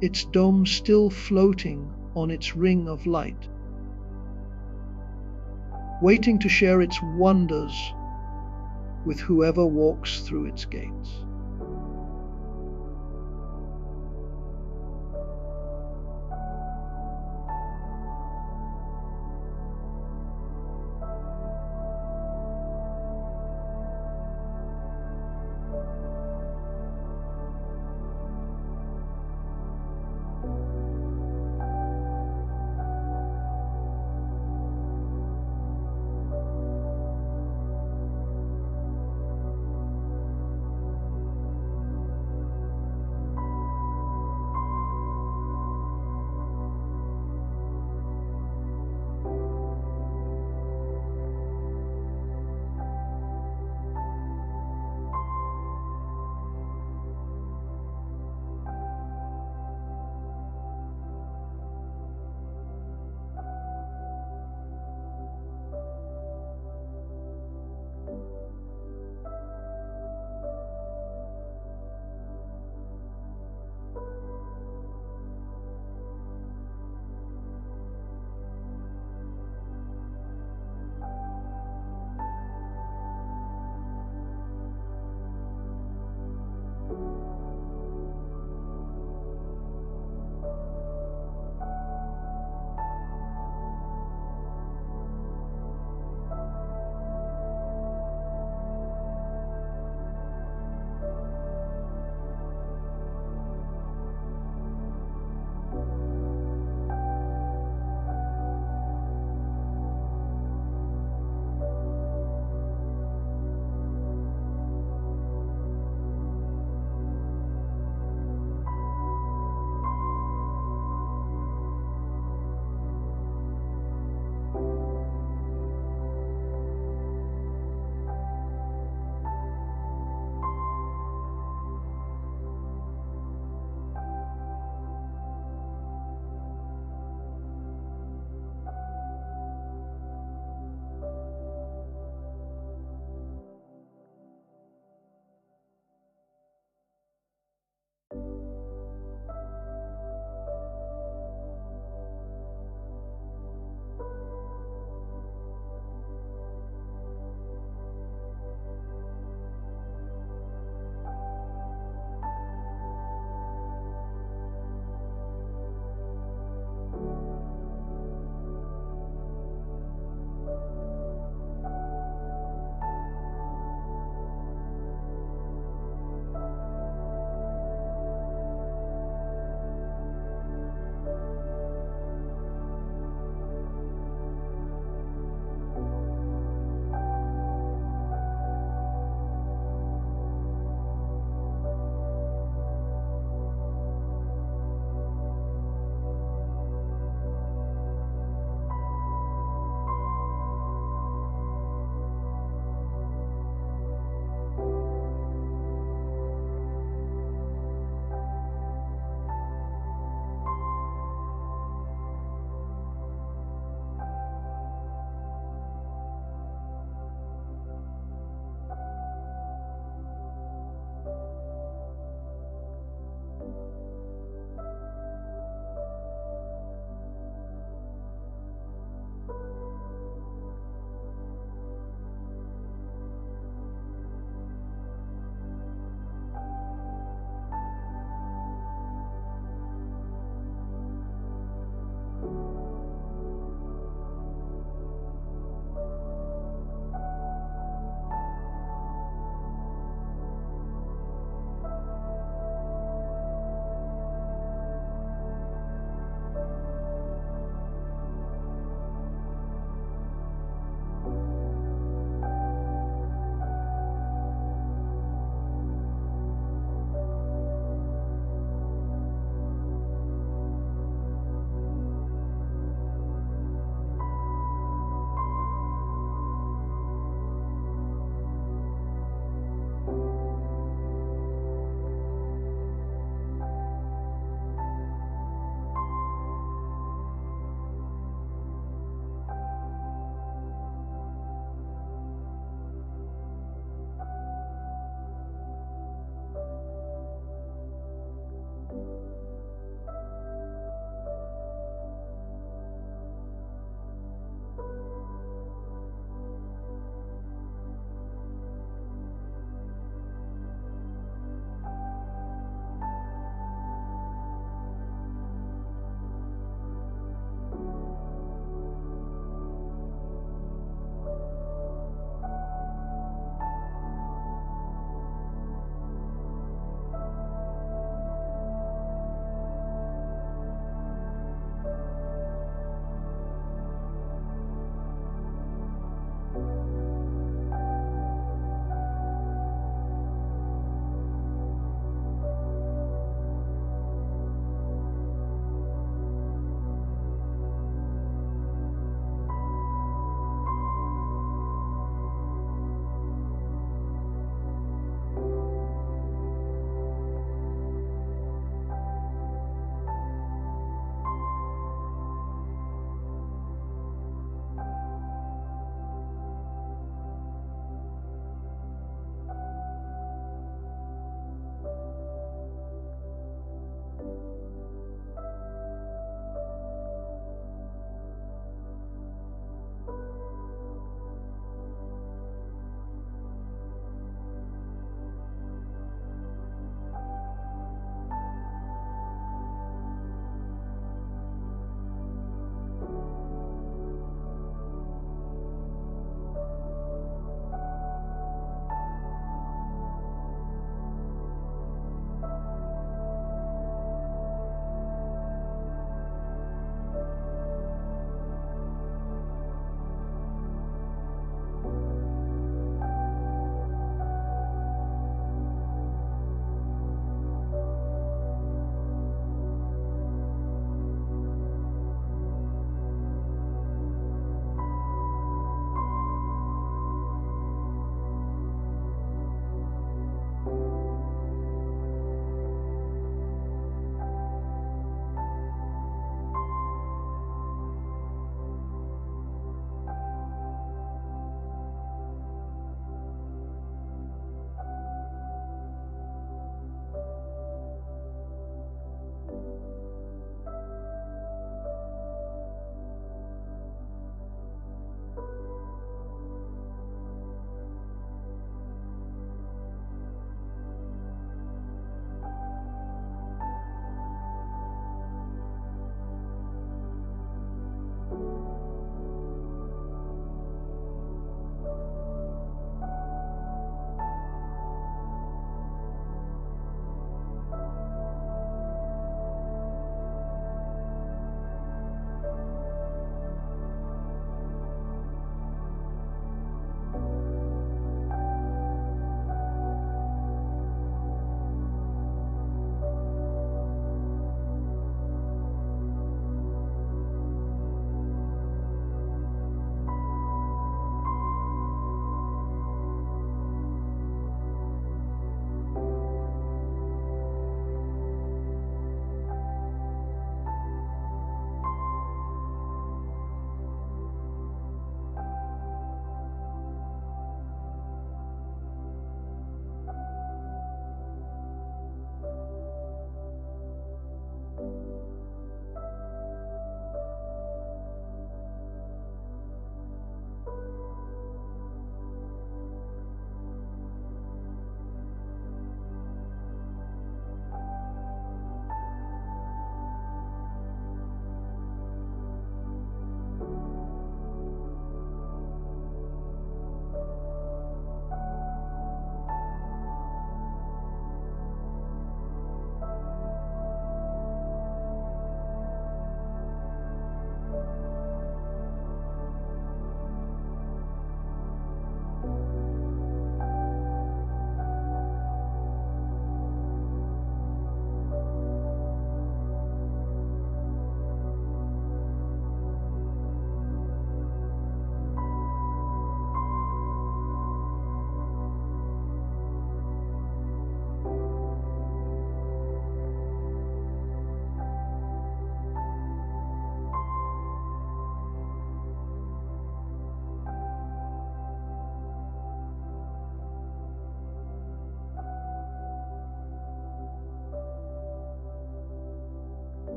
its dome still floating on its ring of light, waiting to share its wonders with whoever walks through its gates.